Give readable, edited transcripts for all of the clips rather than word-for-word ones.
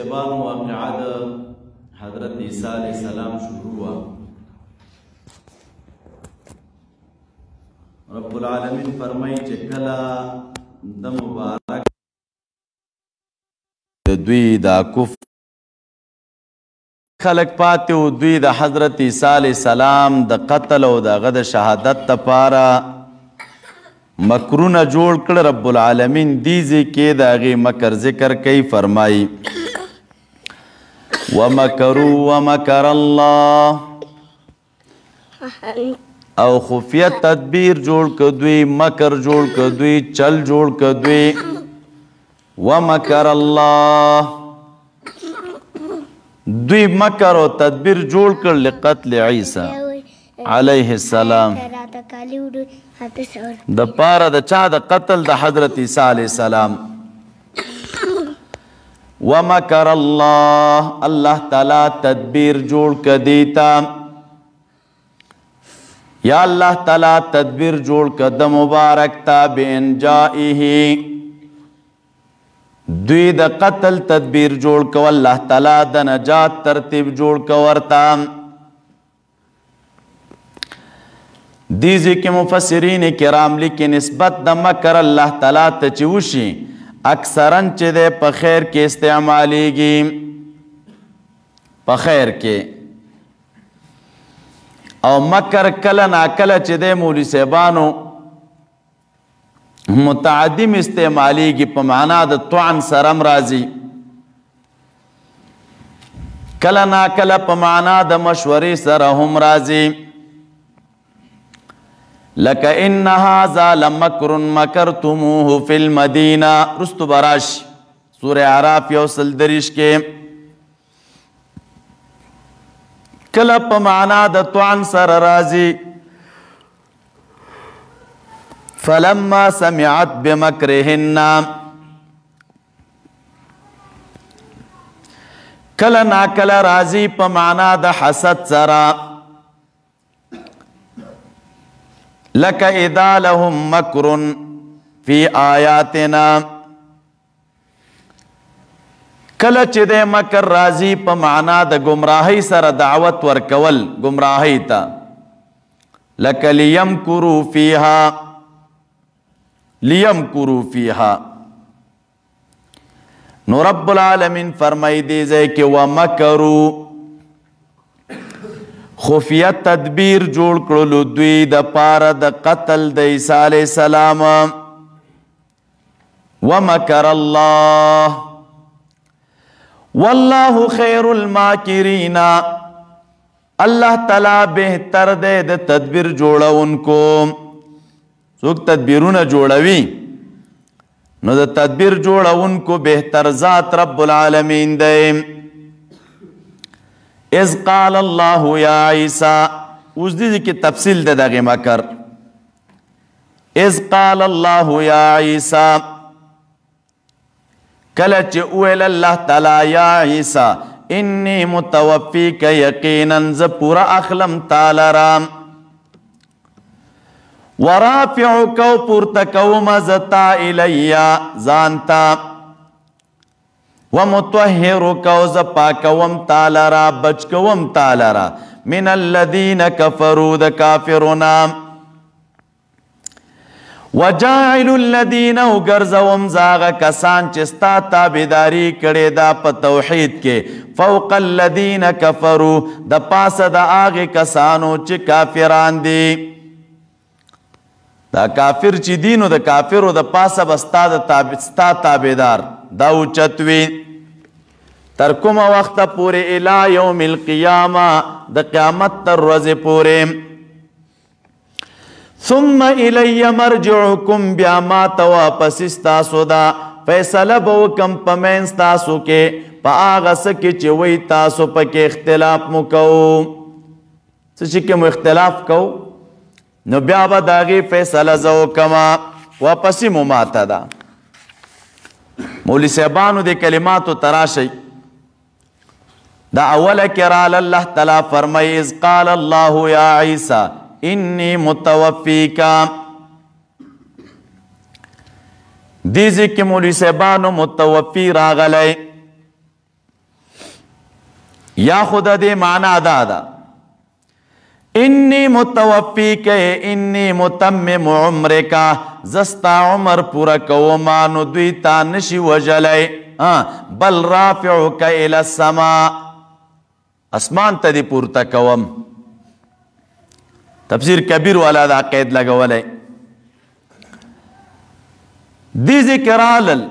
صاحبانو واقعه د حضرت عیسی علیہ السلام شروع ہوا. رب العالمین فرمائی چې کله د مبارک دوی دا کفر خلق پاتې و دوی د حضرت عیسی علیہ السلام د قتل او دغه د شهادت لپاره مکرونه جوړ کړ. رب العالمین دې ځای کې د هغې مکر ذکر کوي. فرمایي ومکروا ومکر الله او خفیه تدبیر جوړ که دوی، مکر جوړ که دوی، چل جوړ که دوی. ومکر الله دوی مکر او تدبیر جوړ کړ لقتل عیسی علیه السلام د پاره د چا د قتل د حضرت عیسی علیه السلام. ومکر الله الله تعالی تدبیر جوړ که دیتا، یا الله تعالی تدبیر جوړ که د مبارک تا بانجائه دوی د قتل تدبیر جوړ که الله تعالی د نجات ترتیب جوړ که ورته. دیزی که مفسرین کرام لیکي نسبت د مکر الله تعالی ته چې وشي اکثرا چې دی په خیر کې استعمالیږي، په خیر کې. او مکر کله ناکله چې دی مولوي صاحبانو متعدم استعمالیږي، په معنا د طعن سره هم راځي، کله ناکله په معنا د مشورې سره هم راځي. لکه ان هذا لمکر مکرتموه فی المدینه رستو براش سورہ اعراف 130 کې. کله په معنا د طعن سره راځي. فلما سمعت بمکرهن کله ناکله راځي په معنا د حسد سره. لك اذا لهم مکر فی آیاتنا کله چې د مکر راځي په معنا د گمراهی سره دعوت ورکول گمراهی ته. لك لیمکروا فیها لیمکروا فیها. نو رب العالمین فرمائی دی ځای کې ومکروا خفیه تدبیر جوړ کړلو دوی د پاره د قتل د عیسی علیہ السلام. ومکر الله والله خیر الماکرین الله تعالی بهتر دی د تدبیر جوړونکو. څوک تدبیرونه جوړوي نو د تدبیر جوړونکو بهتر ذات رب العالمین دی. اذ قال الله یا عیسی اوس دې کې تفصیل ده دغه مکر. اذ قال الله یا عیسی کله چې ویل الله تعالی یا عیسی انی متوفیک یقینا ز پورا اخلم تعالی رام ورافعک پورتکوم زتا الیا زانتا ومطهرک وز پاکوم تعالی را بچکوم تعالی را من الذین کفروا د کافرنا وجاعل الذین وګرځوم زاغه کسان چې ستا تابعداري کړې دا په توحید کې فوق الذین کفروا د پاسه د هغې کسانو چې کافران دي. دا کافر چې دي نو د کافرو د پاسه به ستا تابعدار دا اوچت وي تر کومه وخته پورې الی یوم القیامه د قیامت تر ورځې پورې. ثم الی مرجعکم بیا ما ته واپس ستاسو دا فیصله به وکم په منځ تاسو کې په هغه څه کې چې وایي تاسو پکې اختلاف مو کوو. څه چې کې مو اختلاف کوو نو بیا به د هغې فیصله زه وکمه واپسې مو ماته ده. مولوي صاحبانو د کلماتو ته راشئ. دا اوله کې راله الله تعالی فرمایي اذ قال الله یا عیسی انی متوفیکا. دیزی که مولوی صاحبانو متوفی راغلی یا خود دې معنا دا ده انی متوفیک انی متمم عمرک زستا عمر پورا کوما نو دوی تا نشي وجلای بل رافعک الی السماء اسمان ته دې پورته کوم تفسیر کبیر والا دا قید لګولای دی ذکر آلل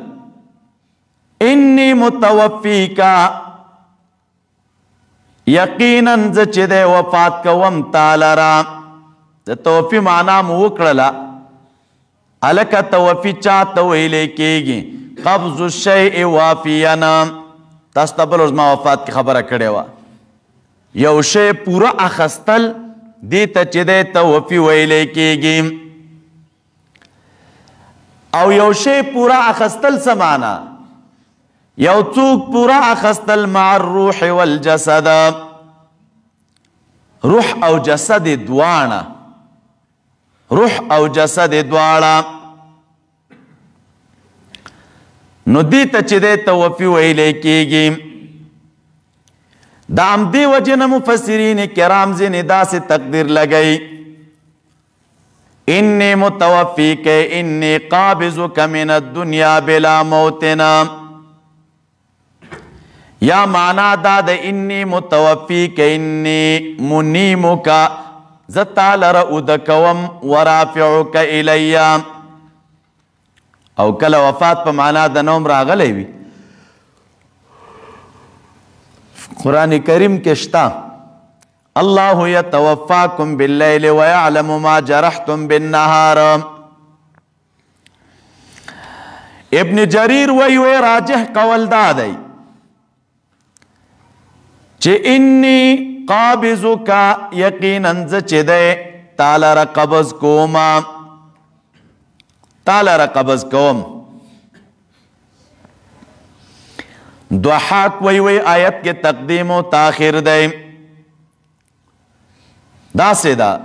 انی متوفیکا یقیناً ز چې دی وفات کوم تعالی را د توفی معنا مو وکړله هلکه توفی چاته ویلی کېږي قبض الشیء وافینا تاسو ته بل ورځ ما وفات کې خبره کړې وه یو شی پوره اخستل دې ته چې دی توفی ویلی کېږي او یو شی پورا اخستل سمانا یو څوک پورا اخستل مع الروح والجسد روح او جسد دواړه روح او جسد دواړه نو دې ته چې دی توفی ویلی کېږي د همدې وجې نه مفسرین کرام ځینې داسې تقدیر لګوي انی متوفیک انی قابضک من الدنیا بلا موتنا یا معنا دا د انی متوفیک انی منیمک زتا لره ادکوم ورافعک الی او کله وفات په معنا د نوم راغلی وي قرآن کریم کې شته الله يتوفاكم بالليل ويعلم ما جرحتم بالنهار ابن جریر وی راجح قول دا دی چې انی قابضک یقینا ز چې دی تعالی را قبض کوم تعالی را قبض کوم ضحاک وی آیت کے تقدیم و تاخیر دی دا سیدا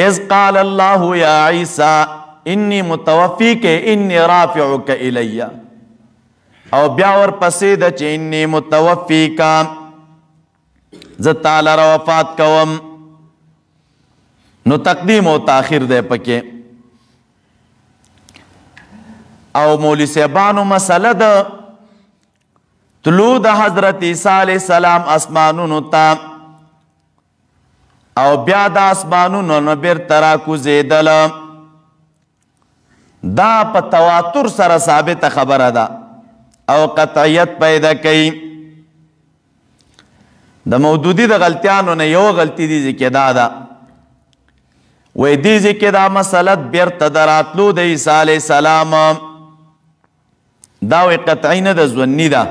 اذ قال اللہ یا عیسیٰ انی متوفیک انی رافعک الی او بیاور پسید چی انی متوفیکا ز تعالی را وفات کوم نو تقدیم و تاخیر دے پکے او مولی صاحبانو مسئلہ دا طلوع د حضرت عیسیٰ علیہ السلام اسمانونو تا او بیا د اسمانونو نه بیرته راکوزېدل دا په تواتر سره ثابته خبره ده او قطعیت پیدا کوي د مودودي د غلطیانو نه یو غلطي دي ځکه دا ده وایي دي ځکه دا مسله بیرته د راتلو د عیسی علیه السلام دا وایي قطعي نه ده ظني ده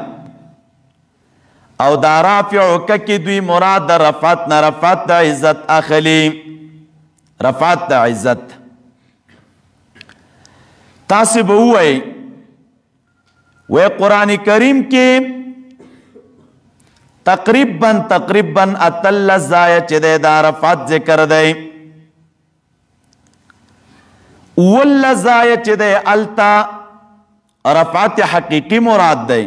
او دا رافعک کی دوی مراد دا رفعت نا رفعت دا عزت اخلی رفعت دا عزت تاسب ہوئی وی قرآن کریم کی تقریباً اتل زائع چدے دا رفعت ذکر دے اول زائع چدے التا رفعت حقیقی مراد دے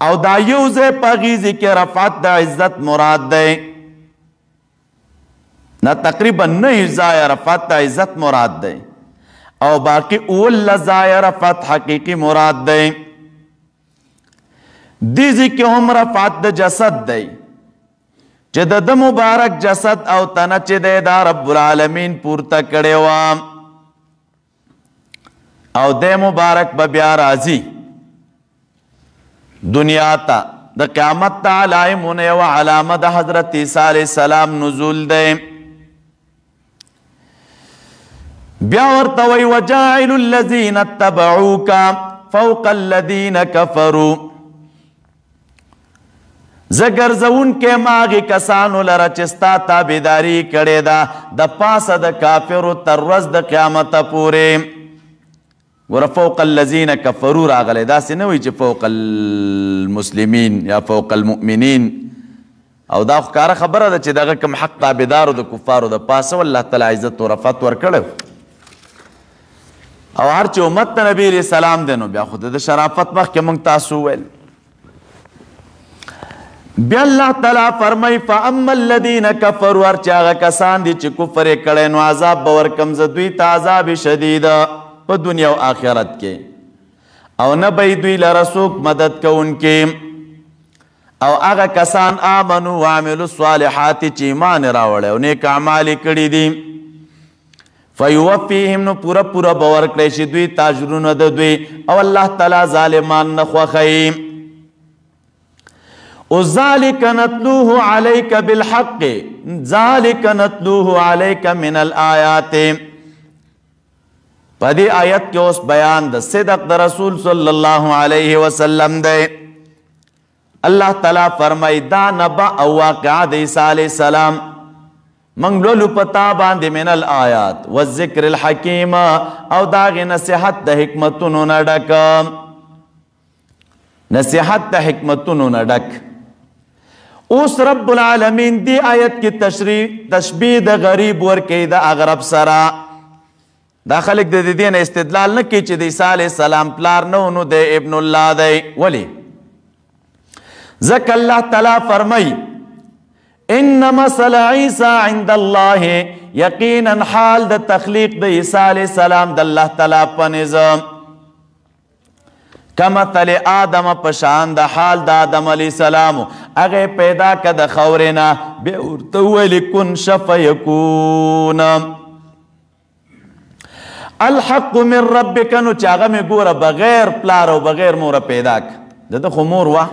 او دا یوزے پاگیزی کے رفعت دا عزت مراد دے نا تقریبا نہیں زائع رفعت دا عزت مراد دے او باقی اول زائع رفعت حقیقی مراد دے دیزی کے ہم رفعت دا جسد دے چے دا مبارک جسد او تنا چے دے دا رب العالمین پورتا کڑے وام او دے مبارک ببیا رازی دنیا تا دا قیامت تا علائمون و علامت حضرت عیسیٰ علیہ السلام نزول دے بیاورتوی وجاعل الذین اتبعوکا فوق الذین کفروا زگرزون کے ماغی کسانو لرا چستا تابداری کڑے دا پاس دا کافر ترز دا قیامت پورے ور فوق الذین کفروا راغله دا سنوي چې فوق المسلمین یا فوق المؤمنین او دا ښکاره خبره ده چې دغه کوم حق تابعدارو د کفارو د پاسه والله تعالی عزت او رفعت ورکړو او هر چې امت نبی علیہ السلام دی نو بیا خو د شرافت مخکې موږ تاسو ویل بیا اللہ تعالیٰ فرمائی فَأَمَّا الَّذِينَ كَفَرُوا ارچاغا کسان دی چی کفر کڑے نو عذاب باورکم زدوی تا عذاب شدید پا دنیا و آخرت کے او نبی دوی لرسوک مدد کو ان کے او آغا کسان آمنو وعملو الصالحاتی چی ایمان راوڑے و نیک اعمالی کڑی دی فیوفیہم نو پورا پورا باور کڑیشی دوی تاجرون دوی او اللہ تعالیٰ ظالمان نخوخیم وذالک نتلوه علیک بالحق ذالک نتلوه علیک من الآیات پدی آیت کے اس بیان دا صدق دا رسول صلی اللہ علیہ وسلم دے اللہ تعالیٰ فرمائی دا نبا او واقعہ دا عیسیٰ علیہ السلام منگلولو پتا باندے من الآیات والذکر الحکیم او داغی نصیحت دا حکمتونو نڈک نصیحت دا حکمتونو نڈک اس رب العالمین دی آیت کی تشبیح دا غریب ورکی دا اغرب سرا دا خلق دا دین استدلال نکی چی دا عیسیٰ علیہ السلام پلار نونو دے ابن اللہ دے ولی ذکر اللہ تعالیٰ فرمائی ان مثل عیسیٰ عند اللہ یقینا حال دا تخلیق دا عیسیٰ علیہ السلام دا اللہ تعالیٰ پا نظام کمثل آدم پشان دا حال دا آدم علیہ السلام اگے پیدا کا دا خورنا بے ارتولی کن شف یکون الحق من ربک نو چاگا میں گورا بغیر پلارو بغیر مورا پیدا کا دا خمور وا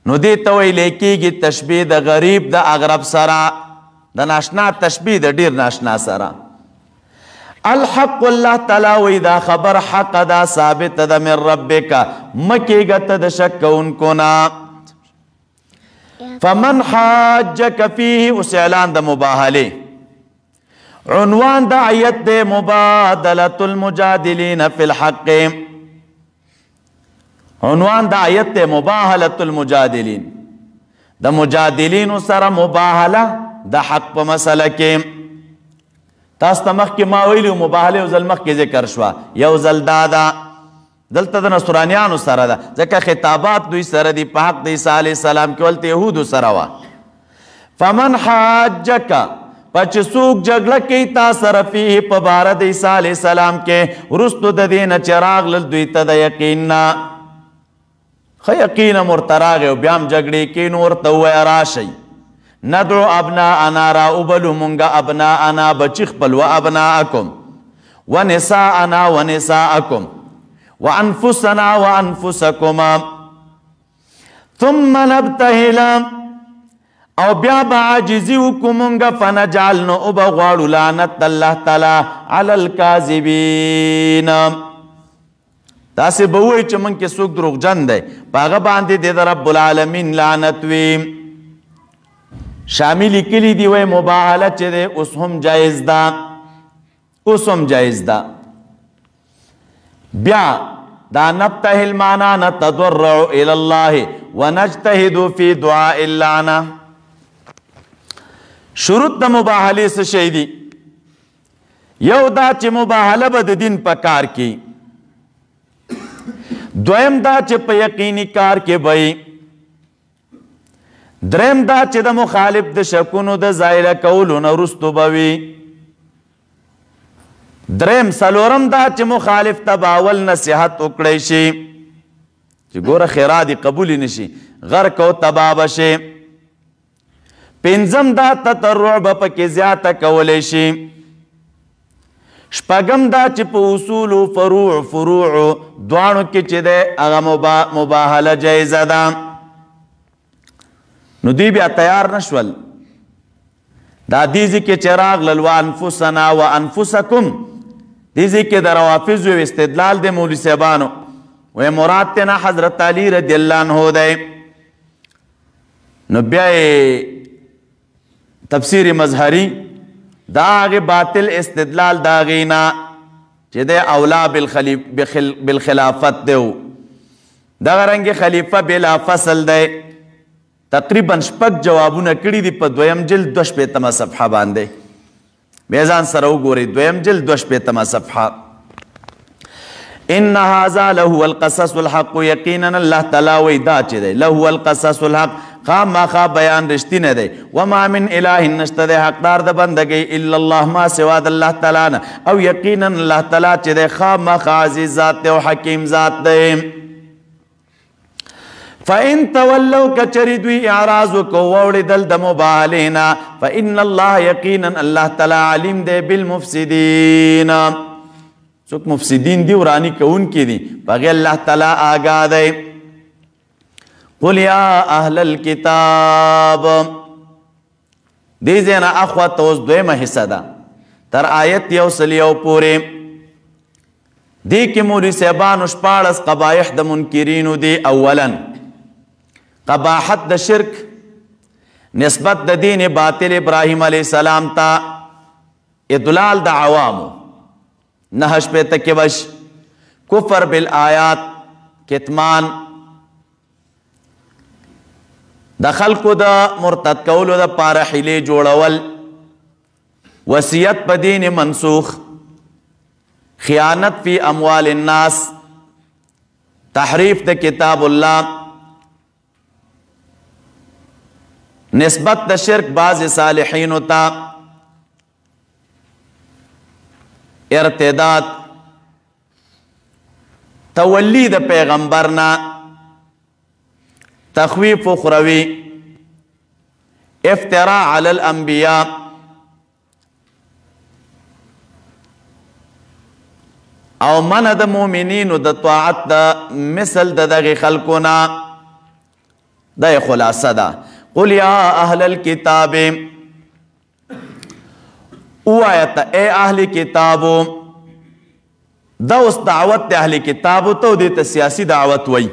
نو دیتوی لیکی گی تشبیح دا غریب دا اغرب سرا دا ناشنا تشبیح دا دیر ناشنا سرا الحق اللہ تعالیٰ وی دا خبر حق دا ثابت دا من ربکا مکی گت دا شک انکو نا فمن حاجک فیہ اس اعلان دا مباہلے عنوان دا آیت دے مبادلت المجادلین فی الحق عنوان دا آیت دے مباہلت المجادلین دا مجادلین سر مباہلہ دا حق پا مسئلہ کے تاستا مخ کی ماویلی و مباہلی و ظلمخ کی ذکر شوا یو ظلدادا دلتا دا نصرانیانو سر دا ذکر خطابات دوی سر دی پا حق دی عیسیٰ علیہ السلام کی والت یہودو سروا فمن حاجکا پچ سوک جگلکی تا سر فیہ پا بارد عیسیٰ علیہ السلام کے رستو دا دین چراغ للدوی تا دا یقیننا خی یقین مرتراغ و بیام جگڑی کی نور توی راشی ندعو ابناءنا را ابلو منگا ابناءنا بچخ پل و ابناءکم و نساءنا و نساءکم و انفسنا و انفسکم ثم نبتہلا او بیا بعاجزیوکم منگا فنجعلنو ابغوارو لعنت اللہ تعالی علی الكاذبین تاسی بوئی چا من کے سوک دروغ جن دے پاگا باندی دے دا رب العالمین لعنتویم شاملی کلی دی وی مباہلت چے دے اس ہم جائز دا بیا دا نبتہل مانا نتضرعو الاللہ ونجتہدو فی دعاء اللعنہ شروط دا مباہلی سے شیدی یو دا چے مباہلہ با دین پا کار کی دویم دا چے پا یقینی کار کے بھئی درم دا چه دا مخالف دا شکونو دا زائر کولو نرستو بوی درم سلورم دا چه مخالف تباول نصیحت اکڑیشی چه گورا خیرادی قبولی نشی غرکو تبابشی پینزم دا تطرع بپکی زیادہ کولیشی شپگم دا چه پا اصول و فروع دوانو کی چه دے اغا مباحل جائزہ دا نو دی بیا تیار نشول دا دیزی کے چراغ للو انفسنا و انفسکم دیزی کے در روافظ و استدلال دے مولی صاحبانو و مراد تینا حضرت علی رضی اللہ عنہ دے نو بیا تفسیر مظہری دا آغی باطل استدلال دا غینا چی دے اولا بالخلافت دیو دا غرنگی خلیفہ بلا فصل دے تقریباً شپک جوابونا کڑی دی پا دویم جلد دوش پیتما صفحہ باندے بیزان سرو گوری دویم جلد دوش پیتما صفحہ انہا ذا لہو القصص الحق یقیناً اللہ تلاوی دا چی دے لہو القصص الحق خامخا بیان رشتینه دی وما من الہ نشته دی حقدار د بندگی الا الله ما سوا د الله تعالی نه او یقینا الله تعالی چې دی خامخا عزیز ذات دی او حکیم ذات دی فَإِن تَوَلَّوْا كَچَرِ دوی اعراض وکو ووړېدل د مبالغې نه فَإِنَّ اللَّهَ یقینا الله تعالی علیم دی بالمفسدین څوک مفسدین دی ورانی کوونکي دي په هغې الله تعالی آګاه دی قل یا اهل الكتاب دې ځای نه اخوته اوس دویمه حصه ده تر آیت 101 پورې دې کې مولوي صاحبانو 14 قبایح د منکرینو دي اولا قباحت د شرک نسبت د دین باطل ابراهیم علیه السلام ته اضلال د عوامو 9 کې وش کفر بالآیات کتمان د خلکو د مرتد کولو د پاره حیلې جوړول وصیت په دین منسوخ خیانت فی اموال الناس تحریف د کتاب الله نسبت د شرک بعض صالحین تا ارتداد تولی د پیغمبرنا تخویف اخروی افتراء علی الانبیاء او من د مومنینو د طاعت د مثل د دغه خلقونا د خلاصه ده قل یا اهل الكتاب او آیت اے اهل کتابو دا اس دعوت د اهل کتابو تو دیتا سیاسی دعوت وی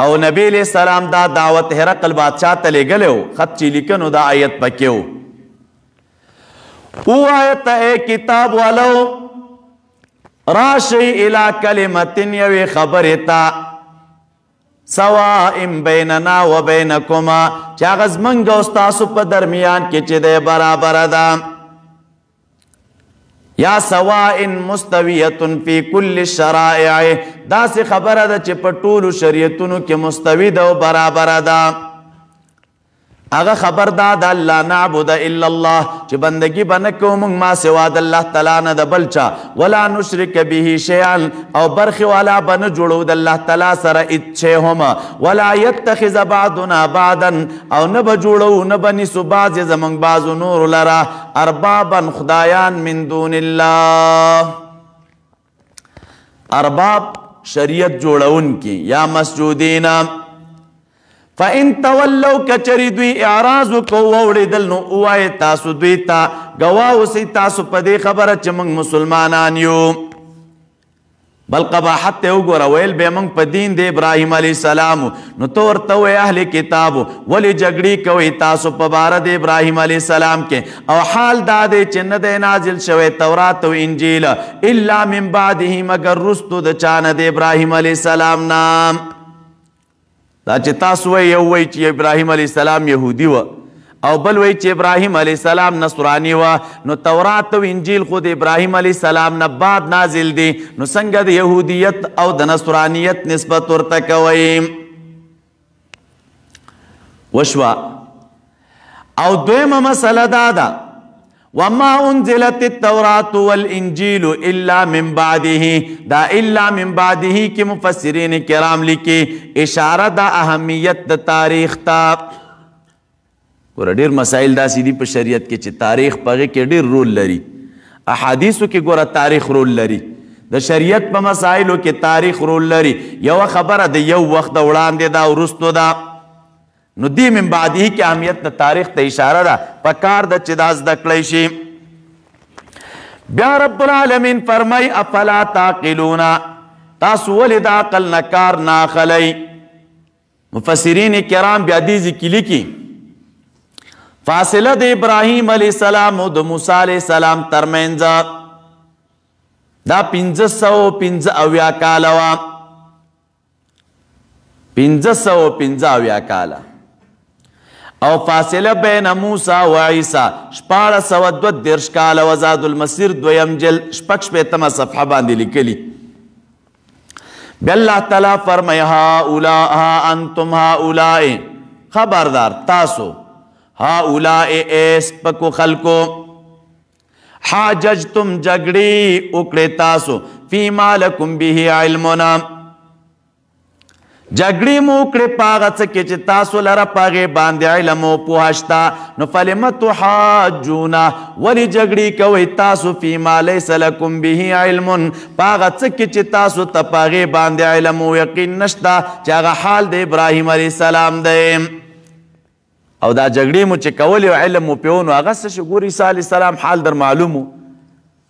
او نبی علیہ السلام دا دعوت هرقل بادشاہ تلے گلے ہو خط چی لکنو دا آیت پکے ہو او آیت اے کتاب والو راشی الى کلمتن یوی خبرتا سوائم بیننا و بینکما چاگز منگا استاسو پا درمیان کی چی دے برابر دا یا سوائن مستویتن فی کل شرائع دا سی خبر دا چی پا طول شریعتونو کی مستوی دا و برابر دا اگا خبر دا دا اللہ نعبد الا اللہ چی بندگی بنکو منگ ما سوا دا اللہ تعالی دا بلچا ولا نشرک به شیعن او برخی والا بن جوڑو دا اللہ تعالی سر اتچے ہما ولا یتخذ بعضنا بعضا او نب جوڑو نب نسو بعض زمانگ بعض نور لرا اربابا خدایان من دون اللہ ارباب شریعت جوڑون کی یا مسجودین فَإِن تَوَلَّوْا كَچَرِ دوی اعراضو کو ووڑی دلنو اوائی تاسو دوی تا گواہو سی تاسو پدی خبر چه منگ مسلمانانیو بل قباحت تے اگورا ویل بے منگ پا دین دے ابراہیم علیہ السلامو نو تورتوے اہل کتابو ولی جگڑی کوئی تاسو پا بارد ابراہیم علیہ السلام کے او حال دادے چند دے نازل شوے تورات و انجیل الا من بعدہی مگر رستو دا چاند ابراہیم علیہ السلام نام دا چې تاسو یو وی چې ابراهیم علیه السلام یهودی و او بل وی چې ابراهیم علیه السلام نصرانی و نو تورات او انجیل خود ابراهیم علیه السلام نه بعد نازل دی نو څنګه د یهودیت او د نصرانیت نسبت ورته کوي وشوا او دویمه مسله دا ده وما انزلت التوراة والانجیل الا من بعده دا الا من بعده کی مفسرین کرام لکی اشارہ دا اہمیت دا تاریخ تا گورا دیر مسائل دا سیدی پا شریعت کے چی تاریخ پاگے کے دیر رول لری احادیثو کے گورا تاریخ رول لری دا شریعت پا مسائلو کے تاریخ رول لری یو خبر دا یو وقت اولان دے دا ورستو دا نو دی من بعدی کی اہمیت دا تاریخ تا اشارہ دا پکار دا چداز دا کلیشی بیا رب العالمین فرمائی افلا تاقلونا تاسو ولد عقل نکار ناخلی مفسرین کرام بیا دیزی کلی کی فاصلہ دا ابراہیم علیہ السلام و دا موسیٰ علیہ السلام ترمینزا دا 550 کالوا 550 کالا او فاصله بین موسیٰ و عیسیٰ 1422 کالا وزاد المسیر دویم جل 6 صفحه باندې لیکلی بیا اللہ تعالیٰ فرمائی ہا انتم ہاؤلائی خبردار تاسو ہاؤلائی ایس پکو خلقو حاججتم جگڑی اکڑے تاسو فیما لکم بیہی علمنا جگڑی مو اکڑے پاغت سکے چی تاسو لرا پاغے باندے علمو پوہشتا نو فلمتو حاجونا ولی جگڑی کوئی تاسو فیما لیس لکم بیہی علمن پاغت سکے چی تاسو تا پاغے باندے علمو یقین نشتا چاگا حال دے ابراہیم علیہ السلام دے او دا جگڑی مو چی کولی علمو پیونو اغسر شکور عیسیٰ علیہ السلام حال در معلومو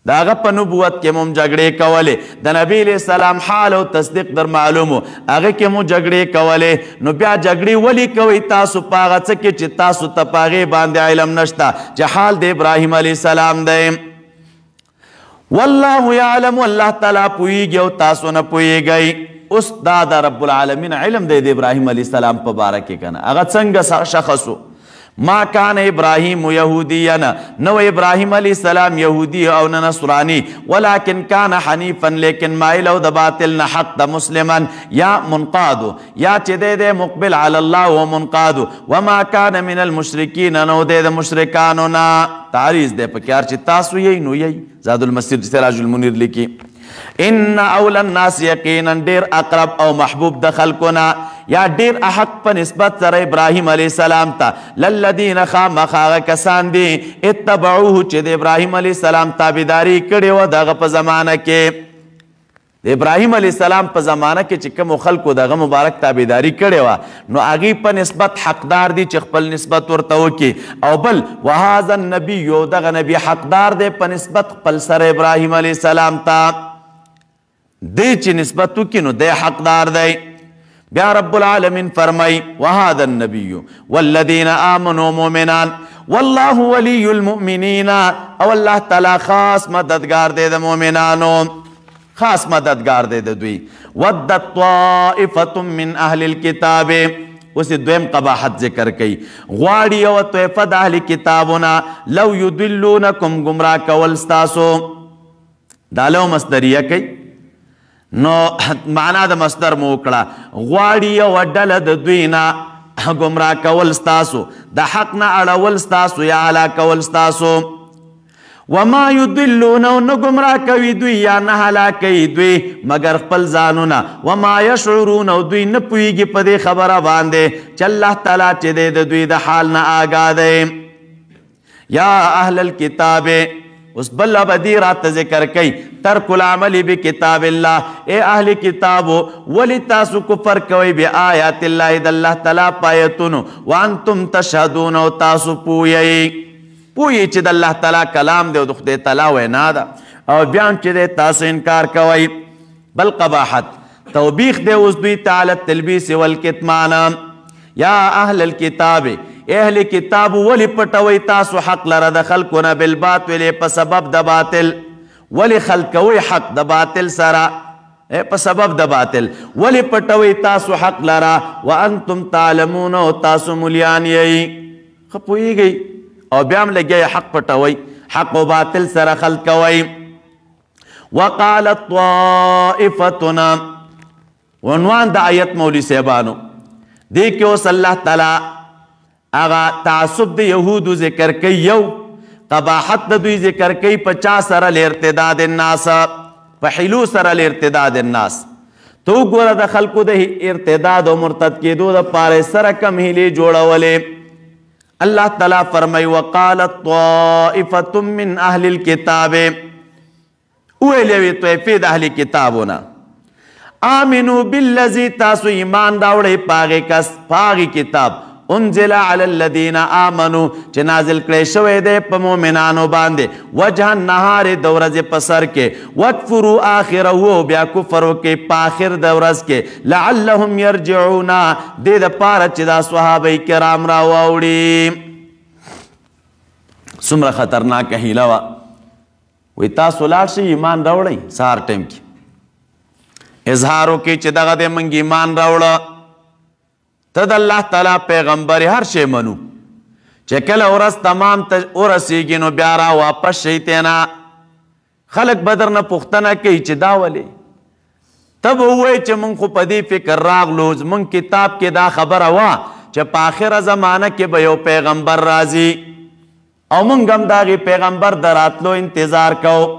دا اغا پا نبوت کے مم جگڑے کولے دا نبی علیہ السلام حال و تصدیق در معلومو اغا کے مم جگڑے کولے نو بیا جگڑی ولی کوئی تاسو پاغا چکے چی تاسو تا پاغے باندے علم نشتا چی حال دے ابراہیم علیہ السلام دے واللہ یعلم اللہ تعالیٰ پوئی گیا و تاسو نا پوئی گئی اس دادا رب العالمین علم دے ابراہیم علیہ السلام پا بارکی کنا اغا چنگا شخصو ما کان ابراہیم یہودینا نو ابراہیم علیہ السلام یہودی او نصرانی ولیکن کان حنیفا لیکن مائل او دا باطل نا حق دا مسلمان یا منقادو یا چی دے دے مقبل علی اللہ و منقادو وما کان من المشرکین نو دے دا مشرکانو نا تعریض دے پکیار چی تاسو یہی نو یہی زاد المسیر سراج المنیر لکی ان اول الناس یقینا دیر اقرب او محبوب دخل کنا یا دیر احق پا نسبت سر ابراہیم علیہ السلام تا للذین خام خاغ کسان دی اتبعوه چی دی ابراہیم علیہ السلام تابداری کڑی و داغ پا زمانہ کے دی ابراہیم علیہ السلام پا زمانہ کے چکم خلقو داغ مبارک تابداری کڑی و نو آگی پا نسبت حقدار دی چخپل نسبت ورطاو کی او بل وحازا نبی یو داغ نبی حقدار دی پا نسبت پل سر ابراہیم علیہ السلام تا دی چی نسبتو کی نو دی حقدار دی بیا رب العالمین فرمائی وَهَذَا النَّبِيُّ وَالَّذِينَ آمَنُوا مُؤْمِنَانِ وَاللَّهُ وَلِيُّ الْمُؤْمِنِينَ او اللہ تعالی خاص مددگار دے دا مومنانو خاص مددگار دے دا دوی وَدَّتْ طَائِفَةٌ مِّنْ أَهْلِ الْكِتَابِ اسی دویم قباحت ذکر کئی غواڑی و طیفت اہل کتابنا لو یدلونکم گمراہ کولستاسو دالو مصدریہ کئی نو معنا دا مصدر موکڑا غواڑی و ڈلد دوینا گمراہ کولستاسو دا حقنا اڑاولستاسو یا علا کولستاسو وما یدلونو نو گمراہ کوي دوی یا نحلا کوي دوی مگر خپل ځانونه وما یشعرونو دوی نه پوهیږي په دې خبره باندې چې الله تعالی چې دی د دوی د حال نه آګاه دی یا اهل الکتاب اس بل بدی رات ذکر کئی ترک العمل بکتاب اللہ اے اہل کتابو ولی تاسو کفر کوئی بی آیات اللہ دا اللہ تعالی پایتونو وانتم تشہدونو تاسو پوئی چی دا اللہ تعالی کلام دے و دخ دے تلاوے نادا او بیان چی دے تاسو انکار کوئی بل قباحت توبیخ دے اس دوی تعالی التلبیس والکتمان یا اہل الکتاب اہل کتاب ولی پٹوی تاسو حق لرد خلقنا بالباطل پا سبب دا باطل ولی خلقوی حق دا باطل سرا پا سبب دا باطل ولی پٹوی تاسو حق لرا وانتم تعلمون و تاسو ملیان یئی خپوئی گئی او بیام لگئی حق پٹوی حق و باطل سرا خلقوی وقالت طائفتنا عنوان دا آیت مولی سیبانو دیکھو صلی اللہ تعالی اغا تعصب دی یہودو ذکر کئی یو قباحت دوی ذکر کئی 50 سر الارتداد الناس فحلو سر الارتداد الناس تو گورا دا خلقو دا ارتداد و مرتد کی دو دا پارے سر کم ہی لی جوڑا والے اللہ تعالیٰ فرمائی وقالت طائفت من اہل الكتاب اوے لیوی طائفید اہل کتابونا آمنو باللزی تاسو ایمان داوڑے پاغی کتاب انزل علی الذین آمنو چه نازل کرے شوے دے پا مومنانو باندے وجہ نہار دورز پسر کے وکفرو آخرہو بیا کفرو کے پاخر دورز کے لعلہم یرجعونا دے دا پارا چه دا صحابہ کرام راو اوڑی سمرا خطرناک حیلوا وی تاسو لارشی ایمان راوڑی سار ٹیم کی اظہارو کی چه دا غدے منگی ایمان راوڑا تد اللہ تعالیٰ پیغمبر ہر شے منو چکل اورس تمام اورسی گینو بیارا واپس شیطینا خلق بدر نا پختنا کئی چی داولی تب وای چې مونږ خو په دې فکر راغلو زمونږ کتاب کې دا خبره وه چې په آخره زمانه کې به یو پیغمبر راځي او مونږ هم د هغې پیغمبر د راتلو انتظار کوو.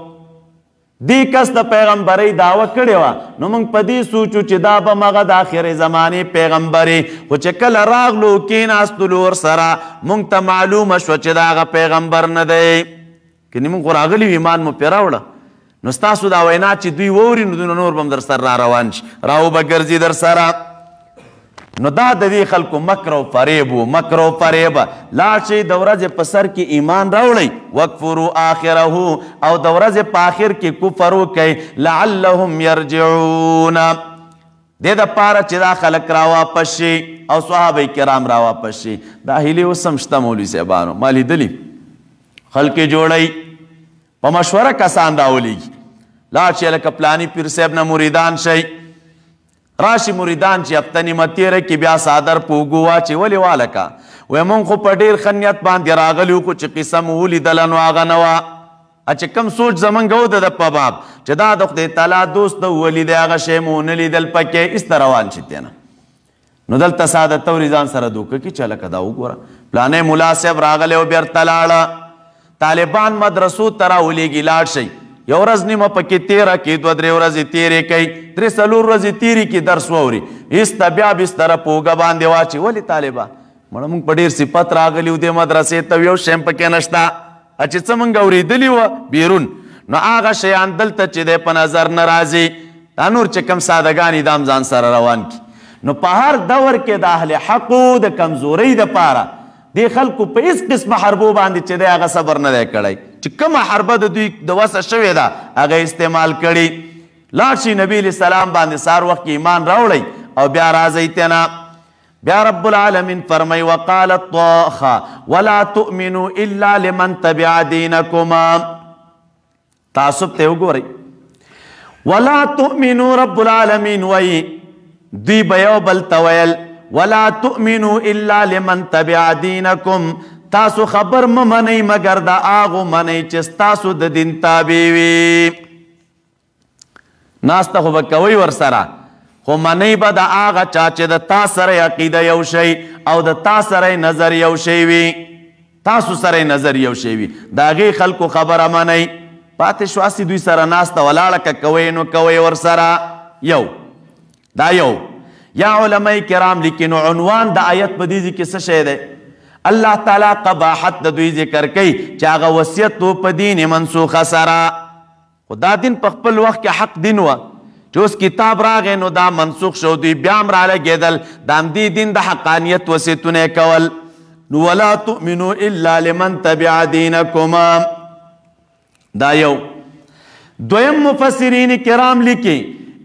دې کس د پیغمبرۍ دعوه کړې وه نو موږ په دې سوچو چې دا به مغه د آخرې زمانې پیغمبرې خو چې کله راغلو کېناستلو ورسره موږ ته معلومه شوه چې د هغه پیغمبر نه دی. کنې موږ خو راغلي وو ایمان مو پرې راوړه نو ستاسو دا وینا چې دوی واوري نو دوی نور به هم در سره را روان شي راوبه ګرځي در سره. نو دا د دې خلکو مکر او فریب و مکر او فریب. لاړ شئ د ورځې په سر کې ایمان راوړئ وکفروا آخره او د ورځې په آخر کې کفر وکئ لعلهم یرجعون دې دپاره چې دا خلک راواپس شي او صحابه کرام راواپس شي. دا هیلې اوس هم شته مولوي صاحبانو ما لیدلي خلک جوړئ په مشوره کسان راولیږي. لاړ شئ لکه پلاني پیر صاحب نه مریدان شئ راشي مریدان چې هفته نیمه تېره کې بیا صادر په اوږو واچي ولې والکه وایي مونږ خو په ډېر ښه نیت باندې راغلي وو چې قصه مو ولیدله نو هغه نه وه چې کوم سوچ زمونږ و د په باب چې دا د خدای تعالی دوست ده ولیدی هغه شی مو ونه لیدل پکې ایسته روان شي تېنه. نو دلته ساده توري ځان سره دوکه کې چې هلکه دا وګوره پلانی ملا صاحب راغلی و بېرته لاړه طالبان مدرسو ته راولېږي لاړ شئ یو ورځ نیمه پکې تېره کې دوه درې ورځې تېرې کوي درې څلور ورځې تېرې کې درس واوري ایسته بیا بستره په اوږه باندې واچي ولې طالبه مړه موږ په ډېر صفت راغلي وو دې مدرسې ته یو شی پکې نشته چې څه موږ اورېدلي وه بیرون نو هغه شیان دلته چې دی په نظر نه راځي دا نور چې کم سادهګانې دا هم ځان سره روان کړي. نو په هر دور کې د اهل حقو د کمزورۍ دپاره دې خلکو په هېڅ قسمه حربو باندې چې دی هغه صبر نه دی کړی چې کومه حربه د دوی د وسه شوې ده هغه استعمال کړي. لاړ شي نبي علیه السلام باندې سهار وخت کې ایمان راوړئ او بیا راځئ تېنه. بیا رب العالمین فرمای وقال طه ولا تؤمنوا الا لمن تبع دینکما. تعصب ته وګورئ ولا تؤمنوا رب العالمین وایي دوی به یو بل ته ویل ولا تؤمنوا الا لمن تبع دینکم تاسو خبر مه منئ مګر د هغو منئ چې ستاسو د دین تابع وي. ناسته خو به کوئ ورسره خو منئ به د هغه چا چې د تا سره عقیده یو شی او د تا سره نظر یو شی وي تاسو سره نظر یو شی وي د هغې خلکو خبره منئ. پاتې شو هسې دوی سره ناسته ولاړه که کوئ نو کوئ ورسره یو دا یو. یا علماء کرام لیکن عنوان د آیت په دې کې څه شی دی الله تعالی قباحت د دوی ذکر کوي چې هغه وصیت و په دین منسوخه سره خو دا دین په خپل وخت کې حق دین وه چې اوس کتاب راغی نو دا منسوخ شو دوی بیا هم رالګېدل د همدې دین د حقانیت وصیتونه یې کول. نو ولا تؤمنوا الا لمن تبع دینکما دا یو. دویم مفسرین کرام لیکي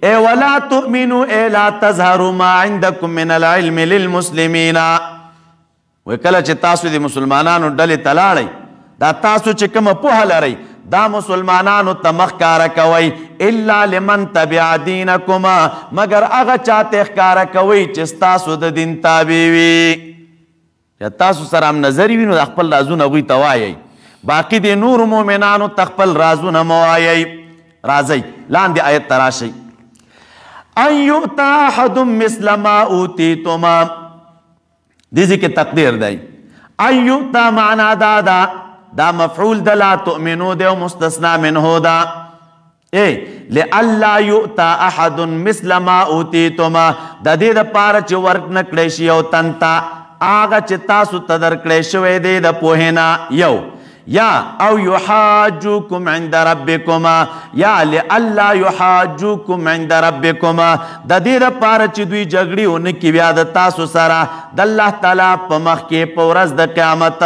اے ولا تؤمنوا اے لا تظهروا ما عندكم من العلم للمسلمین وی کله چې تاسو د مسلمانانو ډلې ته لاړئ دا تاسو چې کومه پوهه لرئ دا مسلمانانو ته مخ ښکاره کوئ الا لمن تبع دینکما مګر هغه چاته ښکاره کوئ چې ستاسو د دین تابع وي چې تاسو سره هم نظري وي نو د خپل رازونه هغوی ته وایئ باقي د نورو مؤمنانو ته خپل رازونه مه وایئ. راځئ لاندې آیت ته راشئ ان یؤتا احد مثل ما اوتیتما دیزی کے تقدیر دی ان یؤتا معنا دا مفعول دا لا تؤمنو دے و مستثنا منہو دا لئلا یؤتا احد مثل ما اوتیتما دا دی دا پارا چی ورک نکڑیشی یو تنتا آغا چی تاسو تدر کڑیشوی دی دا پوہینا یو یا او یحاجوکم عند ربکما یا لئلا یحاجوکم عند ربکما د دې دپاره چې دوی جګړې ونه کړي بیا د تاسو سره د الله تعالی په مخ کې په ورځ د قیامت.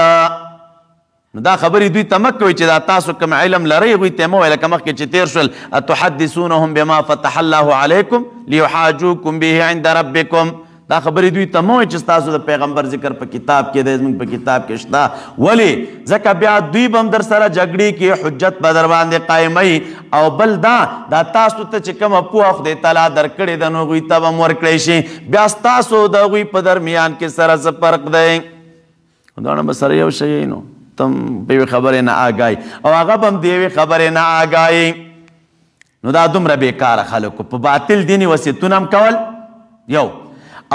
نو دا خبرې دوی ته مه کوئ چې دا تاسو کوم علم لرئ هغوی ته یې مه وایه لکه مخکې چې تېر شول اتحدثونهم بما فتح الله علیکم لیحاجوکم به عند ربکم دا خبرې دوی ته مه وایي چې ستاسو د پیغمبر ذکر په کتاب کې دی زموږ په کتاب کې شته ولې ځکه بیا دوی به هم در سره جګړې کې حجت به در باندې قایموي او بل دا تاسو ته چې کومه پوهه خدای تعالی درکړې ده نو هغوی ته به هم ورکړی شي بیا ستاسو د هغوی په درمیان کې سره څه فرق دی دواړه به سره یو شی نو تم په یوې خبرې نه آګاهی او هغه به هم د یوې خبرې نه آګاهی. نو دا دومره بیکاره خلکو په باطل دیني وصیتونه هم کول یو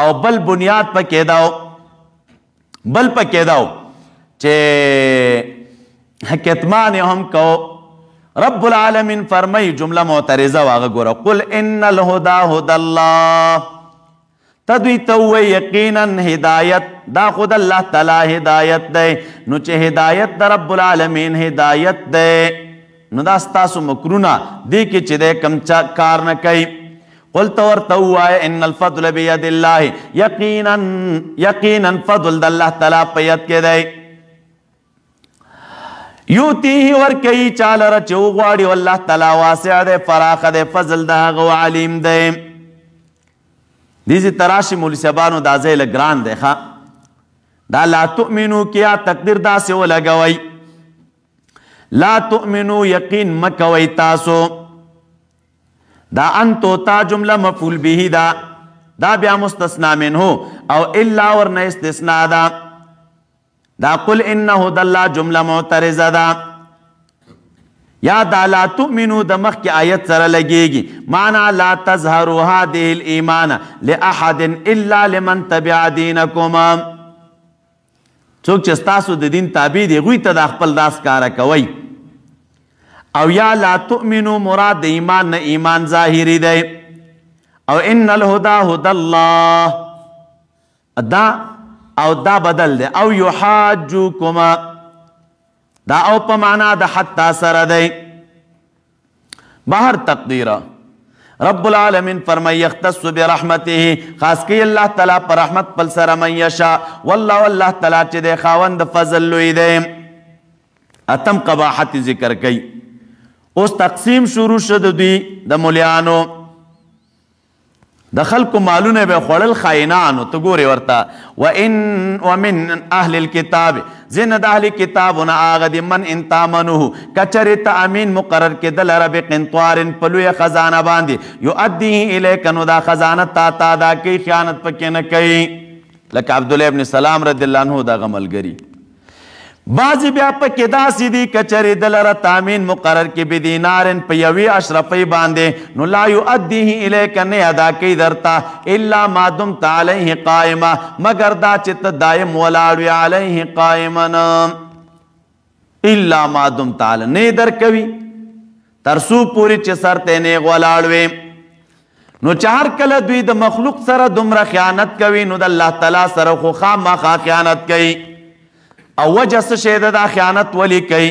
او بل بنیاد پکې داو چې کتمان هم کو رب العالمین فرمای جمله معترضه واغه ګوره قل ان الهدى هدى الله تدوی تو یقینا هدایت دا خود الله تعالی هدایت دی نو چې هدایت د رب العالمین هدایت دی نو دا ستاسو مکرونه دی کې چې د کم کار نه کوي قل ورته ووایه ان الفضل بید الله یقینا فضل د الله تعالی په ید کې دی یوتیه ورکوي چاله ره چې وغواړي والله تعالی واسع دی فراخه دی فضل د هغه علیم دی دیزی تراشی مولی صاحبانو دا ځای لږ ګران دی ښه دا لا تؤمنو کیا تقدیر داسې ولګوئ لا تؤمنو یقین مکوئ تاسو دا انتو تا جمله مفعول به دا بیا مستثنا منه او الا ورنه استثناء دا قل ان هدى الله جمله معترضه دا یا دا لا تؤمنو د مخکې آیت سره لګیږي معنا لا تظهروا هذه الايمان لاحد الا لمن تبع دينكم څوک چې ستاسو د دین تابع دي هغوی ته دا خپل داس کاره کوئ او یا لا تؤمنو مراد د ایمان نه ایمان ظاهري دی او ان الهدى هدى الله دا بدل دی او یحاجوکما دا او په معنا د حتی سره دی بهر تقدیره رب العالمین فرمای یختص برحمته خاص کی الله تعالی پر رحمت پل سره من یشاء والله تعالی چې د خاوند فضل لوی دی اتم قباحت ذکر کوي اوس تقسیم شروع شد دوی د مولیانو د خلکو مالونه به خوړل خاینانو ته ګورې ورته ومن اهل الكتاب زین د اهل کتابونه هغه دي من ان تامنوه کچرې ته امین مقرر کېدل ره بقنطار په لویه خزانه باندې یؤدیه الیک نو دا خزانه تا ادا کوي خیانت پکې نه کوي لکه عبدالله ابن سلام رضی الله عنه دغه ملګري بعضې بیا پکې داسې دي کچرې دلره تامین مقرر کې بدینارن په یوې اشرفۍ باندې نو لا یؤدیه الیک نه ادا کوي درته الا ما دمت علیه قائمه مگر دا چې ته دایم ولاړ وي علیه قائما الا ما دمت علیه نه درکوي تر څو پورې چې سر ته نیغ ولاړ وي نو چې هر کله دوی د مخلوق سره دومره خیانت کوي نو د الله تعالی سره خو خامخا خیانت کوي او وجه څه شی ده دا خیانت ولی کوي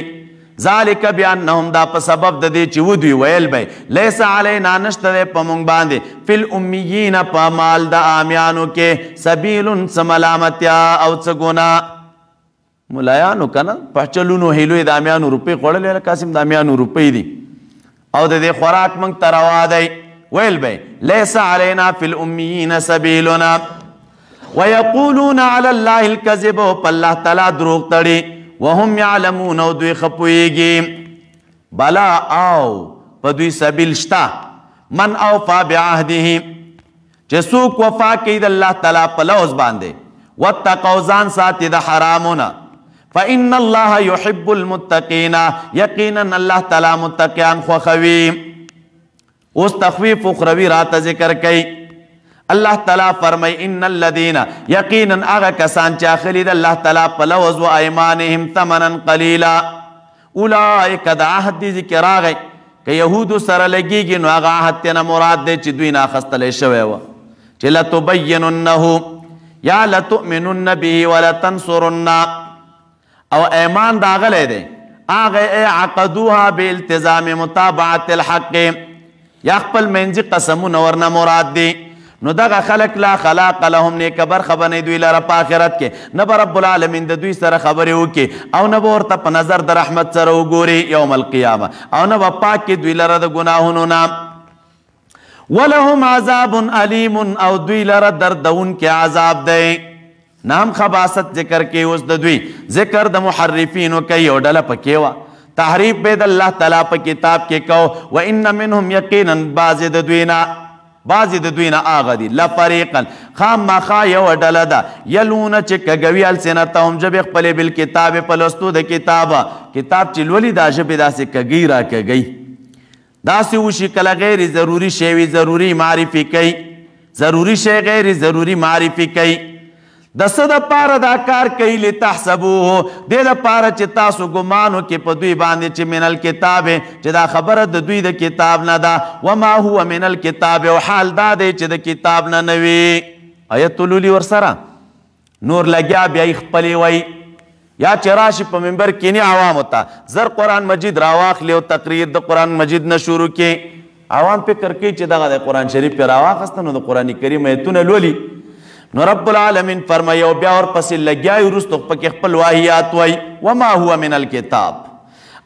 ذالک بانهم دا په سبب د دې چې ودوی ویل به لیس علینا نشته دی په موږ باندې فی الامیین په مال د عامیانو کې سبیل څه ملامتیا او څه ګناه ملایانو که نه په چلونو هیلو د عامیانو روپۍ خوړلې قاسم د عامیانو روپۍ دي او د دې خوراک موږ ته روا دی ویل به لیس علینا فی الامیین سبیلنا ويقولون على الله الكذب والله تعالی دروغ تړي وهم يعلمون او دوی خپويږي بلا او په دوی سبیل شتا من اوفا بعهده چې څوک وفا کوي د الله تعالی په لوز باندې واتقوا ځان ساتي د حرامونه فإن الله يحب المتقين یقینا الله تعالی متقیان خوښوي اوس تخویف اخروی راته ذکر کوي الله تعالی فرمای ان الذين یقینا اغه کسان چې اخلي د الله تعالی په لوز و ایمانهم ثمنا قليلا اولئک د عهد ذکر راغی که یهود سره لګیږي نو هغه عهد نه مراد دی چې دوی نه اخیستلی شوی و چې لتبیننه یا لتؤمنن به ولتنصرن او ایمان داغلی دی هغه عقدوها بالتزام متابعت الحق یا خپل منځي قسمونه ورنه مراد دی نو دغه خلق لا خلاق لهم نیک برخه بنی دوی لره په آخرت کې نه به رب العالمین د دوی سره خبرې وکړي او نه به ورته په نظر د رحمت سره وګوري یوم القیامه او نه به پاک کړي دوی لره د ګناهونو نه ولهم عذاب علیم او دوی لره دردونکي عذاب دی نام خباست ذکر کې اوس د دوی ذکر د محرفینو کوي او ډله پکې وه تحریف به د الله تعالی په کتاب کې کو و ان منهم یقینا بعضې د دوی نه آغا دی لفریقا خامخا یو ډله ده یلونه چې کږوي السنتهم ژبې خپلې بالکتاب په لوستو د کتاب چې لولي دا ژبې داسې کږی را کږی داسې وشي کله غیر ضروري شی وي ضروري معرفي کوي ضروري شی غیر ضروري معرفي کوي د څه دپاره دا کار کوي لتحسبوه دې دپاره چې تاسو ګمان وکړئ په دوی باندې چې من الکتاب چې دا خبره د دوی د کتاب نه ده وما هو من الکتاب او حال دا دی چې د کتاب نه نه وي آیت لولي ورسره نور لګیا بیا یې خپلې وایي یا چې راشي په منبر کینی عوامو ته زر قرآن مجید راواخلي او تقریر د قرآن مجید نه شروع کړي عوام فکر کوي چې دغه د قرآن شریف پې راواخسته نو د قرآن کریم ایتونه لولي نو رب العالمین فرمایي او بیا ورپسې لګیا یې وروستو پکې خپل واهیات وایي وما هو من الکتاب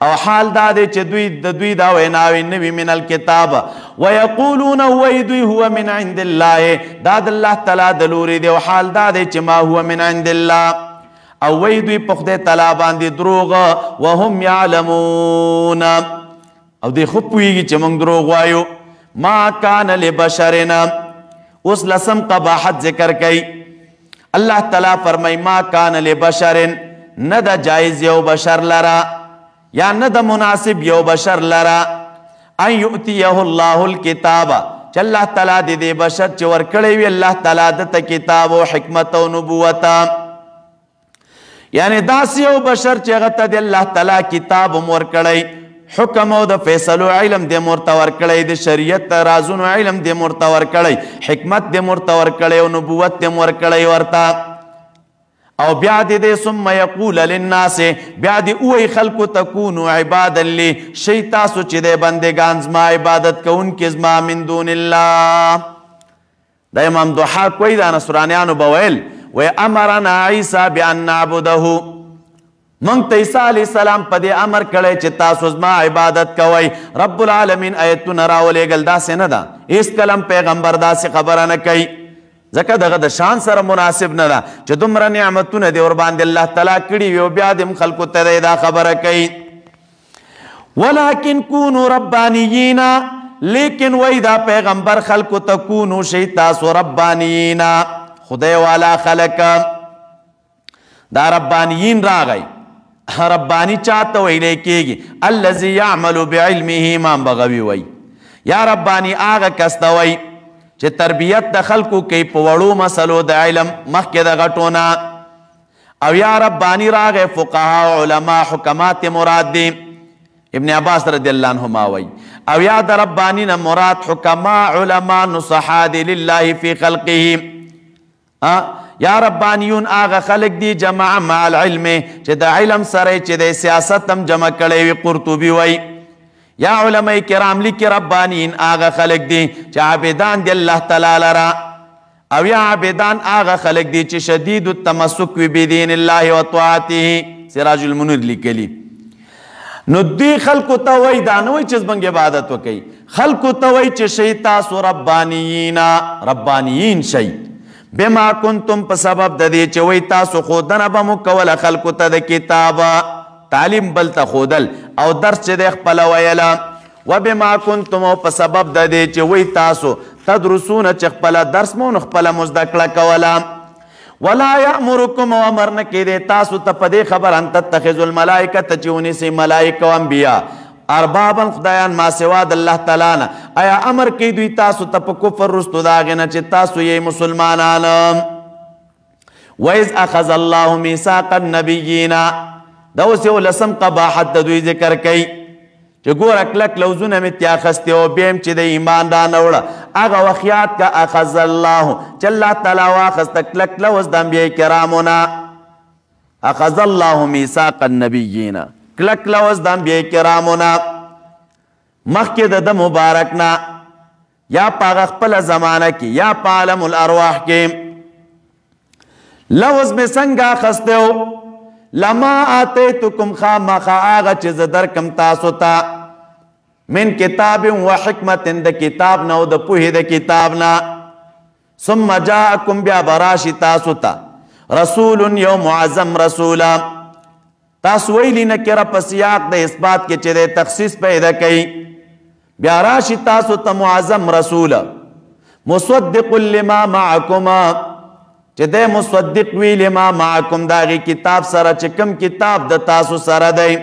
او حال دا دی چې دوی دا ویناوې نه وي من الکتاب ویقولون وایي دوی هو من عند الله دا د الله تعالی د لورې دی او حال دا دی چې ما هو من عند الله او وی دوی په خدای تعالی باندې دروغ وهم یعلمون او دوی خو پوهیږي چې موږ دروغ وایو ما کان لبشرنا اوس لسم قباحت ذکر کوي الله تعالی فرمای ما کان لبشر نه د جایز یو بشر لرا یا نه د مناسب یو بشر لرا ان یؤتیه الله الکتاب چې الله تعالی دې بشر چې ورکړی وي الله تعالی دته کتاب او حکمت او نبوت یعنی داسې یو بشر چې هغه ته د الله تعالی کتاب هم ورکړی حکم او د فیصلو علم دې ورته ورکړی د شریعت رازونو علم دې ورته ورکړی حکمت دې ورته ورکړی او نبوت دې ورکړی ورته او بیا دې ثم یقول للناس بیا دې وایي خلکو تکونو عبادا لی شئ تاسو چې د بندګان زما عبادت کوونکي زما من دون الله دا امام ضحاک وایي دا نصرانیانو به ویل وَأَمَرَنَا عِيسَى بِأَن نَعْبُدَهُ منگ تا عیسیٰ علیہ السلام پا دے امر کڑے چی تاسو زما عبادت کوئی رب العالمین ایتو نراولے گل دا سے ندا اس کلم پیغمبر دا سے خبر نکی زکا دا غد شان سر مناسب ندا چی دمرا نعمتو ندے اور باند اللہ تعالیٰ کڑی ویو بیادم خلقو تدے دا خبر کئی وَلَكِنْ كُونُوا رَبَّانِيِّينَ لیکن وی دا پیغمبر خلقو تکونو شیطاسو ربانیین خدای والا خلق دا ربانیین را گئی ربانی چاہتا وی لیکیگی اللذی یعملو بعلمه امام بغوی وی یا ربانی آغا کستا وی چه تربیت دا خلقو کئی پوڑو مسلو دا علم مخک دا غٹونا او یا ربانی را گئی فقہا علماء حکمات مراد دی ابن عباس رضی اللہ عنہما وی او یا دا ربانی نا مراد حکماء علماء نصحا دی للہ فی خلقه یا ربانیون آغا خلق دی جمع مع العلم چه دا علم سره چه دا سیاستم جمع کڑیوی قرطبی وی یا علماء کرام لکی ربانیین آغا خلق دی چه عابدان دی اللہ تعالی لرا او یا عابدان آغا خلق دی چه شدید التمسک بدین اللہ و طاعته سراج المنیر لکلی نو دی خلقو تاوی دانوی چیز بنگ عبادت وکی خلقو تاوی چه شیطاسو ربانیین شید بما کنتم په سبب د دې چې وای تاسو خودنه به مو کوله خلکو ته د کتاب تعلیم بل ته خودل او درس چې د خپل ویلا وبما کنتم په سبب د دې چې وای تاسو تدرسون چې خپل درس مو خپل مزدکړه کوله ولا یامرکم امر نه کړي تاسو ته په دې خبر ان تتخذوا الملائکه تجونی سي ملائکه او انبیاء اربابا خدایان ما سوا د الله تعالی نه آیا امر کوي دوی تاسو ته په کفر رستو داغه نه چې تاسو یې مسلمانان وَإِذْ أَخَذَ اللَّهُ مِيثَاقَ النَّبِيِّينَ دا اوس یو لسم قباحت د دوی ذکر کوي چې ګوره کلک لوزونه مې تیا اخیستې او بیا هم چې د ایمان دا نه وړه هغه وخت یاد که اخذ الله چې الله تعالی واخسته کلک لوز د انبیاء کرامو نه اخذ الله ميثاق النبیین کلک لوز د انبیاء کرامو نه مخکې د مبارک نه یا په خپل زمانه کې یا په عالم الارواح کې لوز میں سنگا خستے ہو لما آتیتکم خامخا آغا چیز درکم تاسو تا من کتاب و حکمت دا کتاب نا و دا پوہی دا کتاب نا ثم جاءکم بیا براشی تاسو تا رسول یو معظم رسولا تاسو ویلی نکر پسیاق دا اثبات کے چیز تخصیص پیدا کئی بیا راشی تاسو تا معظم رسولا مصدق لما معکما چې د مصدق وی لما معکم داغي کتاب سره چې کم کتاب د تاسو سره دی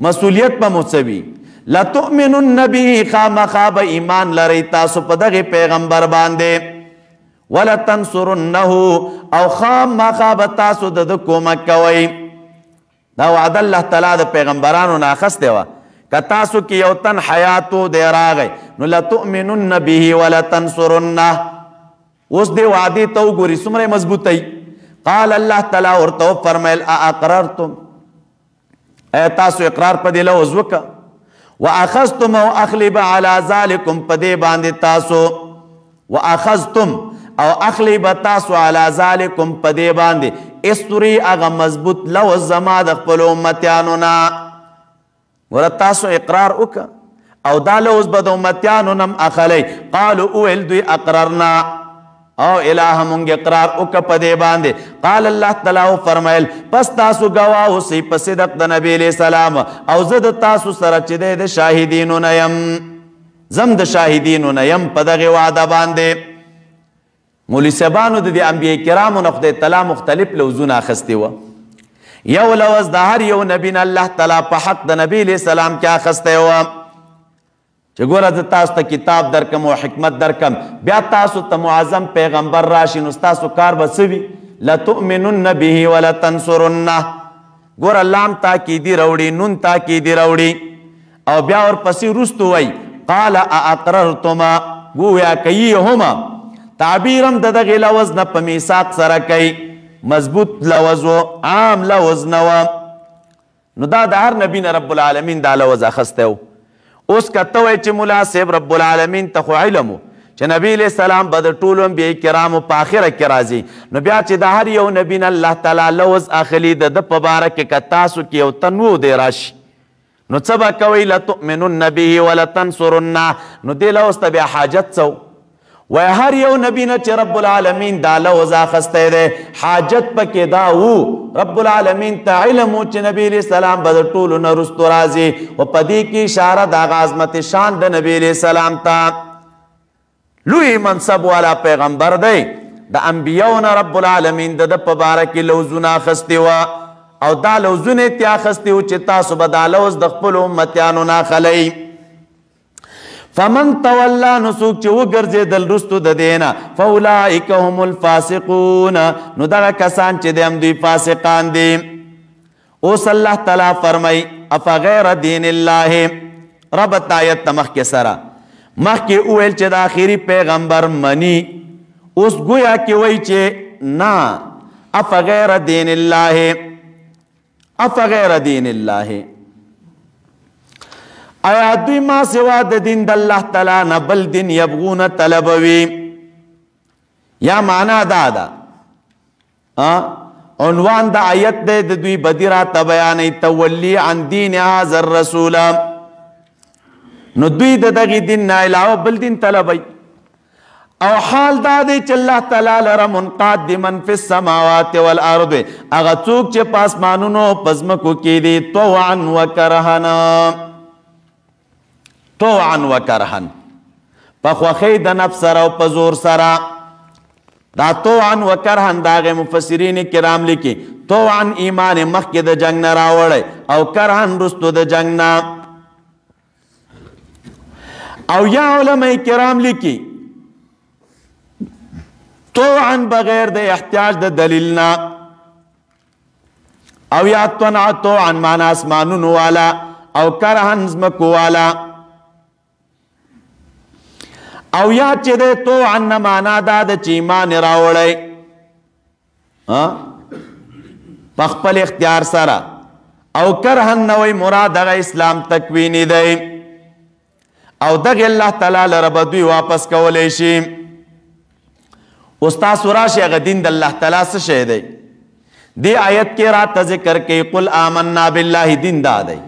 مسئولیت په موسوي لتؤمنن به خامخا به ایمان لرئ تاسو په دغه پیغمبر باندې ولتنصرنه او خامخا به تاسو د کومک کوئ دا وعده الله تعالی د پیغمبرانو نه اخیستې وه که تاسو کې یو تن حیاتو دی راغی نو لتؤمنن به ولتنصرنه اوس دې وعدې ته وګوري څومره مضبوطی قال الله تعالی ورته وفرمیل اقررتم ایا تاسو اقرار په دې لوز وکړه واخذتم او اخلی به علی ذلکم په دې باندې تاسو واخذتم او اخلی به تاسو علی ذلکم په دې باندې استوری هغه مضبوط لوز زما د خپلو امتیانو نه ګوره تاسو اقرار وکړه او دا لوز به د امتیانو نه م اخلی قالو اویل دوی اقررنا او الہ مونږ اقرار وکړه په دې باندې قال الله تعالی فرمایل پس تاسو ګواه اوسئ په صدق د نبی علیہ السلام او زه د تاسو سره چې دی د شاهدینو نه یم زم د شاهدینو نه یم په دغې وعده باندې مولوي صاحبانو د دې انبیاء کرامو نه خدای تعالی مختلف لوزونه اخیستې وه یو لوز د هر یو نبي نه الله تعالی په حق د نبی علیہ السلام کې اخیستی وه چې ګوره زه تاسو ته کتاب درکم او حکمت درکم بیا تاسو ته معظم پیغمبر راشي نو ستاسو کار به څه وي لتؤمنن به ولتنصرنه ګوره لام تاکیدي راوړي نون تاکیدي راوړي او بیا ورپسې وروستو وایي قال اقررتما گویا کوي هما تعبیر هم د دغې لوز نه په میثاق سره کوي مضبوط لوز و عام لوز نه و نو دا د هر نبي نه رب العالمین دا لوز اخیستی و اوس که ته وایې چې ملا صاحب رب العالمین ته خو علم و چې نبی علیہ السلام به د ټولو انبیاء کرامو په آخره کې راځي نو بیا چې د هر یو نبي نه الله تعالی لوز اخلي د ده په باره کې که تاسو کې یو تنوع دی راشي نو څه به کوئ لتؤمنن به ولتنصرنه نو دې لوز ته بیا حاجت څه وای هر یو نبی نه چې رب العالمین دا لوز اخیستی دی حاجت پکې دا وو رب العالمین ته علم و چې نبی علیہ السلام به د ټولو نه وروستو راځي و په دې کې اشاره د هغه عظمت شان د نبی علیہ السلام ته لوی منصب والا پیغمبر دی د انبیاو نه رب العالمین د ده په باره کې لوزونه اخیستي وه او دا لوزونه یې ترې اخیستي وو چې تاسو به دا لوز د خپلو امتیانو نه اخلئ فمن تولا نسوک چې وګرځېدل رستو د دینه فاولئک هم الفاسقون نو دغه کسان چې دی هم دوی فاسقان دي اوس الله تعالی فرمای افغیر دین الله ربط آیت ته مخکې سره مخکې وویل چې د آخري پیغمبر مني اوس گویا کې وایي چې نه افغیر دین الله افغیر دین الله آیا دوی ما سوا د دین د الله تعالی نه بل دین یبغون طلبوي یا معنا دا ده عنوان د آیت دی د دوی بدی راته بیانوي تولی عن دین هذا الرسول نو دوی د دغې دین نه علاوه بل دین طلبوي او حال دا دی چې الله تعالی لره منقاد دی من فی السماوات والارض هغه څوک چې په اسمانونو په ځمکو کې دي طوعا وکرهنا طوعا وکرهن په خوښۍ د نفس سره او په زور سره دا طوعا وکرهن د هغې مفسرین کرام لیکي طوعا ایمان مخکې د جنګ نه راوړی او کرهن وروستو د جنګ نه او یا علماء کرام لیکي طوعا بغیر د احتیاج د دلیل نه او یا طوعا معنا اسمانونو والا او کرهن ځمکو والا او یا چې دی طوعا نه معنا دا ده چې ایمان یې راوړی په خپل اختیار سره او کرهن نه وی مراد هغه اسلام تکویني دی او دغې الله تعالی لره به دوی واپس کولی شي اوس تاسو راشئ هغه دین د الله تعالی څه شی دی دې آیت کې راته ذکر کوي قل آمنا بالله دین دا دی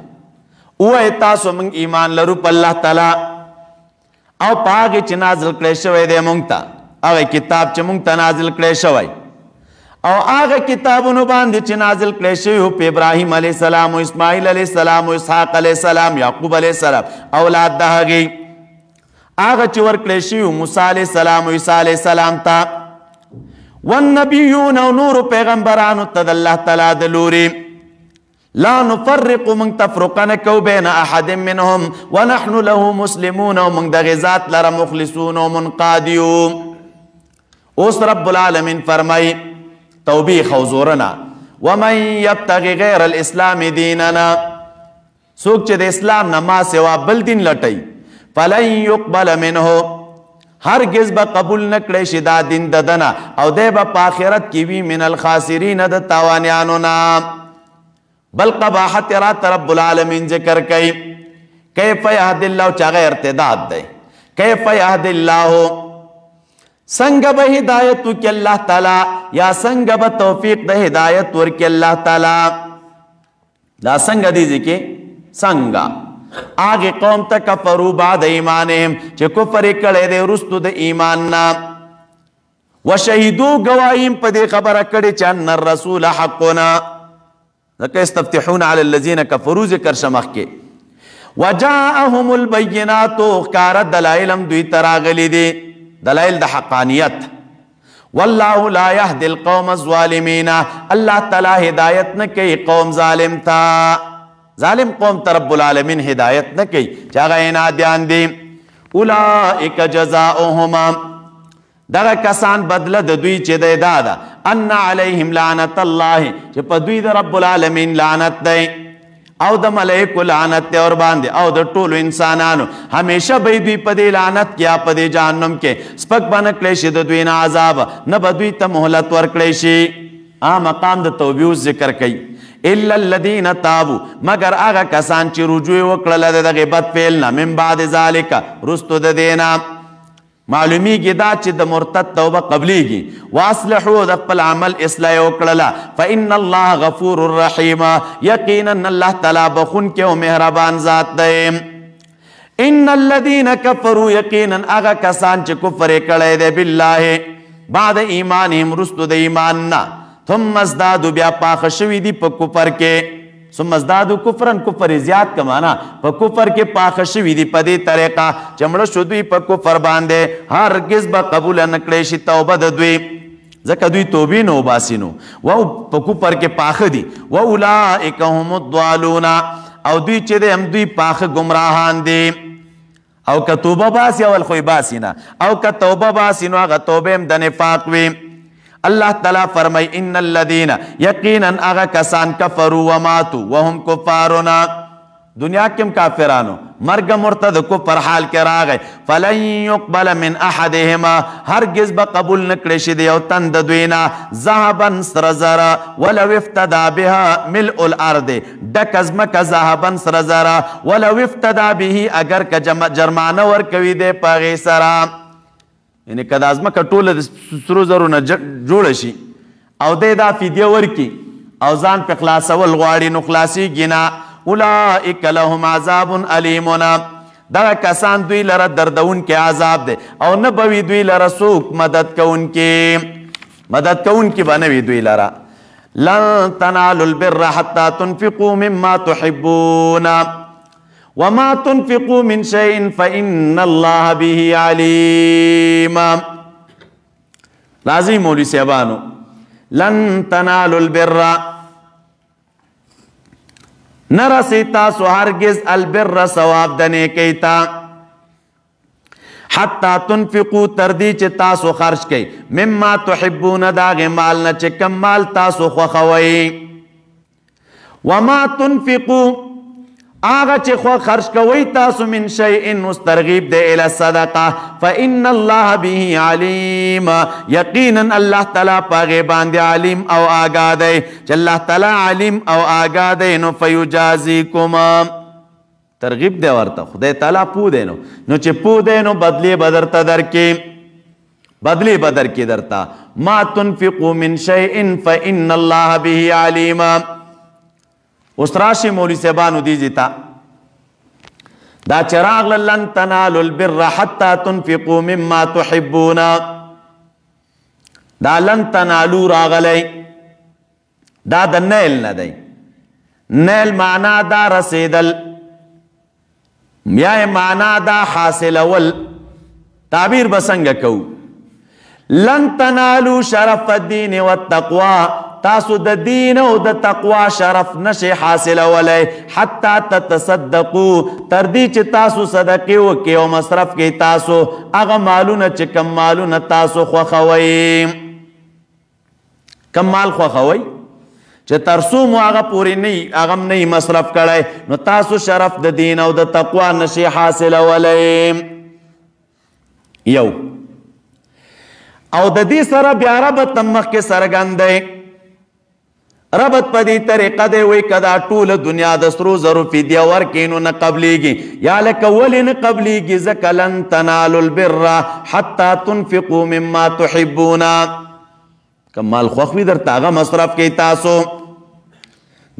ووایئ تاسو موږ ایمان لرو په الله تعالی او په هغې چې نازل کړی شوی دی موږ ته هغه کتاب چې موږ ته نازل کړی شوی او هغه کتابونو باندې چې نازل کړی شوي وو په ابراهیم علیه السلام و اسماعیل علیه السلام و اسحاق علیه السلام یعقوب علیه السلام اولاد د هغې هغه چې ورکړی شوي وو موسی علیه السلام و عیسی علیه السلام ته والنبیون او نورو پیغمبرانو ته د الله تعالی د لورې لا نفرق من تفرقنا کو بین احد منهم ونحن له مسلمون ومن دغزات لرا مخلصون ومنقادیو. اوس رب العالمین فرمائی توبیخ و زورنا ومن یبتغی غیر الاسلام دیننا سوک چه د اسلام نما سوا بل دین لٹی فلن یقبل منه هرگز با قبول نکڑی شدا دین ددنا او دے با پاخرت کیوی من الخاسرین د تاوانیانونا. بل قباحت رات رب العالمین ذکر کئی کیف یهد اللہ چاگہ ارتداد دے کیف یهد اللہ سنگ با ہدایتو کی اللہ تعالی یا سنگ با توفیق دا ہدایت ورکی اللہ تعالی. لا سنگ دیزی کی سنگا آگے قوم تا کفرو بعد ایمانہم چے کفر کڑے دے رستو دا ایماننا وشہیدو گوائیم پا دے خبر کڑے چان الرسول حقنا ذکر استفتحون علی الذین کفروا ذکر شمخ کے وجاءهم البینات اخکار دلائلم دوی تراغلی دی دلائل دا حقانیت واللہ لا یهد القوم الظالمین اللہ تعالی ہدایت نہ کئی قوم ظالم تھا ظالم قوم تا رب العالمین ہدایت نہ کئی چاگا انادیان دی اولائک جزاؤہما دغه کسان بدله د دوی چې دی دادا ان علیهم لعنت الله چې په دوی د رب العالمین لعنت دی او د ملائکو لعنت دی اور باندې او د ټولو انسانانو همیشه به دوی په دې لعنت کې یا په دې جهنم کې سپک بنه کړی شي د دوی نه عذاب نه به دوی ته مهلت ورکړی شي. مقام د توبې ذکر کوي الا الذین تابوا مگر هغه کسان چې رجوع وکړل د دغه بد فعل نه من بعد ذالک رستو د دینا معلومی کی دا چی دا مرتد توبہ قبلی کی واصلحو دا پل عمل اصلاح وکڑلا فإن اللہ غفور الرحیم یقینا اللہ تعالی بخون کے و مہربان ذات دے. ان الذین کفروا یقینا اغا کسان چی کفر کڑے دے باللہ بعد ایمانہم رستو دے ایماننا ثم ازدادو بیا پاخشوی دی پا کفر کے ثم ازدادو کفرن کفر زیاد کمانا پا کفر کے پاخشوی دی پا دی طریقہ چمڑا شدوی پا کفر باندے ہرگز با قبول نکلیشی توبہ دوی زکا دوی توبی نو باسینو و پا کفر کے پاخ دی و اولائک هم الضالون او دوی چے دے ہم دوی پاخ گمراہان دی او کا توبہ باسی اول خوی باسینا او کا توبہ باسینو اگا توبیم دن فاقوی. اللہ تعالیٰ فرمائی ان الذین یقینا اغا کسان کفروا وماتوا وهم کفارنا دنیا کم کافرانو مرگ مرتد کفر حال کے راگئے فلن یقبل من احدهما ہرگز بقبول نکڑش دیو تند دوینا ذهبا سرزرا ولو افتدا بها ملء الارض ڈکز مک ذهبا سرزرا ولو افتدا به اگر کا جرمانہ ورکوی دے پاغی سرا یعنی که دا ازمکه ټوله د سرو زرو نه جوړه شي او دی دا فدیه ورکي او ځان په خلاصول غواړي نو خلاصېږي نه. اولئک لهم عذاب علیم دغه کسان دوی لره دردونکي عذاب دی او نه به وي دوی لره څوک مدد کوونکي به نه وي دوی لره. لن تنالوا البر حتى تنفقوا مما تحبون وما تنفقوا من شيء فإن الله به عليم. لازم مولوی صاحبانو لن تنالوا البر نرسی تاسو هرگز البر ثواب دنے کیتا حتی تنفقو تردی چه تاسو خرچ کئی مما تحبون داغ مالنا چه کم مال تاسو خوخوئی وما تنفقو آغا چه خو خرچ کوئی تاسو من شیئن مسترغیب دے الى صدقہ فإن اللہ به علیم یقینا اللہ تعالیٰ پاگے باندے علیم او آگا دے چه اللہ تعالیٰ علیم او آگا دے نو فیجازیکم ترغیب دے ورطا خدای تعالیٰ پو دے نو چه پو دے نو بدلی بدرتا در کی بدلی بدر کی درتا ما تنفقو من شیئن فإن اللہ به علیم. اس راشی مولی صاحبانو دیجی تا دا چراغ لن تنالوا البر حتی تنفقوا مما تحبون دا لن تنالو راغلی دا دا نیل ندی نیل معنی دا رسیدل یا معنی دا حاصل اول تعبیر بسنگ کو لن تنالو شرف الدین والتقوی تاسو د دین او د تقوا شرف نشي حاصل ولای حتا تتصدقوا تر دې چې تاسو صدقه وکي او مصرف کوي تاسو هغه مالونه چې کم مالونه تاسو خوخوي کم مال خوخوي چې ترسو مو هغه پوری نه هغه نه مصرف کړای نو تاسو شرف د دین او د تقوا نشي حاصل ولای یو او د دې سره بیا ربط مخ کې سرګندې ربط په دې طریقه دی وای کدا ټول دنیا د سرو زرو فدیه ورکینو نه قبليږي یا لک ول نه قبليږي ذک لن تنالوا البر حتى تنفقوا مما تحبون کمال خوخوی در تاغه مصرف کوي تاسو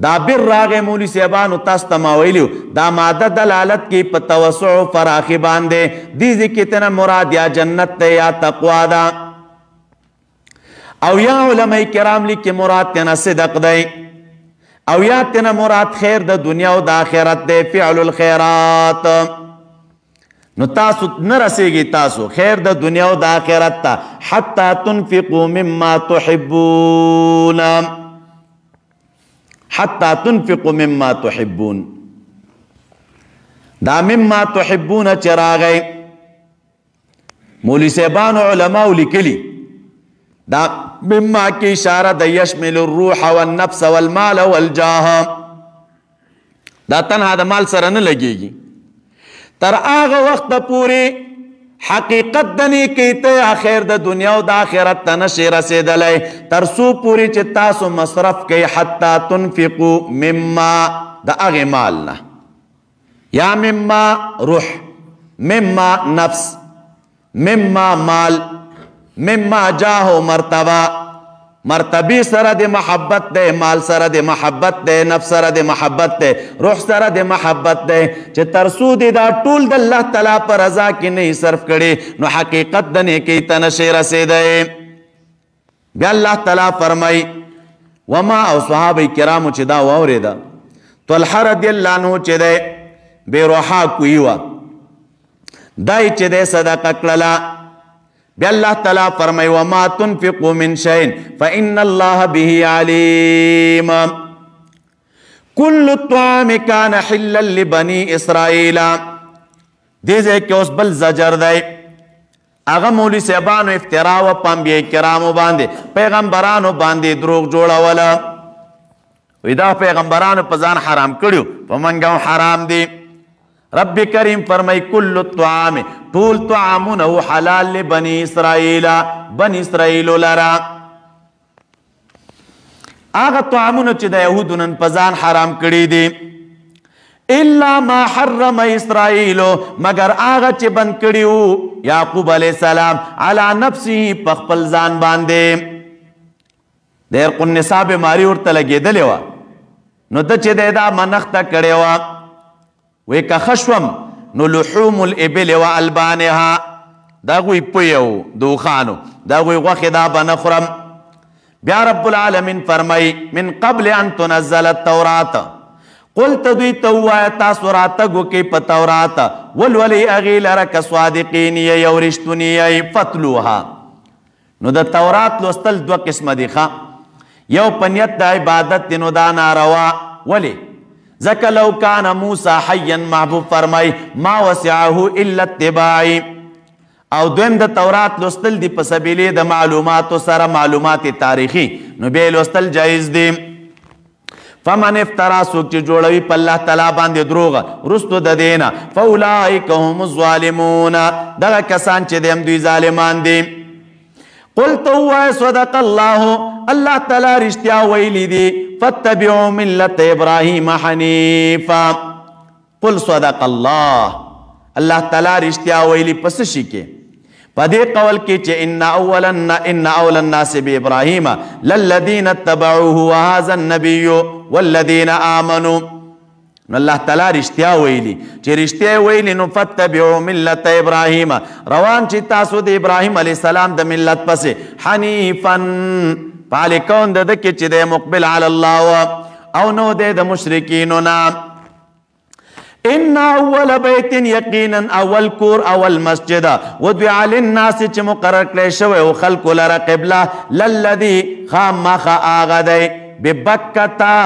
دا بر راغه مولوی صاحبانو تاسو تماویلو دا ماده دلالت کی په توسع او فراخي باندې دې ذکر ته مراد یا جنت ته یا تقوا دا او یا علماء کرام لیکي مراد ته صدق دی او یا ته مراد خیر د دنیا او د آخرت دی فعل الخيرات نو تاسو نه رسیږي تاسو خیر د دنیا او د آخرت ته حتا تنفقوا مما تحبون حتا تنفقوا مما تحبون دا مما تحبون چراغی مولی صاحبان علماء لیکلی دا مما کی اشاره د یشمل الروح والنفس والمال والجاه دا تنها د مال سره نه لګیږي تر هغه وخت پورې حقیقت دنی کیته خیر د دنیا او د آخرت ته نشي رسیدلی تر څو پورې چې تاسو مصرف کوي حتی تنفقوا مما د هغې مال نه یا مما روح مما نفس مما مال مما جاه مرتبه مرتبی سره د محبت ده مال سره د محبت ده نفس سره د محبت ده روح سره د محبت ده چې ترسو دي دا ټول د الله تعالی پر رضا کې نه صرف کړي نو حقیقت د نیکی ته نشي رسیدای بیا الله تعالی فرمای وما او صحابه کرامو چې دا واوریدا طلحه رضی الله عنه چې ده بے روحا کوي وا دای چې ده صدقه کړلا بیا الله تعالی فرمای وما تنفقوا من شيء فإن الله به عليم كل الطعام كان حلا لبني اسرائيل دې ځکه اوس بل زجر دی هغه مولوی صاحبانو افترا و پنبیه کرامو باندې پیغمبرانو باندې دروغ جوړوله وی دا پیغمبرانو په ځان حرام کړیو په منګو حرام دی رب کریم فرمای کل الطعام طول طعامونه حلال لبنی اسرائیل بنی اسرائیل لرا آغا طعامونه چې د یهودو نن په ځان حرام کړي دي الا ما حرم اسرائیل مگر آغا چې بند کړیو یعقوب علیہ السلام علی نفسه په خپل ځان باندې د عرق النساء بیماری ورته لګېدلې وه نو د چې دا منښته کړې وه وی که خشوم نو لحوم الابل و البانها دا غوی پویو دوخانو دا غوی غوخی دا بنخرم بیا رب العالمین فرمای من قبل ان تنزل التورات قلت دوی توایا تاسو راتگو کی پا تورات ولولی اغیل رک صادقین یو رشتونی فتلوها نو دا تورات لوستل دو قسم دیخوا یو پنیت دا عبادت نو دا ناروا ولی ذکر لو کان موسیٰ حیا محبوب فرمائی ما وسعه الا اتباعی او دویم د تورات لوستل دی په سبیلی د معلوماتو سره معلومات تاریخی نو بیا لوستل جایز دی فمن افترا سوک چې جوړوي په الله تعالی باندې دروغ رستو د دینا فاولئک هم الظالمون دغه کسان چې دیم دوی ظالمان دي قلت هو صدق الله الله تعالی رښتیا ویلی دي فاتبعوا ملت ابراهیم حنیفا قل صدق الله الله تعالی رښتیا ویلی پس شي کې پدې قول کې چې ان اول الناس بابراهیم للذین اتبعوه وهذا النبي والذین آمنوا نو الله تعالی رښتیا ویلی چې رښتیا ویلی نو فتبعوا ملت ابراهیم روان چې تاسو د ابراهیم علی السلام د ملت پسې حنیفا پالکون د کې چې د مقبل علی الله او نو د مشرکینو نه ان اول بیت یقینا اول کور اول مسجد ودعا للناس چې مقرر کړی شوی او خلق لره قبله للذي خامخ آغدی ببکتا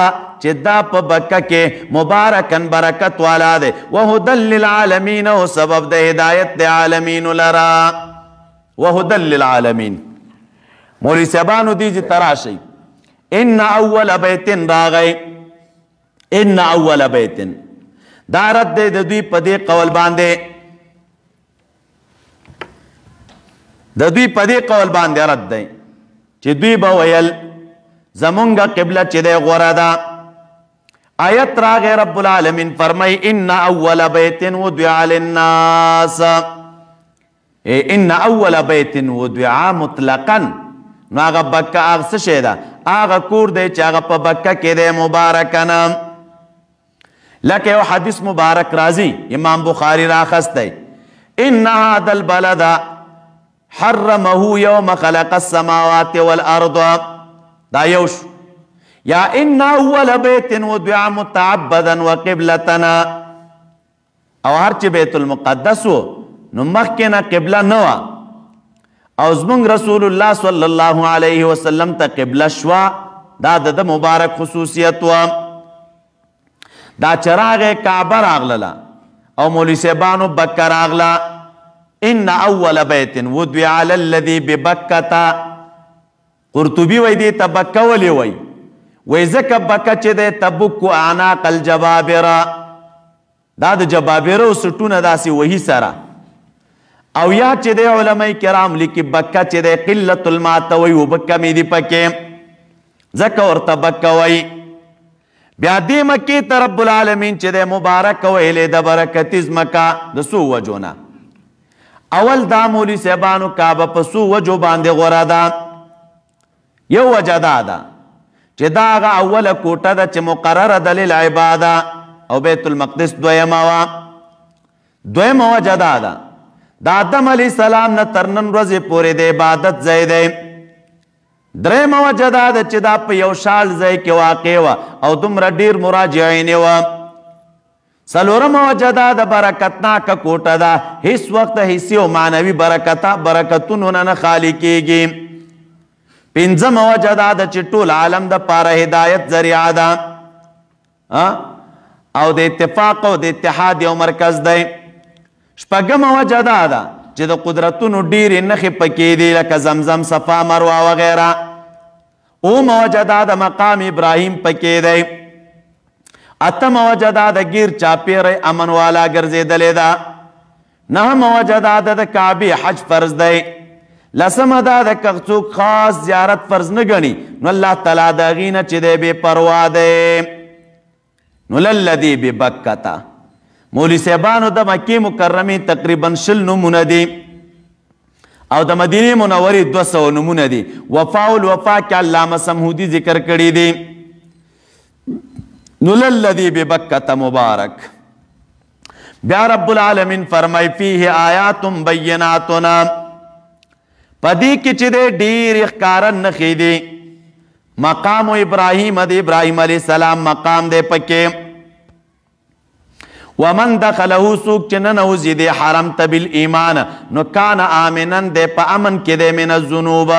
چې دا په بکه کې مبارکن برکت والا دی وهدى للعالمین او سبب د هدایت د عالمین لرا وهدى للعالمین. مولوی صاحبانو دیجی تراشی ان اول بیت راغی ان اول بیت دا رد دی د دوی په دې قول باندې رد دی چې دوی به ویل زمونږه قبله چې دی غوره ده. آیت راغی رب العالمین فرمای ان اول بیت وضع للناس ان اول بیت وضع مطلقا نو هغه بکه هغه څه شی ده هغه کور دی چې هغه په بکه کې دی مبارکن. لکه یو حدیث مبارک راځي امام بخاری راخستی ان هذا البلد حرمه يوم خلق السماوات والارض دا یوش یا ان اول بیت وضع متعبدا وقبلتنا او هر چې بیت المقدس نو مخکې قبله نه وه او زمونږ رسول الله صلی الله علیه وسلم ته قبله شوه دا د مبارک خصوصیت وه. دا چراغ کعبه راغله او مولوی صاحبانو بکه راغله ان اول بیت وضع للذي ببکتا. قرطبی وی دی ته بکه ولی وی ځکه بکه چې دی تبک اعناق الجبابره دا د جبابره سټونه داسې وهي سره او یا چې دی علماء کرام لیکي بکه چې دی قلت الماء ته وی اوبه کمې دي پکې ځکه ورته بکه وی. بیا دې مکې ته رب العالمین چې دی مبارک ویلې د برکتي ځمکه د څو وجو نه. اول دا مولوي صاحبانو کعبه په څو وجو باندې غوره ده. یو وجه دا ده چې دا هغه اوله کوټه ده چې مقرره ده للعباده او بیت المقدس دویمه وه. دویمه وجه دا ده د آدم علیه السلام نه تر نن ورځې پورې د عبادت ځای دی. درېیمه وجه دا ده چې دا په یو شال ځای کې واقع وه او دومره ډېر مراجعین یې وه. څلورمه وجه دا د برکتناکه کوټه ده هیڅ وخت حسي او معنوي برکتونو نه خالي کېږي. پنځمه وجه دا ده چې ټول عالم د پاره هدایت ذریعه ده او د اتفاق او د اتحاد یو مرکز دی. شپږمه وجه دا ده چې د قدرتونو ډېرې نښې پکې دي لکه زمزم صفا مروه وغیره. اومه وجه دا د مقام ابراهیم پکې دی. اتمه وجه دا د ګیر چاپیری امن والا ګرځېدلې ده. نهمه وجه دا د کعبې حج فرض دی. لسمه دا د که څوک خاص زیارت فرض نه ګڼي نو الله تعالی د هغې نه چې دی بې پروا دی. نو للذي ببکته مولوی صاحبانو د مکې مکرمې تقریبا 20 نمونه دي او د مدینې منورې 200 نمونه دي. وفاء الوفا کې علامه سمهودي ذکر کړي دي. نو للذي ببکته مبارک. بیا رب العالمین فرمای فیه آیات بیناتنا پدې کې چې دی ډېر ښکاره نښې دي. مقام ابراهیم د ابراهیم علیه السلام مقام دی پکې. ومن دخله څوک چې ننوځي دی حرم ته بالایمان نو کان آمنا دی په امن کې دی من الذنوب.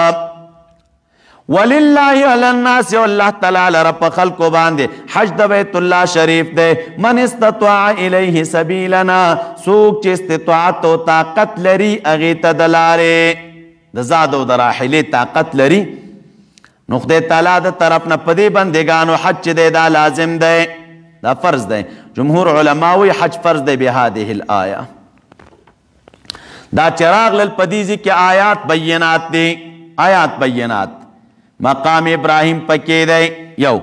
ولله علی الناس والله تعالی لره په خلکو باندې حج د بیت الله شریف دی. من استطاع الیه سبیلنا څوک چې استطاعت او طاقت لري هغې ته د لارې د زاد او د راحلې طاقت لري نو خدای تعالی د طرف نه په دې بندګانو حج چې دی دا لازم دی دا فرض دی. جمهور علماوی حج فرض دی بهذه الآیه. دا چراغ للپدیزی کې آیات بینات دی. آیات بینات مقام ابراهیم پکې دی. یو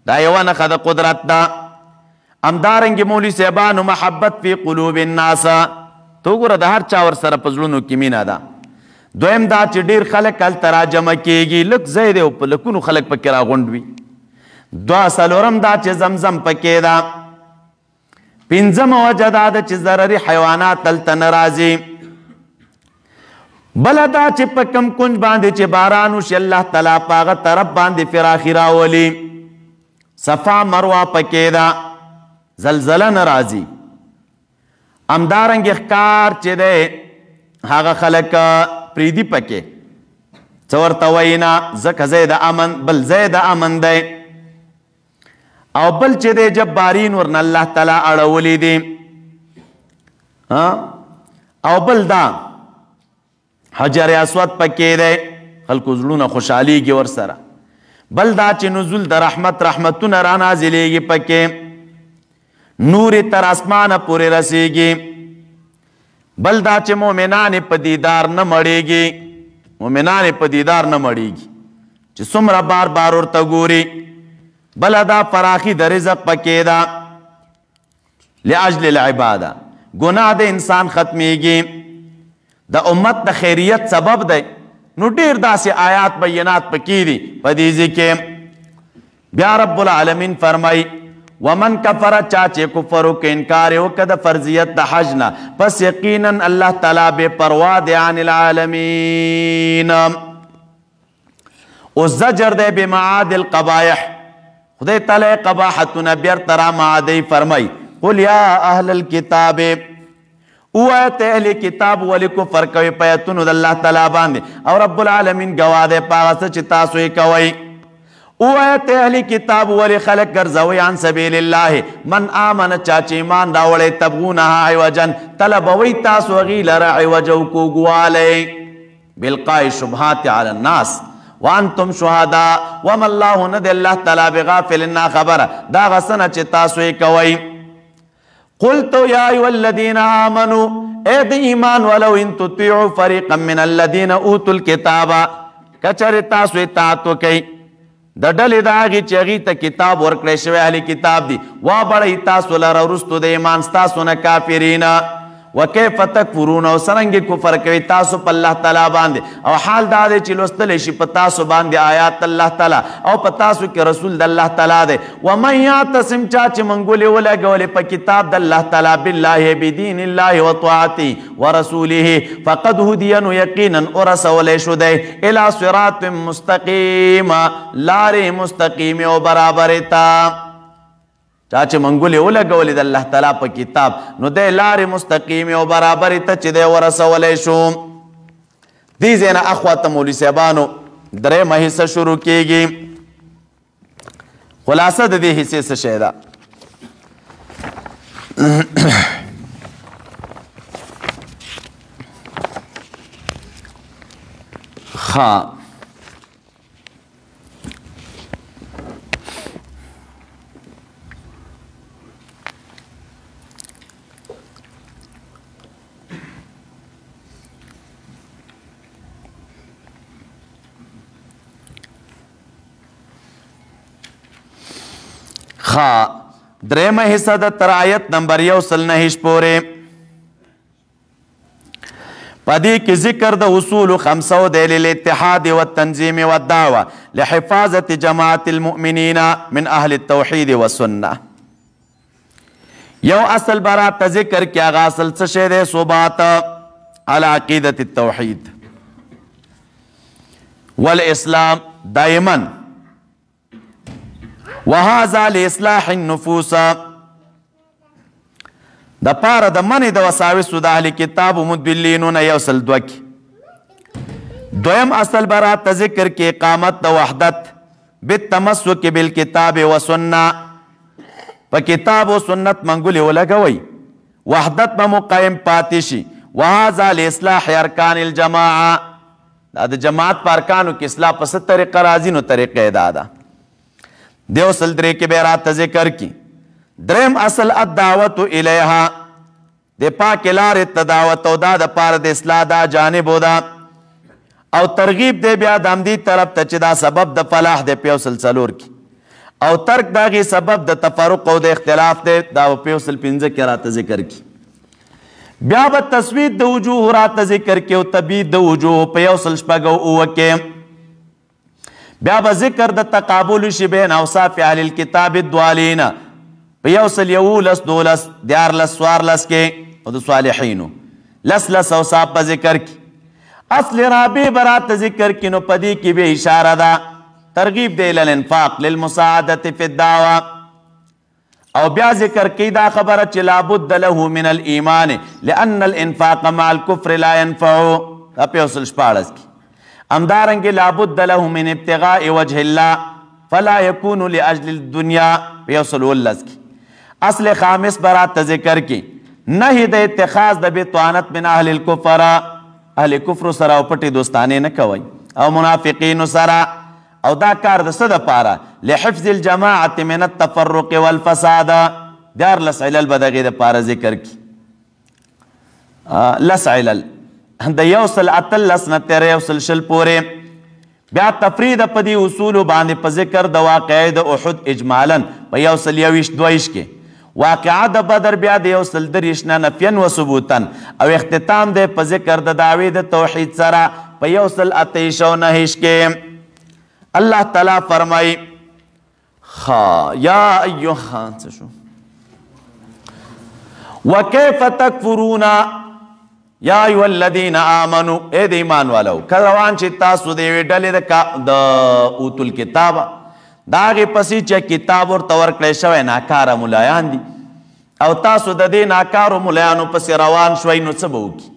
دا یو نښه د قدرت ده. همدارنګې مولوي صاحبانو محبت فی قلوب الناس تو ګوره د هر چا ورسره په زړونو کې مینه ده. دویم دا چې ډېر خلک هلته راجمع کېږي لږ ځای دی او په لکونو خلک پکې راغونډ وي. څلورم دا چې زمزم پکې ده. پنځمه وجه دا ده چې ضرري حیوانات هلته نه راځي. بله دا چې په کم کنج باندې چې باران وشي الله تعالی په هغه طرف باندې فراخي راولي. صفا مروه پکې ده زلزله نه راځي. همدارنګ ښکار چې دی هغه خلک پریدي پکې څه ورته وایي نه ځکه ځای د امن بل ځای د امن دی او بل چې دی جبارین ورنه الله تعالی اړولی دي او بل دا حجر اسود پکې دی خلکو زړونه خوشحالیږي ورسره بل دا چې نزول د رحمتونه را نازلیږي پکې نور تر اسمانه پورې رسیږي بل دا چې مؤمنان په دیدار نه مړیږي مؤمنان په دیدار نه مړیږي چې څومره بار بار ورته ګوري بل دا فراخي د رزق پکې ده لاجل العباده ګناه د انسان ختمیږي د امت د خیریت سبب دی نو ډیر داسې آیات بینات پکې دي په دې کې بیا رب العالمین فرمای ومن کفر چا چې کفر وکړ انکار وکړ د فرضیت د حج نه پس یقینا الله تعالی بے پروا دی عن العالمین او زجر دی بمعاد القبائح خدای تعالی قباحتنا بیرته را معادی فرمای قل یا اهل الكتاب اوایت اهل کتاب ولی کفر کوي پیتونو د الله تعالی باندې او رب العالمین گواه دی پاغه څه چې تاسو یې کوئ اوایت اهل کتاب ولی خلق ګرځوي عن سبیل الله من آمن چا چې ایمان راوړی تبغونها عوجا طلبوي تاسو هغې لره عوج او کوږوالی بالقاء شبهات علی الناس وانتم شهداء وما الله نه دی الله تعالی بغافل نه خبره دا هغه څه نه چې تاسو یې کوئ قلت یا ایها الذین آمنوا اے د ایمان ولو ان تطیعوا فریقا من الذین اوتوا الکتاب کچرې تاسو اطاعت وکئ د ډلې د هغې چې هغې ته کتاب ورکړی شوی اهل کتاب دي وابړئ تاسو لره وروستو د ایمان ستاسو نه کافرین وکیف تکفرون او څرنګې کفر کوي تاسو په الله تعالی باندې او حال دا دی چې لوستلی شي په تاسو باندې آیات الله تعالی او په تاسو کې رسول د الله تعالی دی ومن یعتصم چا چې منګولې ولګولې په کتاب د الله تعالی بالله بدین الله وطاعته ورسوله فقد هدی نو یقینا ورسولی شو دی الی صراط مستقیم لارې مستقیم او برابرې ته چا چې منګولې ولګولې د الله تعالی په کتاب نو دی لارې مستقیمې او برابرې ته چې دی ورسولی شو دې ځای نه اخواته مولوي صاحبانو درېیمه حصه شروع کېږي خلاصه د دې حصې څه شی ده ښه درېیمه حصه د تر آیت نمبر 109 پورې په دې کې ذکر د اصول خمسو دی للاتحاد والتنظیم والدعوه لحفاظة جماعة المؤمنین من اهل التوحید والسنه یو اصل براته ذکر کې هغه اصل څه شی دی ثبات على عقیدة التوحید والاسلام دائما وهذا لاصلاح النفوس د پاره د منې د وساوسو د اهل کتاب مدبلینونه یو سل دوکي دویم اصل براته ذکر کې اقامت د وحدت بالتمسک بالکتاب وسنه په کتاب و سنت منګولې ولګوئ وحدت به مو قایم پاتې شي وهذا لاصلاح ارکان الجماعه دا د جماعت په ارکانو کې اصلاح په څه طریقه راځي نو طریقه یې دا ده دیو سل درې کې به راته ذکر کی دریم اصل الدعوت الیها د پاک لارې ته دعوت او دا د پاره د اصلاح دا جانب دا او ترغیب دی بیا د همدې طرف ته چې دا سبب د فلاح دی په یو سل څلور کې او ترک د هغې سبب د تفرق او د اختلاف دی دا په یو سل پنځه کې راته ذکر کی بیا به تسوید د وجوه راته ذکر کی او تبید د وجوه په یو سل شپږ او اووه کې بیا به ذکر د تقابل شي بین اوصاف اهل الکتاب الضالین په یو سل یولس دولس دیارلس څوارلس کې او د صالحینو لس اوصاف به ذکر کی اصل رابع به راته ذکر کی نو په دې کې به اشاره ده ترغیب دی للانفاق للمساعدة فی الدعوه او بیا ذکر کی دا خبره چې لابد له من الایمان لان الانفاق مع الكفر لا ينفع. دا په اصل 14 کې امدارنګ لابد له من ابتغاء وجه الله فلا يكون لاجل الدنيا په اصل 19 کې اصل خامس برات ذکر کی نهی د اتخاذ د بطانت من اهل الكفر، اهل کفر سره او پټي دوستانه نه کوي او منافقین سره، او دا کار د څه دپاره؟ لحفظ الجماعة من التفرق والفساد. دیار لس علل به دغې دپاره ذکر کی، لس علل د 118 نه تر 120 پورې. بیا تفرید په دې اصولو باندې په ذکر د واقعې د احد اجمالا په 122 کې، واقعه د بدر بیا د 123 نه نفیا و ثبوتا، او اختتام دی په ذکر د دعوې د توحید سره په 128 کې. الله تعالی فرمای یا ایها وکیف تکفرون یا ایها الذین آمنوا، اے د ایمان والو کروان چې تاسو د یوې ډلې د اوتو الکتاب د هغې پسې چې کتاب ورته ورکړی شوی ناکاره ملایان دي، او تاسو د دې ناکارو ملایانو پسې روان شوئ، نو څه به وکړي؟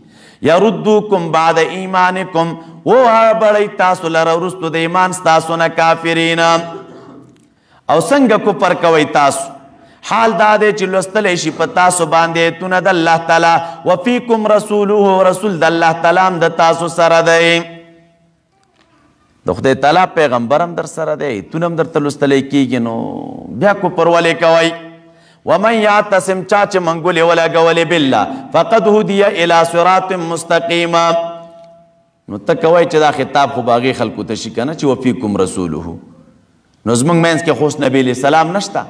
یردوکم بعد ایمانکم، وبړئ تاسو لره وروستو د ایمان ستاسو نه کافرین. او څنګه کفر کوئ تاسو؟ حال دا دی چې لوستلی شي په تاسو باندې ایتونه د الله تعالی، وفیکم رسوله، رسول د الله تعالی هم د تاسو سره دی، د خدای تعالی پیغمبر هم در سره دی، ایتونه هم درته لوستلی کېږي، نو بیا کفر ولې کوئ؟ ومن یعتصم، چا چې منګولې ولګولې بالله فقد هدی الی صراط مستقیم. نو ته کوئ چې دا خطاب خو باغې خلکو ته شي که نه چې وفیکم رسوله، نو زموږ منځ کې خو نبی علیه السلام نشته.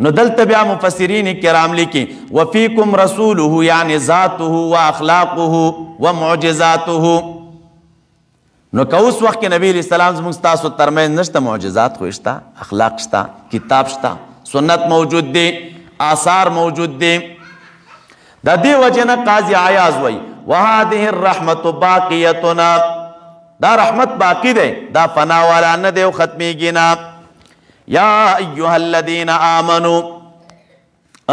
نو دلته بیا مفسرین کرام لیکي وفیکم رسوله یعنی ذاته و اخلاقه و معجزاته. نو که اوس وخت کې نبی علیه السلام زموږ ستاسو ترمنځ نشته، معجزات خو شته، اخلاق شته، کتاب شته، سنت موجود دی، آثار موجود دی. د دې وجه نه قاضي عیاض وایي وهذه الرحمة باقیتنا، دا رحمت باقی دی، دا فنا والا نه دی او ختمیږي نه. یا ایها الذین آمنوا،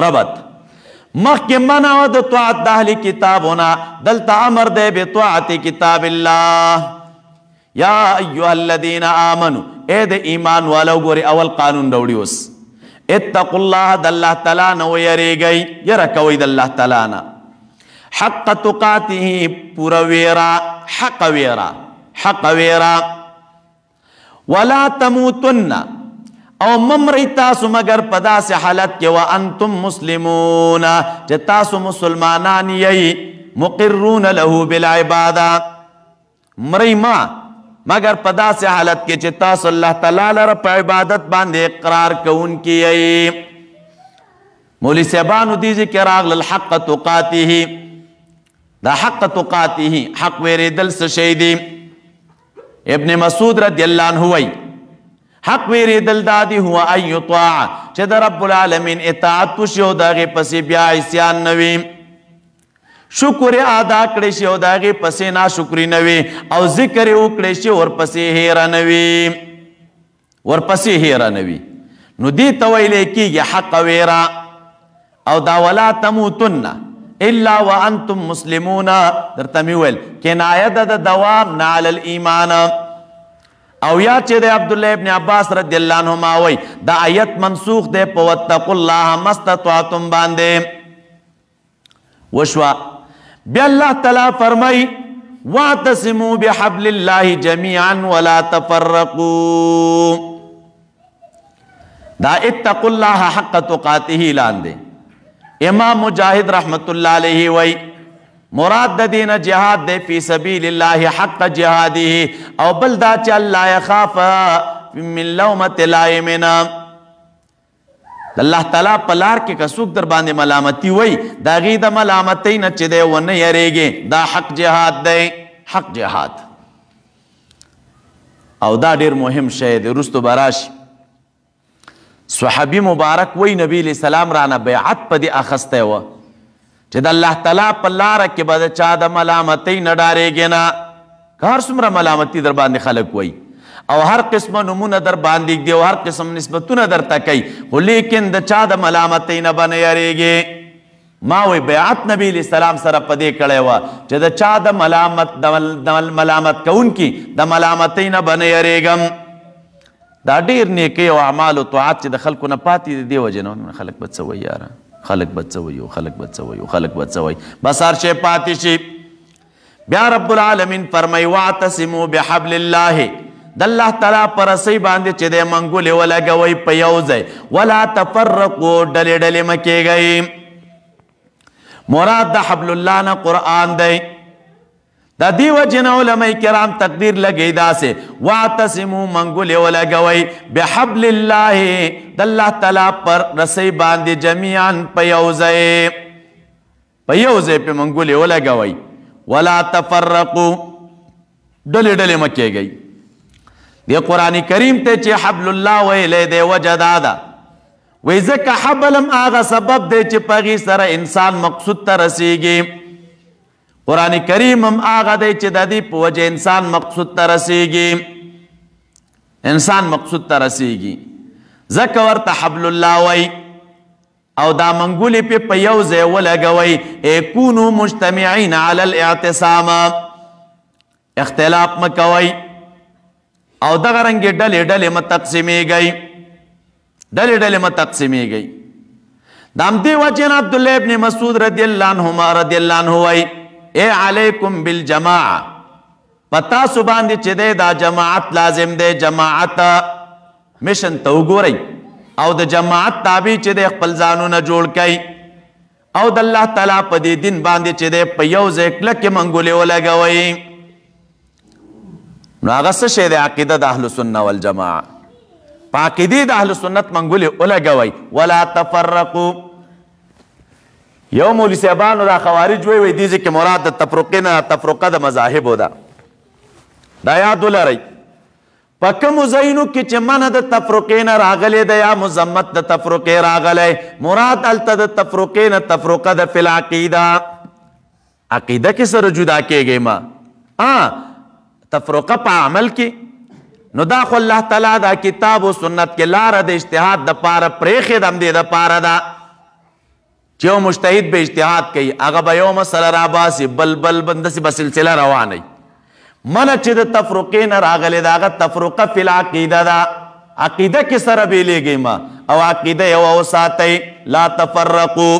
ربط مخکې منع د طاعت د اهل کتابونه، دلته امر دی بطاعت کتاب الله. یا ایها الذین آمنوا، اے د ایمان والو ګورې اول قانون راوړي اوس، اتقوا الله، د الله تعالی نه ویریږئ، یره کوئ د الله تعالی نه، حق تقاته، پوره ویرا، حق ویرا، حق ویرا. ولا تموتن، او ممرئ تاسو مگر په داسې حالت کې وانتم مسلمون، چې تاسو مسلمانان یئ، مقرون له بالعباده، مرئ ما مگر په داسې حالت کې چې تاسو الله تعالی لره په عبادت باندې اقرار کوونکي یئ. مولوي صاحبانو دې ذکر راغلل حق تقاته، دا حق تقاته حق ویریدل څه شی دی؟ ابن مسعود رضی الله عنه وایي حق ویریدل دا دی هو ان یطاع، چې د رب العالمین اطاعت وشي او د هغې پسې بیا عصیان نه وي، شکر ادا کړی شي او د هغې پسې ناشکري نه وي، او ذکر یې وکړی شي ورپسې هیره نه وي، ورپسې هیره نه وي. نو دې ته ویلی کېږي حق ویره. او دا ولا تموتن الا وانتم مسلمون، درته مې ویل کنایه ده د دوام نه علی الایمان. او یا چې د عبدالله ابن عباس رضی الله عنهما وایي دا آیت منسوخ دی په واتقوا الله ما استطعتم باندې وشوه. بیا الله تعالی فرمایي واعتصموا بحبل الله جميعا ولا تفرقوا، دا اتقوا الله حق تقاته لاندې. امام مجاهد رحمت الله علیه وایي مراد د دین جهاد دی فی سبیل الله حق جهاده، او بل دا چې الله یخاف من لومة لائم، الله تعالی په لار کې که څوک در باندې ملامتي وایي د هغې د ملامتۍ نه چې دی ونه یریږي، دا حق جهاد دی، حق جهاد. او دا ډېر مهم شی دی، وروستو به راشي. صحابي مبارک وایي نبی علیه السلام رانه بیعت په دې اخیستی وه چې د الله تعالی په لاره کې به د چا د ملامتۍ نه ډارېږې نه، که هر څومره ملامتي در باندې خلک وایي، او هر قسم نمونه در باندې دی او هر قسم نسبتونه درته کوي خو لیکن د چا د ملامتۍ نه به نه یریږي ما وی بیعت نبی علیہ السلام سره په دې کړی وه چې د چا د ملامت کوونکي د ملامتۍ نه به نه یریږم دا ډېر نیکۍ او اعمال او طاعت چې د خلکو نه پاتې دي دې وجې نه خلک به څه وایي یاره خلک به څه وایي خلک به څه وایي خلک به څه وایي بس هر شی پاتې شي بیا رب العالمین فرمایي واعتصموا بحبل الله د الله تعالی په رسۍ باندې چې دی منګولې ولګوئ په یو ځای ولا تفرقو ډلې ډلې مه کېږئ مراد د حبل الله نه قرآن دی د دې وجې نه علماء کرام تقدیر لګوي داسې واعتصموا منګولې ولګوئ بحبل الله د الله تعالی پر رسۍ باندې جمیعا په یو ځای په منګولې ولګوئ ولا تفرقو ډلې ډلې مه کېږئ دی قرآن کریم ته چې حبل الله ویلی دی وجه دا ده وی ځکه حبل هم هغه سبب دی چې په هغې سره انسان مقصود ته رسیږي قرآن کریم هم هغه دی چې د دې په وجه انسان مقصود ته رسیږي ځکه ورته حبل الله وی او دا منګولې په یو ځای ولګوئ کونو مجتمعین علی الاعتصام اختلاف مه کوئ او دغه رنګې ډلې ډلې مه تقسیمیږئ د همدې وجې نه عبدالله ابن مسعود رضی الله عنه وایي اے علیکم بالجماعه په تاسو باندې چې دی دا جماعت لازم دی جماعت مشن ته وګورئ او د جماعت تابع چې دی خپل ځانونه جوړ کئ او د الله تعالی په دې دین باندې چې دی په یو ځای کلکې منګولې ولګوئ نو هغه څه شی دی عقیده د اهل سنت والجماعه په عقیدې د اهل سنت منګولې ولګوئ ولا تفرقوا یو مولوي صاحبانو دا خوارج وی دې ځکه مراد د تفرقې نه تفرقه د مذاهبو ده دا یاد ولرئ په کومو ځایونو کې چې منع د تفرقې نه راغلی ده یا مذمت د تفرقې راغلی مراد هلته د تفرقې نه تفرقه ده فی العقیده عقیده کې سره جدا کېږئ ما تفرقه په عمل کې نو دا خو الله تعالی دا کتاب و سنت کې لاره د اجتهاد دپاره پرېښې ده همدې دپاره ده چې یو مجتهد به اجتهاد کوي هغه به یو مسله راباسي بل داسې به سلسله روانوي منه چې د تفرقې نه راغلی ده هغه تفرقه فی العقیده ده عقیده کې سره بیلیږئ ما او عقیده یوه وساتئ لا تفرقو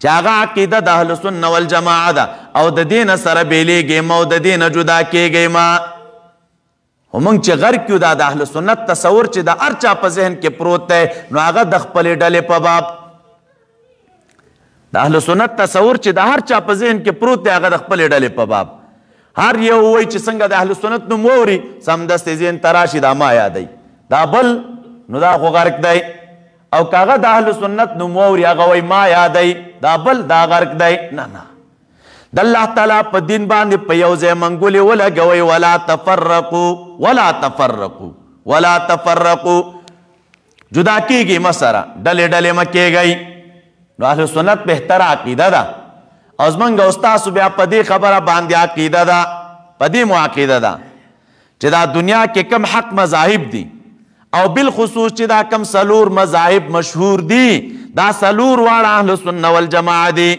چې هغه عقیده د اهل سنت والجماعه ده او د دې نه سره بیلیږئ ما او د دې نه جدا کېږئ ما خو موږ چې غرق یو دا د اهل سنت تصور چې د هر چا په ذهن کې پروت دی نو هغه د خپلې ډلې په باب د اهل سنت تصور چې د هر چا په ذهن کې پروت دی هغه د خپلې ډلې په باب هر یو وایي چې څنګه د اهل سنت نوم واوري سمدستې ذهن ته راشي دا ما یادوي دا بل نو دا خو غرق دی او که هغه د اهل سنت نوم واوري هغه وایي ما یادوي دا بل دا غرق دی نه د الله تعالی په دین باندې په یو ځای منګولې ولګوئ ولا تفرقو جدا کېږئ مه سره ډلې ډلې مه کېږئ نو اهل سنت بهتره عقیده ده او زمونږ او ستاسو بیا په دې خبره باندې عقیده ده په دې مو عقیده ده چې دا دنیا کې کم حق مذاهب دي او بالخصوص چې دا کم سلور مذاهب مشهور دي دا سلور واړه اهل سنت والجماعه دي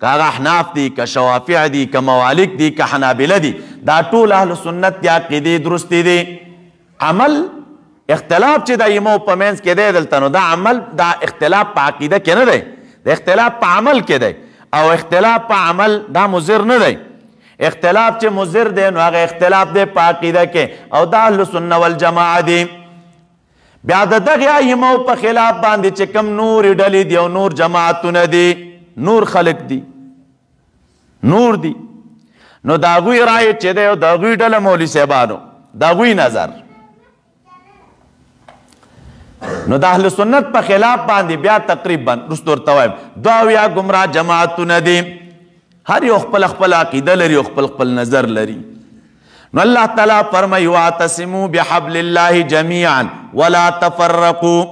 که هغه احناف دي که شوافع دي که موالک دي که حنابله دي دا ټول اهل سنت دي عقیدې درستې دي عمل اختلاف چې د ایمو په منځ کې دی دلته نو دا عمل دا اختلاف په عقیده کې نه دی د اختلاف په عمل کې دی او اختلاف په عمل دا مضر نه دی اختلاف چې مضر دی نو هغه اختلاف دی په عقیده کې او دا اهل سنت والجماعه دي بیا د دغې ایمو په خلاف باندې چې کوم نورې ډلې دي او نور جماعتونه دي نور خلق دي نور دي نو د هغوی رایې چې دی او د هغوی ډله مولوي صاحبانو د هغوی نظر نو د اهل سنت په خلاف باندې بیا تقریبا رستو ورته وایم 2 ګمراه جماعتونه دي هر یو خپل خپل عقیده لري او خپل خپل نظر لري نو الله تعالی فرمایي واعتصموا بحبل الله جميعا ولا تفرقوا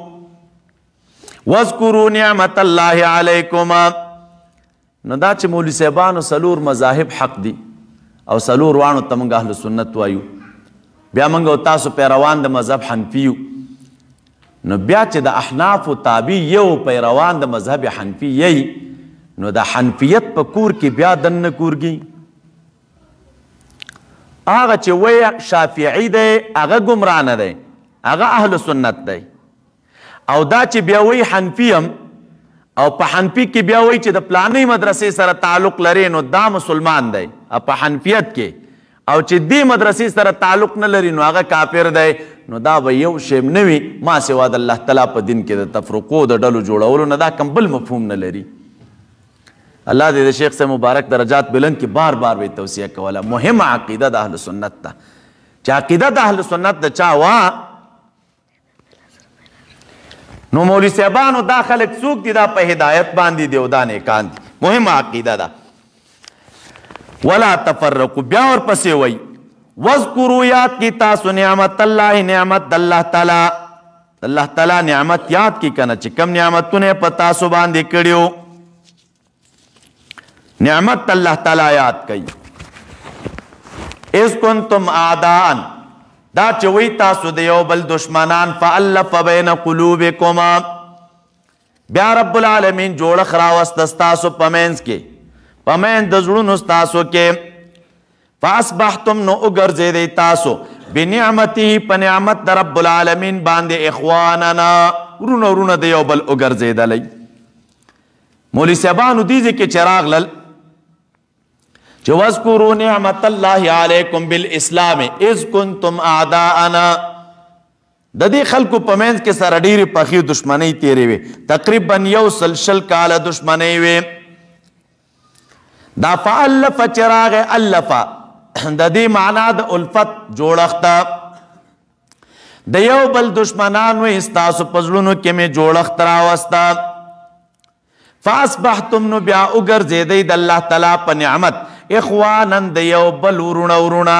واذكروا نعمت الله عليكم نو دا چې مولوي صاحبانو سلور مذاهب حق دي او سلور وانو ته موږ اهل سنت وایو بیا موږ او تاسو پیروان د مذهب حنفي یو نو بیا چې د احنافو تابع یو پیروان د مذهب حنفي یی نو د حنفیت په کور کې بیا دننه کورګي هغه چې وی شافعي دی هغه ګمراه نه دی هغه اهل سنت دی او دا چې بیا وی حنفي هم او په حنفي کې بیا وی چې د پلانې مدرسې سره تعلق لري نو دا مسلمان دی په حنفیت کې او چې دې مدرسې سره تعلق نه لري نو هغه کافر دی نو دا به یو شی نه وي ما سوا د الله تعالی په دین کې د تفرقو د ډلو جوړولو نه دا کم بل مفهوم نه لري الله دې د شیخ سے مبارک درجات بلند کی بار بار به توصیه کوله مهم عقیده د اهل سنت ته چې عقیده د اهل سنت د چا وا نو مولوی صاحبانو دا خلک څوک دي دا په هدایت باندې دی او دا نیکان دي مهم عقیده ده ولا تفرقوا بیا ورپسې وایي واذکروا یاد کی تاسو نعمت الله نعمت الله تعالی نعمت یاد کی کنه چې کم نعمتونه په تاسو باندې کړیو نعمت الله تعالی یاد کړئ اذ کنتم اعداء دا چې وی تاسو د یو بل دشمنان فالف بین قلوبکما بیا رب العالمین جوړخ راوست ستاسو په منځ کې په منځ د زړونو ستاسو کې فاصبحتم نو وګرځېدئ تاسو بنعمته په نعمت د رب العالمین باندې اخواننا ورونه د یو بل وګرځېدلی مولوی صاحبانو دې ځای کې چې راغلل چې واذکروا نعمت الله علیکم بالاسلام اذ کنتم اعداءنا د دې خلکو په منځ کې سره ډېرې پخې دشمنۍ تېرې وې تقریبا 100 کاله دشمنۍ وې دا فالف چې راغی الفا د دې معنا د الفت جوړښت د یو بل دشمنان وې ستاسو په زړونو کې مې جوړښت راوسته فاصبحتم نو بیا وګرځېدئ د الله تعالی په نعمت اخوانا د یو بل ورونه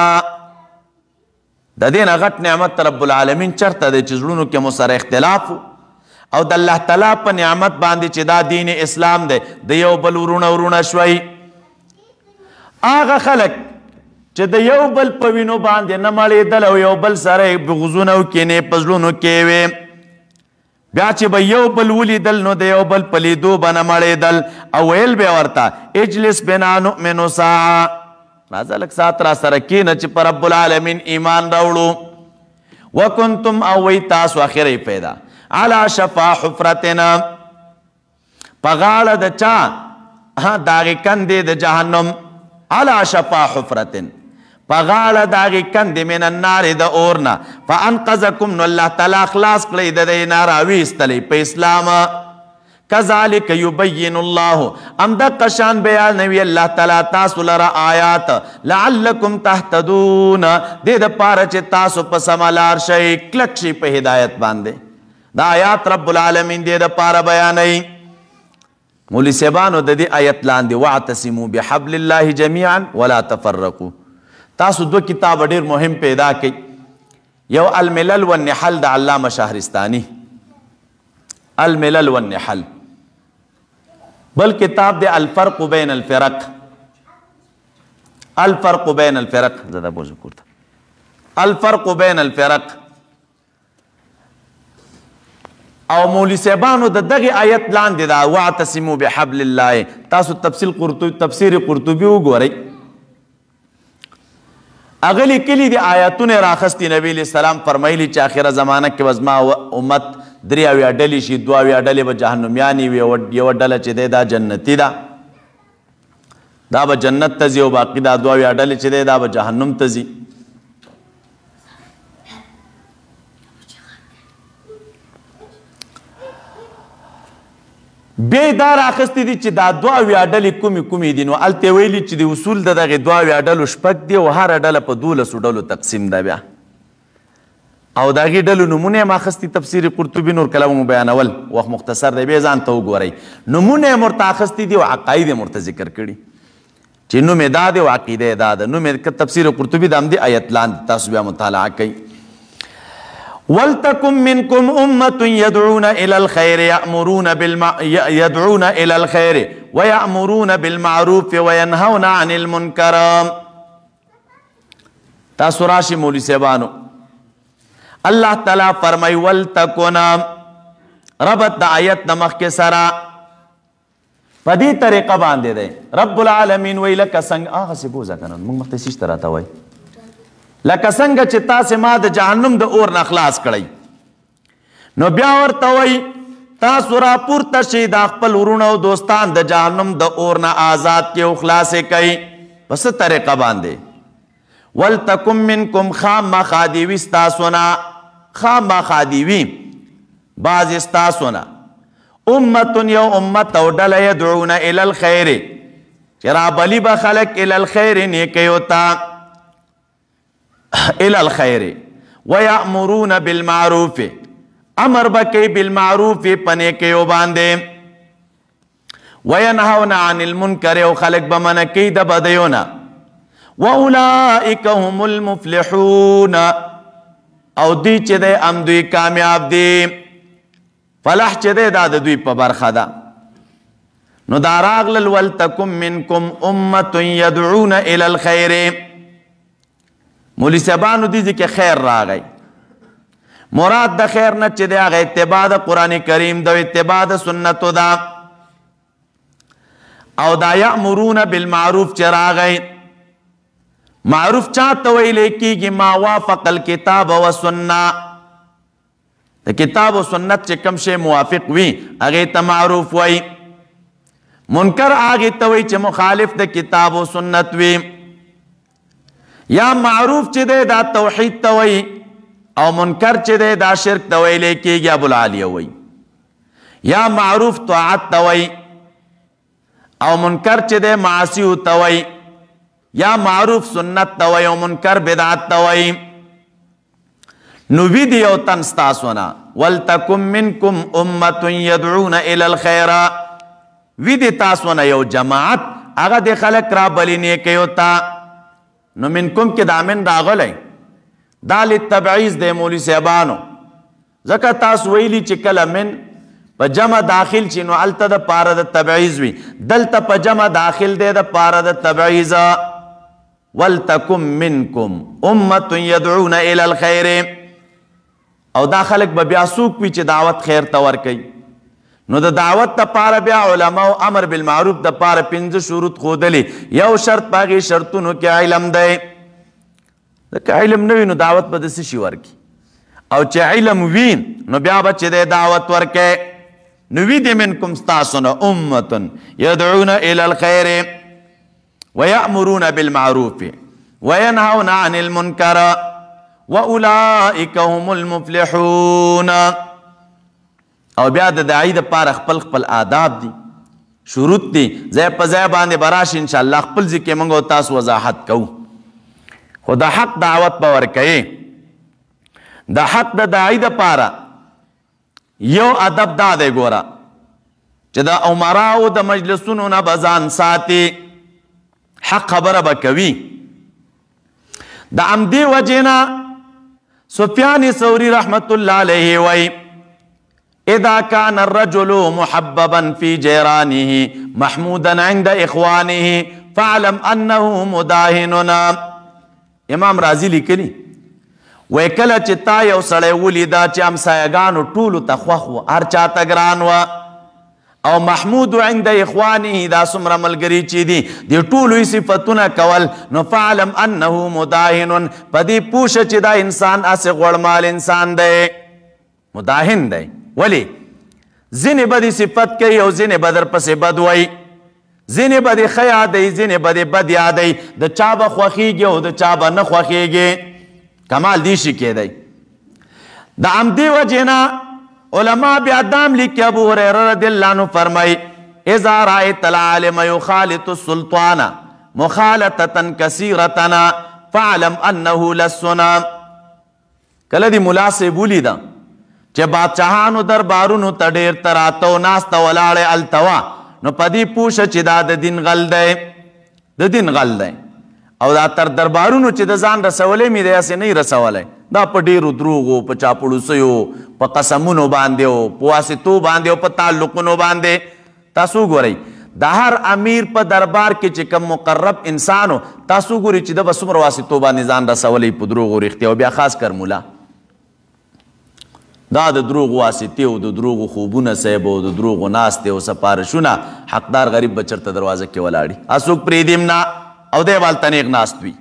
د دې نه غټ نعمت رب العالمین چرته دی چې زړونو کې مو سره اختلاف او د الله تعالی په نعمت باندې چې دا دین اسلام دی د یو بل ورونه شوي هغه خلک چې د یو بل په وینو باندې نه مړېدل او یو بل سره بغضونه او کینې په زړونو کې وې بیا چې به یو بل ولیدل نو د یو بل په لیدو به نه مړېدل او ویل به ورته اجلس بنا نؤمن ساعه راځه لږ ساعت را سره کښېنه چې په رب العالمین ایمان راوړو وکنتم او وی تاسو اخرې پیدا علی شفا حفرتنا په غاړه د چا داغې کندې د جهنم علی شفا حفرتن په غاړه د هغې کندې من النار د اور نه فانقذکم نو الله تعالی خلاص کړئ د دې نه راویستلی په اسلام کذلک یبین الله همدغه شان بیانوي الله تعالی تاسو لره آیات لعلکم تهتدون دې دپاره چې تاسو په سمه لار شئ کلک شئ په هدایت باندې دا آیات رب العالمین دې دپاره بیانوي مولوی صاحبانو د دې آیت لاندې واعتصموا بحبل الله جمیعا ولا تفرقوا تاسو دو کتاب ډیر مهم پیدا کړئ یو الملل والنحل د علامه شهرستانی الملل والنحل بل کتاب د الفرق بین الفرق الفرق بین الفرق زده بوزو کرتا الفرق بین الفرق او مولوی صاحبانو د دغه آیت لاندې دا واعتصموا بحبل الله تاسو تفسیر قرطبي وګورئ اغلی کلی دی آیاتونه راخستی نبی علیہ السلام فرمایلی چې آخره زمانه کې وزما امت 3 ډلې شي 2 ډلې به جهنميانې وي یو ډله چې دی دا جنتی ده دا به جنت ته ځي او باقي دا 2 ډلې چې دی دا به جهنم ته ځي بیا دا راخستی دي چې دا 2 ډلې کومې دي نو هلته ویلي چې د اصول د دغې 2 ډلو شپږ دي او هره ډله په 12 ډلو تقسیم ده بیا او د هغې ډلو نومونه یې اخستي تفسیر قرطبي نور کله مو بیانول وخت مختصر دی بیا ځان ته وګورئ نومونه یې ورته اخستي دي او عقاید یې ورته ذکر کړي چې نوم یې دا دی او عقیده یې دا ده نوم یې تفسیر قرطبي د همدې آیت لاندې تاسو بیا مطالعه کوئ ولتكن منكم أمة يدعون إلى الخير يدعون إلى الخير ويأمرون بالمعروف وينهون عن المنكر تاسو راشي مولوی صاحبانو اللہ تعالیٰ فرمائی ولتکن ربط دا آیت نمخ کے سرا پدی طریقہ باندے دے رب العالمین وی لکا سنگ آغا سی بوزا کنن مونگ مختیسیش طرح تا وی لکا سنگ چتا سے ما دا جہنم دا اور نخلاص کڑی نو بیا ورتا وی تاسو را پورته شي دا خپل ورونه او دوستان د جهنم د اور نه آزاد کې او خلاصې کوي پس طریقه باندې ولتکم منکم خامخا دې وي ستاسو نه خامخا دې وي بعض ستاسو نه امة یو امت او ډله یدعون الی الخیر چې رابلي به خلک الی الخیر نیکیو ته الی الخیر ویأمرون بالمعروف امر بکی بالمعروف پنے کے باندے وینہون عن المنکر او خلق بمنکی دا بدیونا واولائک هم المفلحون او دی چے دے ام دوی کامیاب دی فلح چے دے دا دوی پا برخا دا نو داراغل ولتکم منکم امت یدعون الى الخیر مولی سبانو دیزی کے خیر را گئی مراد دا خیر نه چې دی هغه اتباع د قرآن کریم دا اتباع د سنتو دا او دا یأمرون بالمعروف چې راغی معروف چاته ویلی کیږي ما وافق الکتاب و سنه د کتاب و سنت چې کوم شی موافق وي هغې ته معروف وی منکر هغې ته وی چې مخالف د کتاب و سنت وي یا معروف چې دی دا توحید ته وی او منکر چه دے دا شرک تویلے کی گیا ابوالعالیہ وی یا معروف طاعت توی او منکر چه دے معاصیو توی یا معروف سنت توی او منکر بدعت توی نوی دیو تنستاسونا ولتکم منکم امت یدعون الى الخیر وی دی تاسونا یو جماعت اگا دی خلق را بلی نیکیو تا نو منکم کی دامن راغلی دا لتبعیز دے مولی صاحبانو زکا تاس ویلی چی کل من پا جمع داخل چی نو علتا دا پارا دا تبعیز وی دلتا پا جمع داخل دے دا پارا دا تبعیز ولتکم منکم امت یدعون الى الخیر او دا خلق با بیاسوک پی چی دعوت خیر تور کئی نو دا دعوت دا پارا بیا علماء امر بالمعروف دا پارا پنز شروط خودلی یو شرط باقی شرطونو کی علم دے که علم نوی نو دعوت با دسی شی ورکی او چه علم وین نو بیا بچه دے دعوت ورکے نوی دی منکم ستاسونا امتن یدعون الى الخیر ویأمرون بالمعروف وینہون عن المنکر واولائک هم المفلحون او بیا دا دعی دا پار خپل خپل آداب دی شروط دی زی پا زی باندے براش انشاءاللہ خپل ذکر منگو تاس وضاحت کو خدا حق دعوت باور کئی دا حق دا داعی دا پارا یو ادب دا دے گورا چه دا امراو دا مجلسونو نا بزان ساتی حق خبر بکوی دا عمدی وجینا سفیان ثوری رحمت اللہ علیہ وی اذا كان الرجل محببا في جيرانه محمودا عند اخوانه فاعلم انه مداهننا امام رازی لیکلی وی کله چې تا یو سړی ولیدا چې همسایګانو ټولو ته خوښ و هر چاته ګران و او محمود عند اخوانه دا څومره ملګري چې دي د ټولو صفتونه کول نو فعلم انه مداهن په دې پوښه چې دا انسان اسې غوړمال انسان دی مداهن دی ولی ځینې به دې صفت کوي او ځینې به درپسې بد وایي زینی با دی خی آدی زینی با دی بد آدی دا چا با خوخیگی و دا چا با نخوخیگی کمال دیشی که دی دا عمدی وجینا علماء بیادام لکی ابو حریرہ رضی اللہ عنہ فرمائی اذا رائت العالم یخالط السلطان مخالطتا کثیرتنا فعلم انه لسنا کل دی ملا سے بولی دا چه بادشاہانو دربارونو تا دیر تراتو ناستا ولاڑ التوا نو پدی پوشه چې دا د دین غل دی د دین غل دی او دا تر دربارونو چې د ځان رسولې مې دی اسې نه رسولی دا په ډېرو دروغو په چاپړوسیو په قسمونو باندې او په واسطو باندې او په تعلقونو باندې تاسو ګورئ د هر امیر په دربار کې چې کوم مقرب انسانو تاسو ګورئ چې د به څومره واسطو باندې ځان رسولی په دروغو رښتیا او بیا خاص کر مولا دا د دروغ واسطې او د دروغو خوبونه صاحب او د دروغو ناستې او سپارشونه حقدار غریب به چېرته دروازه کې ولاړي هڅوک پرېږدي هم نه او دی به هلته نیغ ناست وي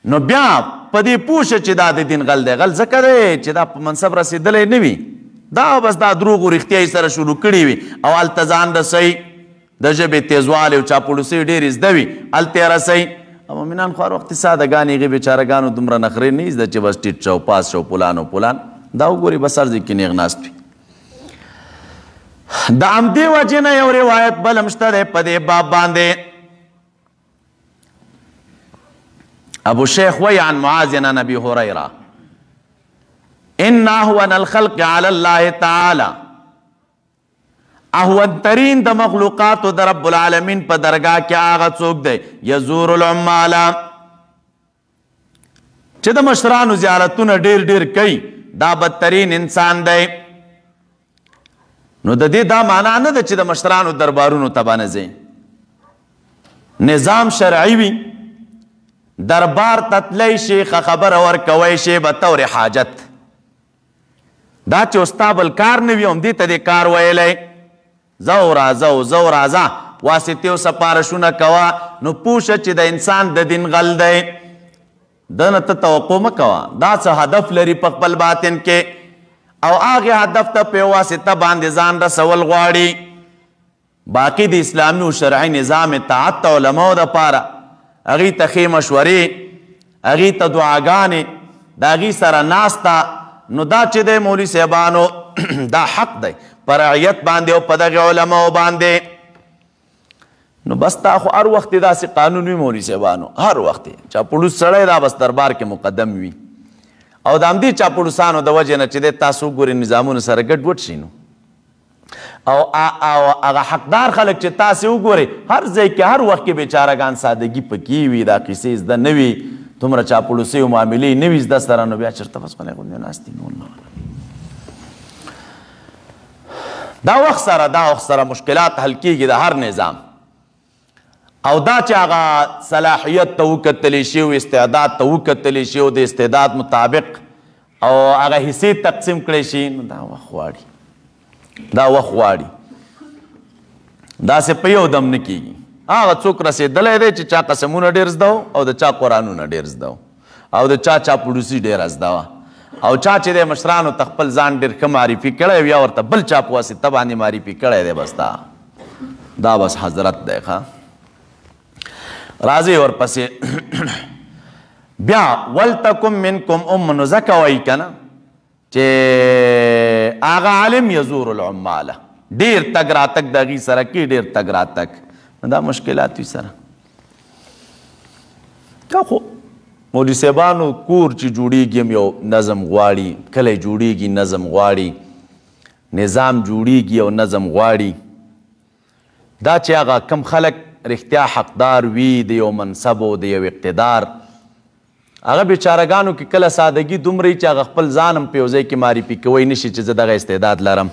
نو بیا په دې پوه شه چې دا د دین غل دی غل ځکه دی چې دا په منصب رسېدلی نه وي دا بس دا دروغو رښتیا یې سره شروع کړي وي او هلته ځان رسوي د ژبې تیزوالی او چاپلوسۍ ډېرې زده وي هلته یې رسوي او مؤمنان خو هر وخت سادهګانې هغې بېچارهګانو دومره نخرې نه زده چې بس ټیټ شه او پاس شه او پلان او پلان دا وګوري بس هر ځای کې نیغ ناست وي د همدې وجې نه یو روایت بل هم شته دی په دې باب باندې ابو شیخ وی عن معاذ عن ابي هريره ان اهون الخلق على الله تعالى اهون ترین د مخلوقاتو د رب العالمین په درگاه کې هغه څوک دی یزور العمال چې د مشرانو زیارتونه ډیر ډیر کوي دا بدترین انسان دی نو د دې دا معنا نه ده چې د مشرانو دربارونو ته به نه ځئ نظام شرعي وي دربار ته تللی شي ښه خبره ورکوی شي به طور حاجت دا چې ستا بل کار نه وي همدې ته دې کار ویلی زه او راځه او زه او راځه واسطې او سپارشونه کوه نو پوه شه چې د انسان د دین غل دی ده نه ته توقع مه کوه دا څه هدف لري په خپل باطن کې او هغې هدف ته په یو واسطه باندې ځان رسول غواړي باقي د اسلامي او شرعي نظام اطاعت ته علماو دپاره هغې ته ښې مشورې هغې ته دعاګانې د هغې سره ناسته نو دا چې دی مولوي صاحبانو دا حق دی په رعیت باندې او په دغې علماو باندې نو بس تا خو هر وخت داسې قانون وي مولوي صاحبانو هر وخت چاپلوس سړی دا بس دربار کې مقدم وي او د همدې چاپلوسانو د وجې نه چې دی تاسو وګورئ نظامونو سره ګډوډ شي نو او هغه حقدار خلک چې تاسې وګورئ هر ځای کې هر وخت کې بیچارهګان سادګي پکې وي دا قیسې زده نه وي دومره چاپلوسۍ او معاملې نه وي زده سره نو بیا چېرته بس غلی غوندې ناست دي دا وخت سره مشکلات حل کېږي د هر نظام او دا چې هغه صلاحیت ته وکتلی شي او استعداد ته وکتلی شي او د استعداد مطابق او هغه حصې تقسیم کړی شي نو دا وخت غواړي داسې په یو دم نه کېږي هغه څوک رسېدلی دی چې چا قسمونه ډېر زده او د چا قرآنونه ډېر زده او د چا چاپلوسي ډېره زده وه او چا چې دی مشرانو ته خپل ځان ډېر ښه معرفي کړی یا ورته بل چا په واسطه باندې معرفي کړی دی بس دا بس حضرت دی ښه راځئ ورپسې بیا ولتکم منکم نو ځکه وایي که نه چې هغه عالم یزور العماله ډېر تګ راتګ د هغې سره کې ډېر تګ راتګ نو دا مشکلات وي سره که خو مولوي صاحبانو کور چې جوړېږي هم یو نظم غواړي کلی جوړېږي نظم غواړي نظام جوړېږي او نظم غواړي دا چې هغه کم خلک رښتیا حقدار وي د یو منصب او د یو اقتدار هغه بیچارهګانو کې کله سادګي دومره وي چې هغه خپل ځان هم په یو ځای کې معرفي کوی نه شي چې زه دغه استعداد لرم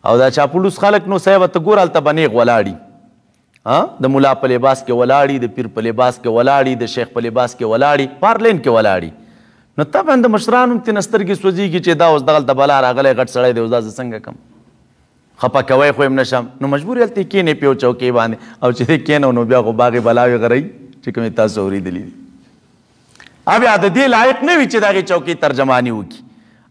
او دا چاپلوس خلک نو صاحبه ته ګوره هلته به نیغ ولاړي د ملا په لباس کې ولاړي د پیر په لباس کې ولاړي د شیخ په لباس کې ولاړي پارلین کې ولاړي نو طبعا د مشرانو ترې نه سترګې سوځېږي چې دا اوس دغلته بلا راغلی غټ سړی دی اوس دا زه څنګه کم خفه کوی خو یم نشم نو مجبور هلته یې کښېنې په یو چوکۍ باندې او چې دی کښېنو نو بیا خو باغې بلاوې غروي چې کومې تاسو اورېدلي دي بیا د دې لایق نه وي چې د هغې چوکۍ ترجماني وکړي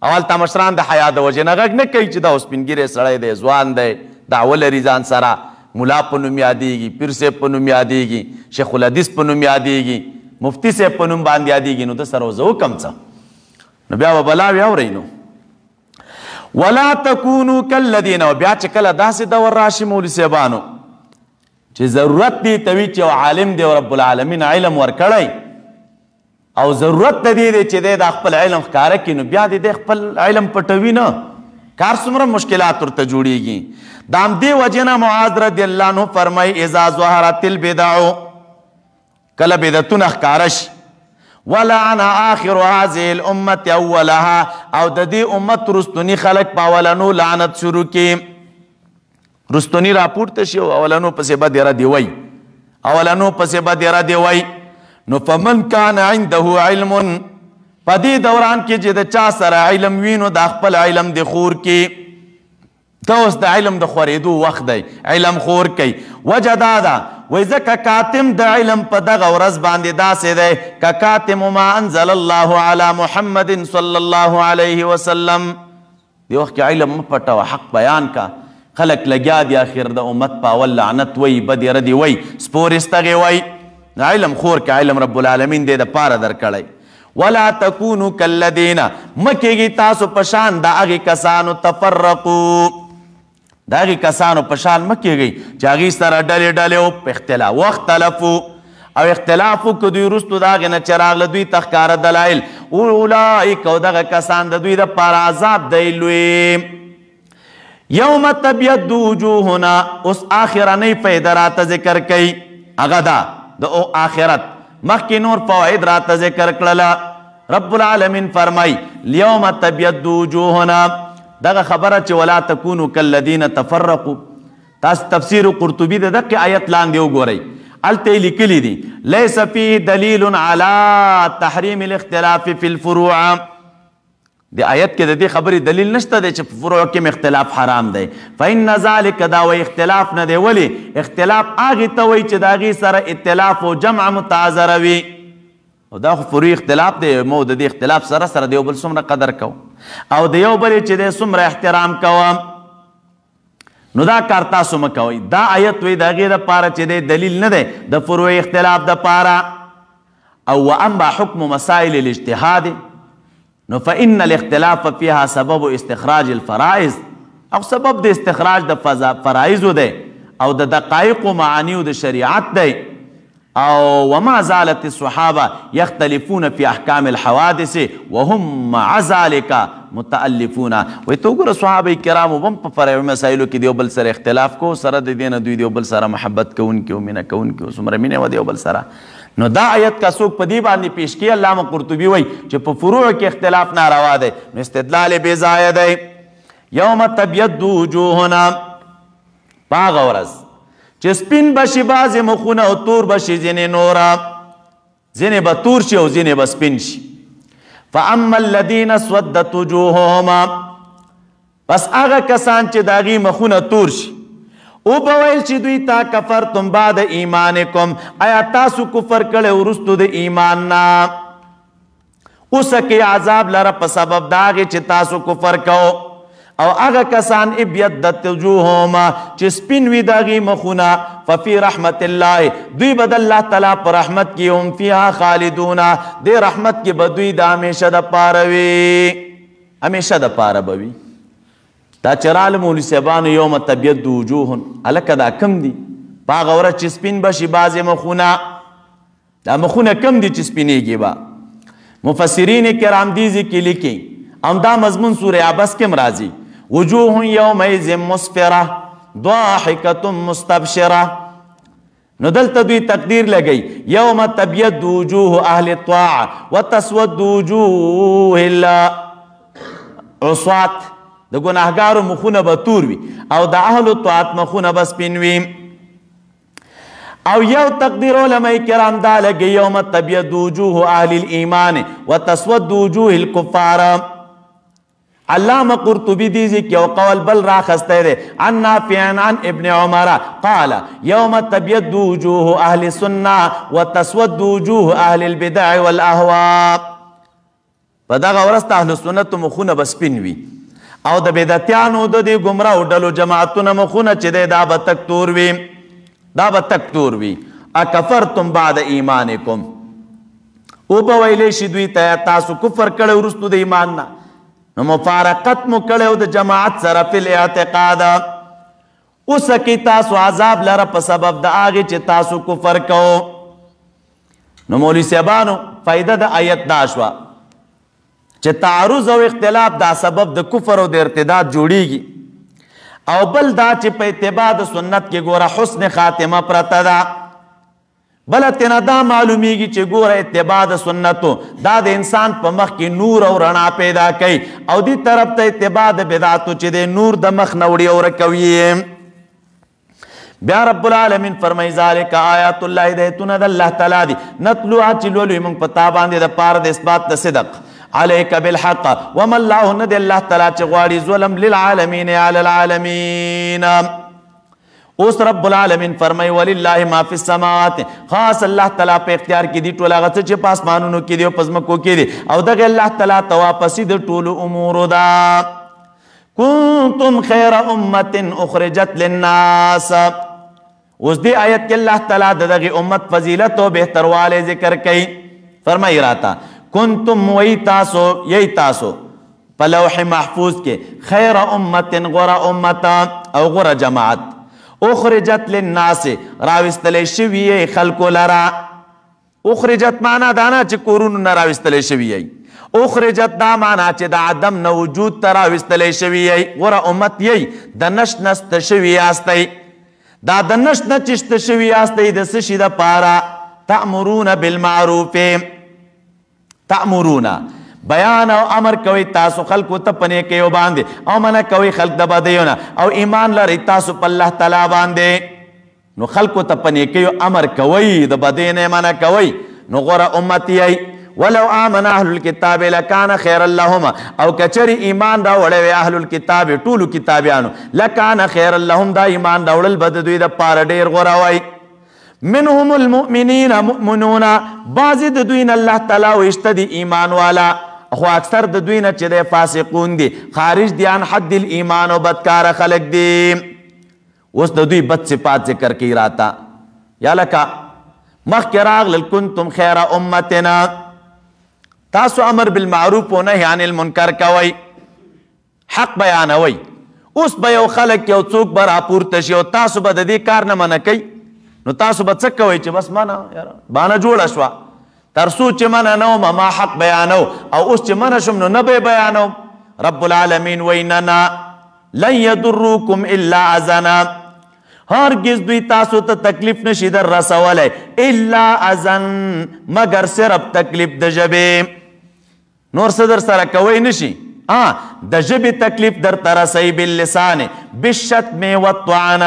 او هلته مشران د حیا د وجې نه غږ نه کوي چې دا اوس سپینګیری سړی دی ځوان دی دعوه لري ځان سره ملا په نوم یادېږي پیر صاحب په نوم یادېږي شیخ الحدیث په نوم یادېږي مفتی صاحب په نوم باندې یادېږي نو د سره زه وکم څه نو بیا به بلاوې اورئ نو ولا تکونو کالذین او بیا چې کله داسې دور راشي مولوي صاحبانو چې ضرورت دې ته وي چې یو عالم دی او رب العالمین علم ورکړی او ضرورت د دې دی چې دی دا خپل علم ښکاره کړي نو بیا دې خپل علم پټوي نه کار څومره مشکلات ورته جوړېږي د همدې وجې نه معاذ رضی الله عنه فرمایي اذا ظهرت البدع کله بدعتونه ښکاره شي ولعن آخر هذه الامة اولها او د دې امت رستنی خلک په اولنو لعنت شروع کړي رستنی راپورته شي او اولنو پسې به دې ردې وایي اولنو پسې به دې ردې وایي نو فمن کان عنده علم په دې دوران کې چې د چا سره علم وینو د خپل علم د خور کې که اوس د علم د خورېدو وخت دی علم خور کوي وجه دا ده وایي ځکه کاتم د علم په دغه ورځ باندې داسې دی که کاتم ما انزل الله علی محمد صلی الله علیه وسلم دی وخت کې علم مه پټوه حق بیان کا خلک لګیا دي اخر د امت په اول لعنت وایي بدې ردې وایي سپورې وایي علم خور که علم رب العالمین دی د پاره درکړی ولا تکونو کالذین مه کېږئ تاسو په شان د هغې کسانو تفرقو د هغې کسانو په شان مه کېږئ چې هغې سره ډلې ډلې په اختلاف واختلفو او اختلاف وکړو دوی وروستو د هغې نه چې راغله دوی ته ښکاره دلایل اولئک او دغه کسان د دوی دپاره عذاب دی لوی یوم تبید وجوهنا اوس آخرنۍ فایده راته ذکر کوي هغه ده د آخرت مخکې نور فواید راته ذکر کړله رب العالمین فرمای لیوم تبید وجوهنا دغه خبره چې ولا تکونو کالذین تفرقوا تاسو تفسیر قرطبي د دقه آیت لاندې وګورئ هلته یې لیکلي دي لیس فیه دلیل علی تحریم الاختلاف فی الفروع د آیت کې د دې خبرې دلیل نشته دی چې په فروع کې اختلاف حرام دی فإن ذلک دا وایي اختلاف نه دی ولې اختلاف هغې ته وایي چې د هغې سره اتلاف و جمع متعذره وي او دا خو فروعي اختلاف دی مو د دې اختلاف سره د یو بل څومره قدر کوو او د یو بل چې دی څومره احترام کوم نو دا کار تاسو مه کوئ دا آیت وایي د هغې دپاره چې دی دلیل نه دی د فروعي اختلاف دپاره او واما حکم مسائل الاجتهاد نو فإن الاختلاف فيها سبب استخراج الفرائض او سبب د استخراج د فرائضو دی او د دقایق و معانیو د شریعت دی او وما زالت الصحابه يختلفون في احکام الحوادث وهم مع ذلك متألفون وی تو ګوره صحابه کرامو هم په فرعي مسایلو کې دیو بل سره اختلاف کو سره د دې نه دوی دیو بل سره محبت کوونکي او مینه کوونکي او څومره مینه و دیو بل سره نو دا آیت کا څوک په دې باندې پیش کړي علامه قرطبي وایي چې په فروع کې اختلاف ناروا دی نو استدلال بې ځایه دی یوم تبید وجوهنا په هغه ورځ چې سپین بشي بعضې مخونه او تور بشي ځینې نوره ځینې به تور شي او ځینې به سپین شي فاما الذین اسودت وجوههم پس هغه کسان چې د هغې مخونه تور شي او به ویل چې دوی تا کفرتم بعد ایمانکم آیا تاسو کفر کړی وروستو د ایمان نه اوسکې عذاب لره په سبب د هغې چې تاسو کفر کوو او هغه کسان ابیضت وجوههم چې سپین وي د هغې مخونه ففي رحمت الله دوی به د الله تعالی په رحمت کې هم فیها خالدون دې رحمت کې به دوی د همیشه دپاره وي همیشه دپاره به وي دا چې راله مولوي صاحبانو یوم تبید وجوه هلکه دا کم دي په هغه ورځ چې سپین به شي بعضې مخونه دا مخونه کم دي چې سپینېږي به مفسرین کرام دې ځای کې لیکي همدا مضمون سورې عبس کې هم راځي وجوه یومئذ مسفره ضاحکة مستبشره نو دلته دوی تقدیر لګی یوم تبید وجوه اهل الطاعه وتسود وجوه العصاة د ګناهګارو مخونه به تور وي او د اهل الطاعت مخونه به سپین وي او یو تقدیر علماء کرام دا لګي یوم تبید وجوه اهل الايمان وتسود وجوه الكفار علامه قرطبي دي کې او قول بل راخسته ده عن نافع عن ابن عمر قال يوم تبيض وجوه اهل السنه وتسود وجوه اهل البدع والاهواء فدغه ورسته اهل السنت مخونه بسپین وي او د بدعتانو د دې گمراه ډلو جماعتونو مخونه چې دا به تک تور وي دا به تک تور وي اکفرتم بعد ایمانکم او په ویلې شي دوی ته تاسو کفر کړی وروستو د ایمان نه نو مفارقت مو کړی او د جماعت سره فی الاعتقاد اوسکې تاسو عذاب لره په سبب د هغې چې تاسو کفر کوو نو مولوي صاحبانو فایده د آیت دا شوه چې تعارض او اختلاف دا سبب د کفر او د ارتداد جوړیږي او بل دا چې په اتباع د سنت کې ګوره حسن خاتمه پرته ده بل تینا دا معلومیږي چې ګوره اتباع د سنتو دا د انسان په مخ کې نور او رڼا پیدا کوي او دې طرف ته اتباع د بدعتو چې د نور د مخ نه وړي او ورکوي بیا رب العالمین فرمایي ذلک آیات الله هدایتونه د الله تعالی دي نتلوها چې لولو موږ په تا باندې د پاره د اثبات د صدق علیک بالحق وما الله ند الله تعالی چې غواړي ظلم للعالمین علی العالمین. اوس رب العالمین فرمای ولله ما فی السماوات، خاص الله تعالی په اختیار کې دي ټول هغه څه چې په اسمانونو کې دي او په ځمکو کې دي، او دغه الله تعالی ته واپس د ټولو امورو ده. کنتم خیر امة اخرجت للناس. اوس دې آیت کې الله تعالی د دغه امت فضیلت او بهترواله ذکر کوي. فرمایي راته کنتم وی تاسو یی تاسو په لوح محفوظ کې خیر امة غره امتا او غره جماعت اخرجت للناس راوستل شوی خلقو لرا. اخرجت معنا دانا چې کورونو نه راوستل شوی، اخرجت دا معنا چې د عدم نه وجود ته راوستل شوی غره امت یی د نش نست شوی یاستئ. دا د نش نه چشت شوی یاستئ د څه شي دپاره؟ تأمرون بالمعروف، تأمرون بیان او امر کوي تاسو خلقو ته په نیکیو باندې، او منع کوي خلق د بدیو نه، او ایمان لرئ تاسو په الله تعالی باندې. نو خلقو ته په نیکیو امر کوي، د بدیو نه منع کوي، نو غوره امت یی. ولو آمن اهل الكتاب لکان خیر لهم، او کچری ایمان راوړی وی اهل الكتاب ټولو کتابیانو، لکان خیر لهم دا ایمان راوړل به د دوی دپاره ډېر غوره وی. منهم المؤمنین مؤمنون، بعضې د دوی نه الله تعالی ویشته دي ایمان والا، خو اکثر د دوی نه چې دی فاسقون دي، خارج دي عن حد الایمان او بدکاره خلک دي. اوس د دوی بد صفات ذکر کوي راته. یا لکه مخکې راغلل کنتم خیر امتنا، تاسو امر بالمعروف و نهی عن المنکر کوئ، حق بیانوئ. اوس به یو خلک یو څوک به راپورته شي او تاسو به د دې کار نه منع کوئ، نو تاسو به څه کوئ چې بس منع بانه جوړه شوه، تر څو چې منع نه وم ما حق بیانو، او اوس چې منع شم نو نه به یې بیانوم. رب العالمین وایي نه نه، لن یضروکم الا اذنا، هرگز دوی تاسو ته تکلیف نشي در رسولی الا اذن، مگر صرف تکلیف د ژبې، نور څه در سره کوی نشي. د ژبې تکلیف در ته رسوي باللسان بالشتم والطعن،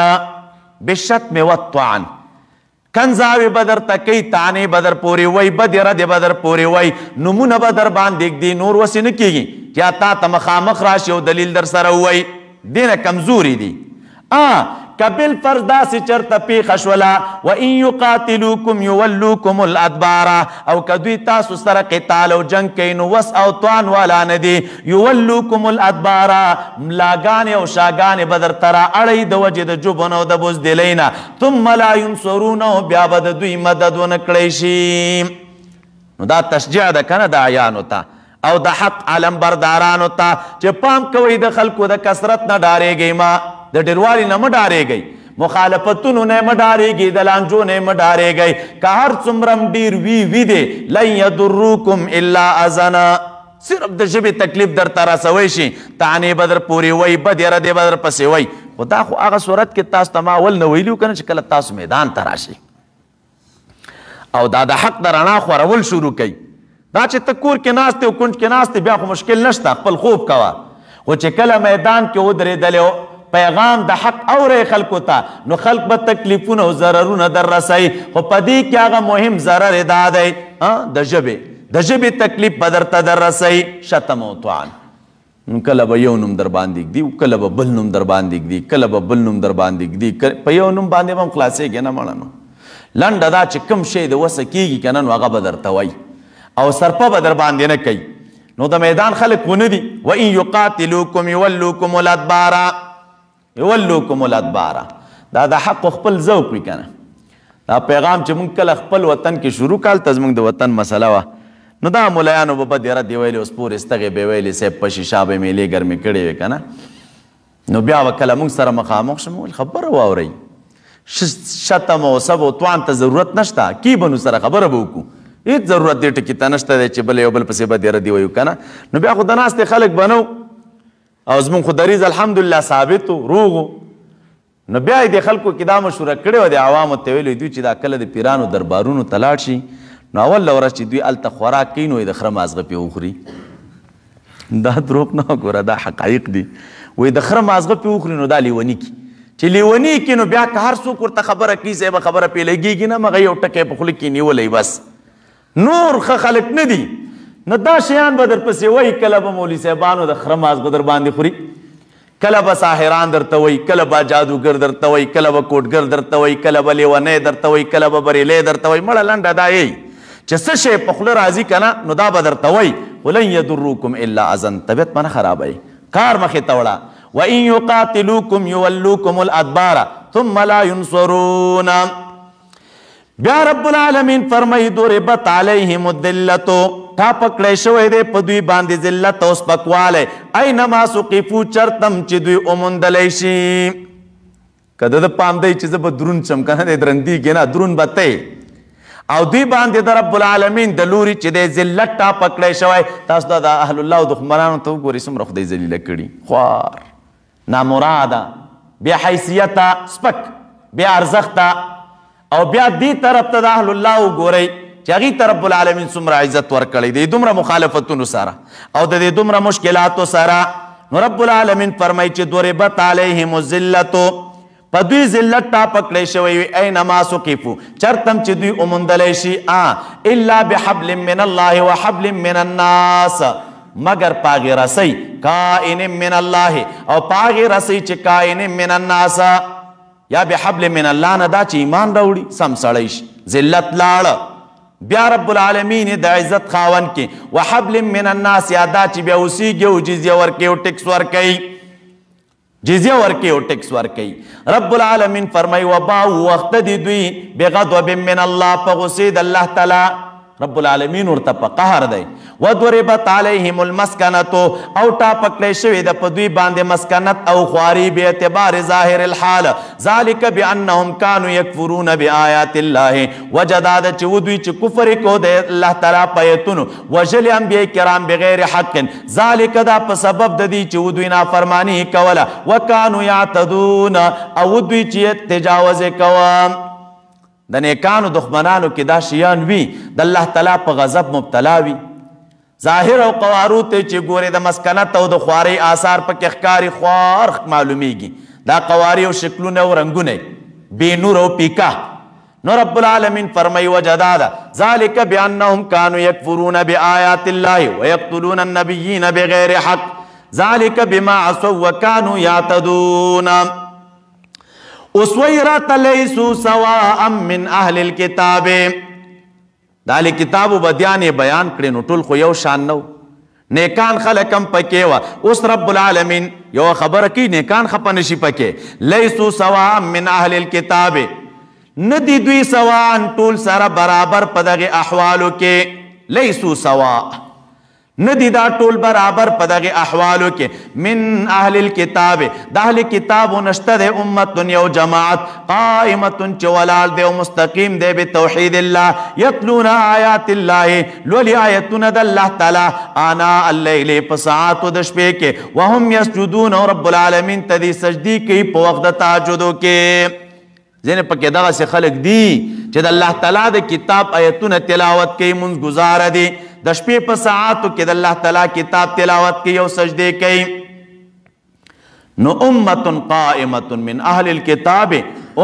بالشتم والطعن، کنزاوی بدر تکی تانی بدر پوری وی بدی رد بدر پوری وی نمونه بدر باندې دی، نور وسی نکیږي کیا تا ته مخامخ راشي او دلیل در سره وی، دینه کمزوری دی. کبل فرض داسې چرته پیښه شوله وان یقاتلوکم یولوکم الادبار، او که دوی تاسو سره قتال او جنگ کوي نو وس او توان والا نه دي، یولوکم الادبار، ملاګانې او شاګانې به درته را اړوي د وجې د جبن او د بزدلۍ نه، ثم لا ینصرون، بیا به د دوی مدد ونه کړی شي. نو دا تشجیع ده که نه د عیانو ته او د حق علم بردارانو ته چې پام کوئ د خلکو د کثرت نه ډارېږئ، ما د ډیروالي نه مه ډارېږئ، مخالفتونو نه مه ډارېږئ، د لانجو نه مه ډارېږئ، که هر څومره هم ډېر وي دی، لن یضروکم الا اذنا، صرف د ژبې تکلیف درته رسوی شي، طعنې به در پورې وی، بدې ردې به در پسې وی. خو دا خو هغه صورت کې تاسو ته ما اول نه ویلي وو که نه چې کله تاسو میدان ته راشئ او دا د حق د رڼا خورول شروع کوي. دا چې ته کور کې ناست او کونج کې ناست بیا خو مشکل نشته، خپل خوب کوه، خو چې کله میدان کې ودرېدلی پیغام د حق اورئ خلکو ته، نو خلک به تکلیفونه او ضررونه در رسوي، خو په دې کې هغه مهم ضرر دا دی د ژبې، د ژبې تکلیف به درته در رسوي. شتم او طعن، کله به یو نوم در باندې ږدي، کله به بل نوم در باندې ږدي، کله به بل نوم در باندې ږدي، په یو نوم باندې به هم خلاصېږي نه مړه. نو لنډه دا چې کوم شی د وسه کېږي که نه نو هغه به درته وایي او سرپه به در باندې نه کوي. نو د میدان خلک ونه دي، وان یقاتلوکم یولوکم الادبار، یولوکم الادبار، دا د حق خپل ذوق وي که نه. دا پیغام چې مونږ کله خپل وطن کې شروع کړل ته زمونږ د وطن مسله وه، نو دا ملایانو به بدې ردې ویلې، اوس پورې ستغې به ویلې، صاحب په شیشه به میلې ګرمې کړې وې که نه. نو بیا به کله مونږ سره مخامخ شم ویل خبره واورئ، شتم او سب او توان ته ضرورت نشته، کی به نو سره خبره به وکړو، هېڅ ضرورت دې ټکي ته نشته دی چې بل یو بل پسې بدې ردې ویو که نه. نو بیا خو د ناستې خلک به نه او زمونږ خو دریځ الحمدلله ثابت و روغ و. نو بیا یې د خلکو کې دا مشوره کړې وه، د عوامو ته ویلي دوی چې دا کله د پیرانو دربارونو ته لاړ شي نو اول ورځ چې دوی هلته خوراک کوي نو یې د خره مازغه پې وخوري. دا دروغ نه ګوره، دا حقایق دي. وایي د خره مازغه پې وخوري نو دا لیوني کي، چې لیوني کي نو بیا که هر څوک ورته خبره کوي صاحبه خبره پې لګېږي نه، مغه یو ټکی په خوله کې نیولی بس. نور ښه خلک نه دي نو دا شیان به در پسې وایي کله به مولوي صاحبانو د خره مازغه در باندې خوري کله به ساحران درته وایي کله به جادوګر درته وایي کله به کوټګر درته وایي کله به لیونی درته وایي کله به بریلی درته وایي مړه لنډه دا یی چې څه شی په خوله راځي که نه نو دا به درته وایي ولن یضروکم الا اذن طبیعت به نه خرابوي کار مخې ته وړه وان یقاتلوکم یولوکم الادبار ثم لا ینصرون بیا رب العالمین فرمایي ضربت علیهم الذلة تا پکړی شوی دی په دوی باندې ذلت او سپکوالی اینما ثقفو چرتم چې دوی وموندلی شي که د پام دی چې زه به درون شم که نه دی درندېږي نه درون به تی او دوی باندې د رب العالمین د لوري چې دی ذلت تا پکړی شوی تاسو د اهل الله او دښمنانو ته وګورئ څومره خدای ذلیله کړي خوار نامراده بیا حیثیته سپک بیا ارزښته او بیا دې طرف ته د اهل الله وګورئ چې هغې ته رب العالمین څومره عزت ورکړی دی دومره مخالفتونو سره او د دې دومره مشکلاتو سره نو رب العالمین فرمایي چې ضربت علیهم الذلة په دوی ذلت ټا پکړی شوی وي اینما ثقفو چرتم چې دوی وموندلی شي الا بحبل من الله وحبل من الناس مگر پاغې رسی کائن من الله او پاغې رسی چې کائن من الناس یا بحبل من الله نه دا چې ایمان راوړي سم سړی شي ذلت لاړه بیا رب العالمین د عزت خاون کې وحبل من الناس یا دا چې بیا اوسیږي او جزیه ورکوي او ټکس ورکوي جزیه ورکوي او ټکس ورکوي رب العالمین فرمایي وباو وخت دی دوی بغضب من الله په غصې د الله تعالی رب العالمین ورته په قهر دی وضربت علیهم المسکنة او ټا پکړی شوې ده په دوی باندې مسکنت او خواري به اعتبار ظاهر الحال ذلک بانهم كانوا يكفرون بآیات الله وجدا د چې ودوی چې کفر کو د الله تعالی په آیتونو وجل انبیاء کرام بغیر حق ذلک دا په سبب د دې چې ودوی نافرمانی کوله وکانو یعتدون او ودوی چې تجاوز کوه د نیکانو دښمنانو کې دا شیان وي د الله تعالی په غضب مبتلا وي ظاهر او قوارو ته چې ګورې د مسکنت او د خوارۍ آثار پکې ښکاري خوار معلومیږي دا قواري او شکلونه او رنګونه بې نور او پیکه نو رب العالمین فرمایي وجه دا ده ذلک بانهم کانوا یکفرون بآیات الله ویقتلون النبیین بغیر حق ذلک بما عصوا وکانوا یعتدون اسویرت لیسو سواء من اهل الكتاب دا اهل کتابو بدیان بیان کړي نو ټول خو یو شان نو نیکان خلک هم پکې وه اوس رب العالمین یو خبره کوي نیکان خپه نشي پکې لیسو سواء من اهل الكتاب ندی دوی سواء ټول سره برابر په دغه احوالو کې لیسو سواء ندی دا ټول برابر په دغه احوالو کې من اهل الكتاب د اهل کتابو نشته د امت یو جماعت قائمه چې ولال دی او مستقیم دی بتوحید الله یتلون آیات الله لولي آیتونه د الله تعالی آناء الليل په ساعاتو د شپې کې وهم یسجدون رب العالمین ته دې سجدي کوي په وخت د تهجدو کې ځینې پکې دغسې خلک دي چې د الله تعالی د کتاب آیتونه تلاوت کوي مونځ ګزاره دي د شپې په ساعاتو کې د الله تعالی کتاب تلاوت کوي او سجدې کوي نو امة قائمة من اهل الكتاب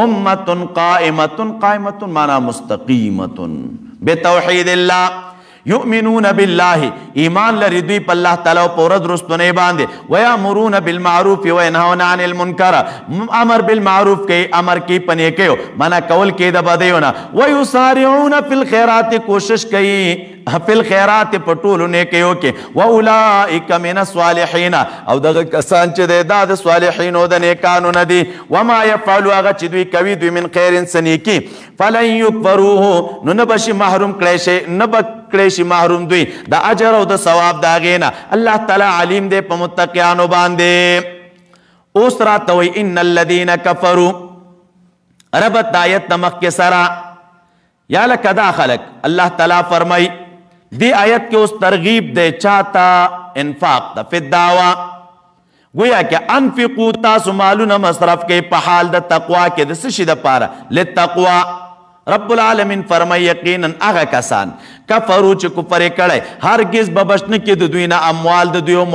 امة قائمة معنی مستقیمة بتوحید الله یؤمنون بالله ایمان لري دوی په الله تعالی او په ورځ رستنی باندې ویامرون بالمعروف وینهون عن المنکر امر بالمعروف کوي امر کوي په نیکیو منع کول کوي د بدیو نه ویسارعون فی الخیرات کوشش کوي فی الخیرات په ټولو نیکیو کې واولئک من الصالحین او دغه کسان چې د صالحینو د نیکانو نه دي وما یفعلوا هغه چې دوی کوي دوی من خیر سنیکی فلن یکفروه نو نه بشي محروم کړی شي نه کړی شي محروم دوی د اجر او د ثواب د هغې نه الله تعالی علیم دی په متقیانو باندې اوس راته وایي ان الذین کفروا ربط د آیت د مخکې سره یا لکه دا خلک الله تعالی فرمایي دی آیت کې اوس ترغیب دی چاته انفاق د فی الدعوه گویا کې انفقو تاسو مالونه مصرف کوي په حال د تقوا کې د څه شي دپاره للتقوا رب العالمین فرمایي یقینا هغه کسان کفرو چې کفر یې کړی هرگز به بچ نه کړي د دوی نه اموال د دوی او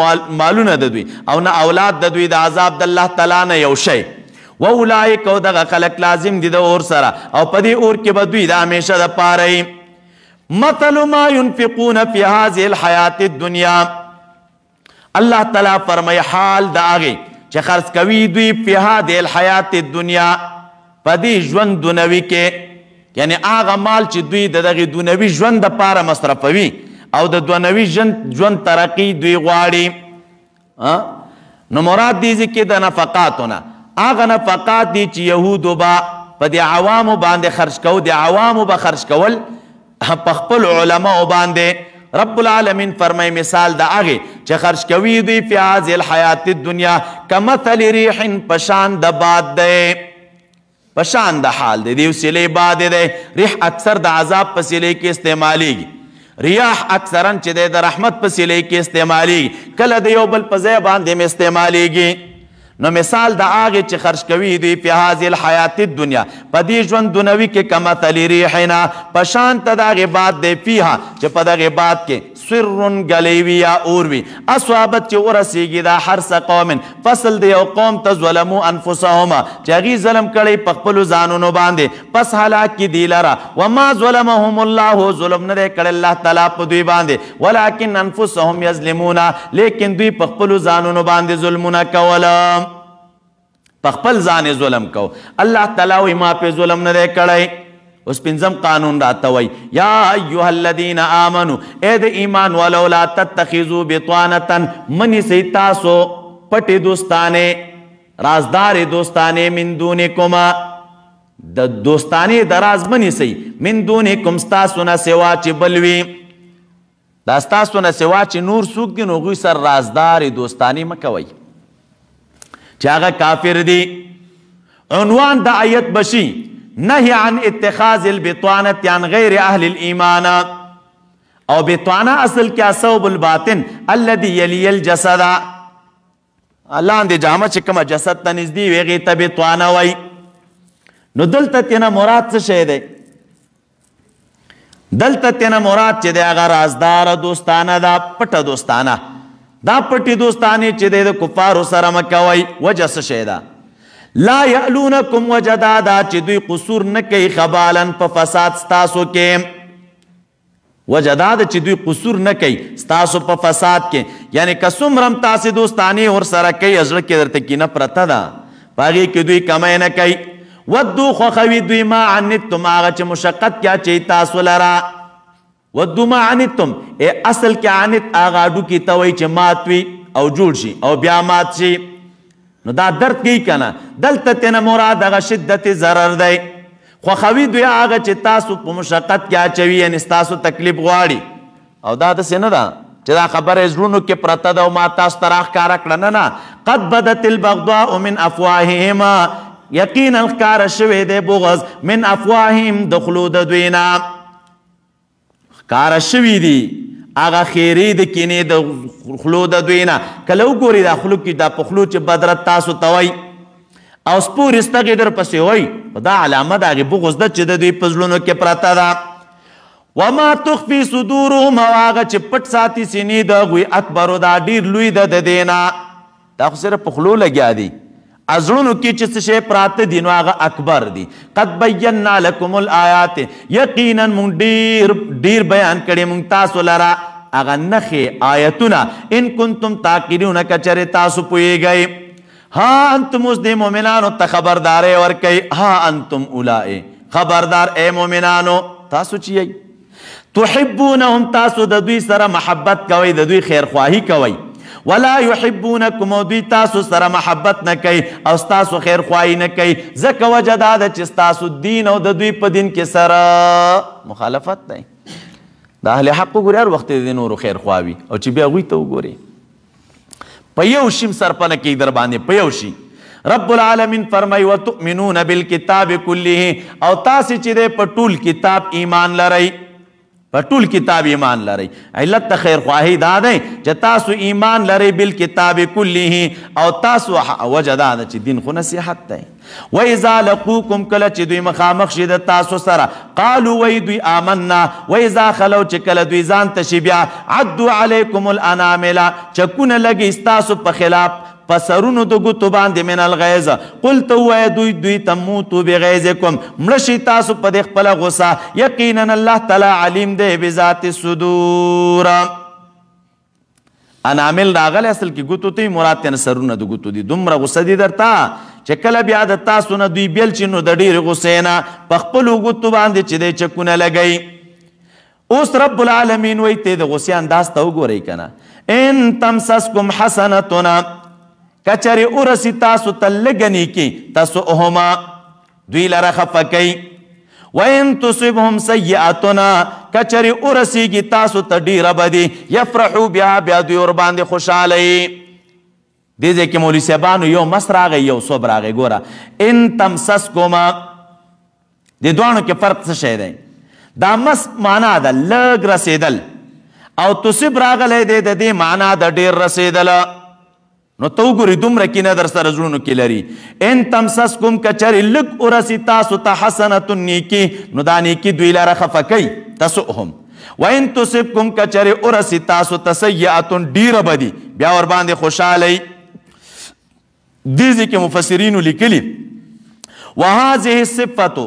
مالونه د دوی او نه اولاد د دوی د عذاب د الله تعالی نه یو شی واولئک او دغه خلک لازم دي د اور سره او په دې اور کې به دوی د همیشه دپاره مثل ما ينفقون في هذه الحیات الدنیا اللہ تعالیٰ فرمائی حال دا آگے چه خرچ کوي دوی فی هذه الحیات الدنیا پدی ژوند دنیوي کې یعنی آغا مال چې دوی د دغه دنیوي ژوند د پاره مصرفوي او د دنیوي ژوند ترقی دوی غواړي نو مراد دي ځکه د نفقاتونه آغا نفقات دي چې یهودو با په د عوامو باندې خرج کو د عوامو به خرج کول په خپل علماء باندې رب العالمین فرمای مثال د هغه چې خرج کوي دوی په هذه الحیات الدنیا کمثل ریح پشان د باد دی پشان د حال دی وسیله باد دی ریح اکثر د عذاب په وسیله کې استعمالیږي ریاح اکثرا چې د رحمت په وسیله کې استعمالیږي کله د یو بل په ځای باندې استعمالیږي نو مثال د هغه چې خرج کوي دوی په هذه الحیات الدنیا په دې ژوند دنیوي کې کمثل ریحنا پشان ته د هغې باد دی فیها چې په دغې باد کې سر گلیوی یا اوروی اصوابت چې ورسیږي دا حرس قوم فصل د یو قوم ته ظلمو انفسهم چې هغې ظلم کړی په خپلو ځانونو باندې پس هلاک کی دی لره وما ظلمهم الله ظلم نه دی کړی الله تعالی په دوی باندې ولکن انفسهم یظلمون لیکن دوی په خپلو ځانونو باندې ظلمونه کوله په خپل ځان ظلم کو الله تعالی وایي ما پې ظلم نه دی کړی اس پنځم قانون راته وایي یا ایها الذین آمنوا اے د ایمان والو لا تتخذوا بطانة منیسئ تاسو پټې دوستانې رازدارې دوستانې من دونکم د دوستانې د راز منیسئ من دونکم ستاسو نه سوا چې بل وي دا ستاسو نه سوا چې نور څوک دي نو هغوی سره رازدارې دوستانې مه کوئ چې هغه کافر دي عنوان د آیت بشي نهی عن اتخاذ البطانة عن غیر اهل الایمان او بطانه اصل کیا ثوب الباطن الذي یلی الجسد لاندې جامه چې کومه جسد ته نږدې وي هغې ته بطانه وایي نو دلته تېنه مراد څه شی دی دلته تېنه مراد چې دی هغه رازداره دوستانه دا پټه دوستانه دا پټې دوستانې چې دی د کفارو سره مه کوئ وجه څه شی ده لا یعلونکم وجه دا ده چې دوی قصور نه کوي خبالا په فساد ستاسو کې وجه دا ده چې دوی قصور نه کوي ستاسو په فساد کې یعنی که څومره هم تاسې دوستانې ورسره کوي زړه کې درته کینه پرته ده په هغې کې دوی کمی نه کوي ودو خوښوي دوی ما عنتم هغه چې مشقت کې اچوي تاسو لره ودو ما عنتم اصل کې عنت هغه هډوکي ته وایي چې مات وي او جوړ شي او بیا مات شي نو دا درد کوي که نه دلته تېنه مراد هغه شدت ضرر دی خوښوي دوی هغه چې تاسو په مشقت کې اچوي یعنې ستاسو تکلیف غواړي او دا داسې نه ده چې دا خبره زړونو کې پرته ده او ما تاسو ته راښکاره کړه نه نه قد بدت البغضاء من افواههم یقینا ښکاره شوی دی بغض من افواههم د خولو د دوی نه ښکاره شوي دي هغه خیرې د کینې د خولو د دوی نه کله وګورئ دا خولو کې دا په خولو چې بدرت تاسو ته وایي او سپورې ستغې در پسې وایي خو دا علامه د هغې بغض ده چې د دوی په زړونو کې پرته ده وما تخفي صدورهم او هغه چې پټ ساتي سینې د هغوی اکبرو دا ډېر لوی ده د دې نه دا خو صرف په خولو لګیا دي ازړونو کې چې څه شی پراته دي نو هغه اکبر دي قد بینا لکم الآیات یقینا مونږ ډېر بیان کړی مونږ تاسو لره هغه نښې آیتونه ان کنتم تعقلون که چرې تاسو پوهیږئ ها انتم اوس دې مؤمنانو ته خبرداری ورکوئ ها انتم اولئ خبردار ای مؤمنانو تاسو چې یئ تحبونهم تاسو د دوی سره محبت کوئ د دوی خیرخواهي کوئ ولا يحبونكم او دوی تاسو سره محبت نه کوي او ستاسو خیرخواهي نه کوي ځکه وجه دا ده چې ستاسو دین او د دوی په دین کې سره مخالفت دی د اهل حق وګورئ هر وخت د نورو خیرخوا وي او چې بیا هغوی ته وګورئ په یو شي سرپنه کوي در باندې په یو شي رب العالمین فرمای وتؤمنون بالکتاب کله او تاسې چې دی په ټول کتاب ایمان لرئ په ټول کتاب ایمان لرئ علت د خیرخواهي دا دی چې تاسو ایمان لرئ بالکتاب کله او تاسو وجه دا ده چې دین خو نصیحت دی واذا لقوکم کله چې دوی مخامخ شي د تاسو سره قالوا وی دوی آمنا واذا خلو چې کله دوی ځان ته شي بیا عدوا علیکم الانامل چکونه لګي ستاسو په خلاف پسرونو د ګوتو باندې من الغیظ قل تو وای دوی تموتو بغیظکم مړشي تاسو په دې خپل غصه یقینا الله تعالی علیم دی بذات الصدور انامل راغلی اصل کې ګوتو ته مراد تن سرونه د ګوتو دي دومره غصه دي درته چې کله بیا د تاسو نه دوی بیل چې نو د ډېرې غصې نه په خپلو ګوتو باندې چې دی چکونه لګوي اوس رب العالمین وایي ته د غصې انداز ته وګورئ که نه ان تمسسکم حسنتنا کچرې ورسي تاسو ته لږه نیکي تسؤهما دوی لره خفه کوي وَإِن تُصِبْهُمْ سَيِّئَةٌ کچری ورسیږي تاسو ته ډیره بدي یفرحوا بیا دوی ورباندې خوشحاله دې ځای کې مولوي صاحبانو یو مس راغی یو صوب راغی ګوره ان تمسسکما دې دواړو کې فرق څه شی دی دا مس معنا ده لږ رسېدل او تصب راغلی دی د دې معنا د ډېر رسېدله نو تو ګوري دومره کینه در سره زړونو کې لري ان تمسسکم کچرې لږ ورسي تاسو ته حسنة نیکي نو دا نیکي دوی لره خفه کوي تسؤهم وان تصبکم کچرې ورسي تاسو ته سیئة ډیره بدي بیا ورباندې خوشحاله دې ځای کې مفسرینو لیکلي وهذه الصفة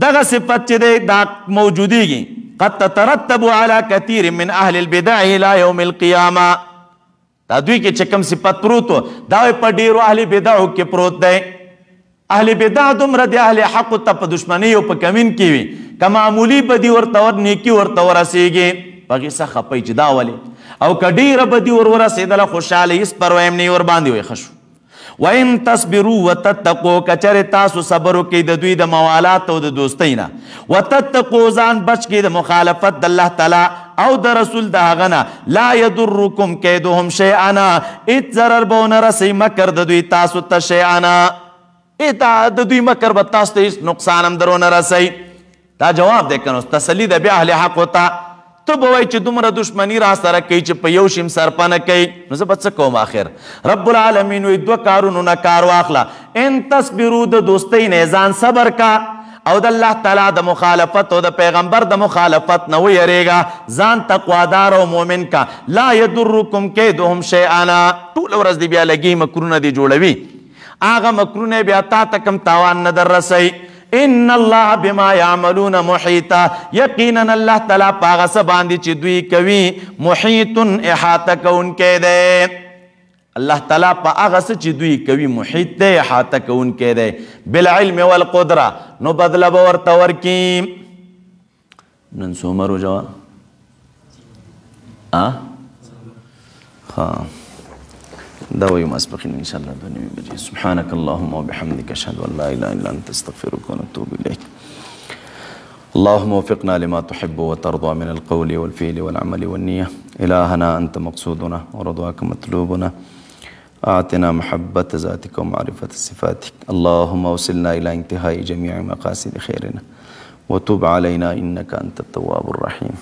دغه صفت چې دی دا موجودیږي قد تترتب على كثير من اهل البدع الى يوم القيامه دا دوی کې چې کوم صفت پروت دا په ډیرو اهل بدعو کې پروت دی اهل بدع دومره د اهل حق ته په دشمنۍ او په کمین کې وي که معمولي بدي ورته ور نیکي ورته ورسېږي په هغې څه خپئ چې دا ولې او که ډیره بدي ورسېدله خوشحاله هېڅ پروا هم نه ورباندې ویښه شو وَإِن تَصْبِرُوا وَتَتَّقُوا کچرې تاسو صبر وکئ د دوی د موالات او د دوستۍ نه وَتَتَّقُوا ځان بچ کئ د مخالفت د الله تعالی او د رسول د هغه نه لا یضرکم کیدهم شیئا هېڅ ضرر به ونه رسئ مکر د دوی تاسو ته شیئا د دوی مکر به تاسو ته هېڅ نقصان هم در ونه رسئ دا جواب دی که نو تسلي ده بیا اهل حقو ته ته به وایي چې دومره دشمني را سره کوي چې په یو شي هم سرپه نه کوي نو زه به څه کوم آخر رب العالمین وایي دوه کارونو نه کار واخله ان تصبرو د دوستۍ نه ځان صبر کا او د الله تعالی د مخالفت او د پیغمبر د مخالفت نه ویریږه ځان تقوادار او مؤمن کا لا یضرکم کیدهم شیئا ټوله ورځ دې بیا لګي مکرونه دې جوړوي هغه مکرونه بیا تا ته کوم تاوان نه در رسوي ان الله بما يعملون محيطا یقینا الله تعالی په هغه څه باندې چې دوی کوي محیط احاطه کوونکی دی الله تعالی په هغه څه چې دوی کوي محیط دی احاطه کوونکی دی بالعلم والقدره نو بدله به ورته ورکي نن څومره روژه وه دا وایو ماسپښین انشاءالله 2:30 بجې سبحانك اللهم وبحمدك اشهد ان لا اله الا انت استغفرك ونتوب اليك اللهم وفقنا لما تحب وترضى من القول والفعل والعمل والنية إلهنا أنت مقصودنا ورضاك مطلوبنا أعطنا محبة ذاتك ومعرفة صفاتك اللهم وصلنا إلى انتهاء جميع مقاصد خيرنا وتب علينا إنك أنت التواب الرحيم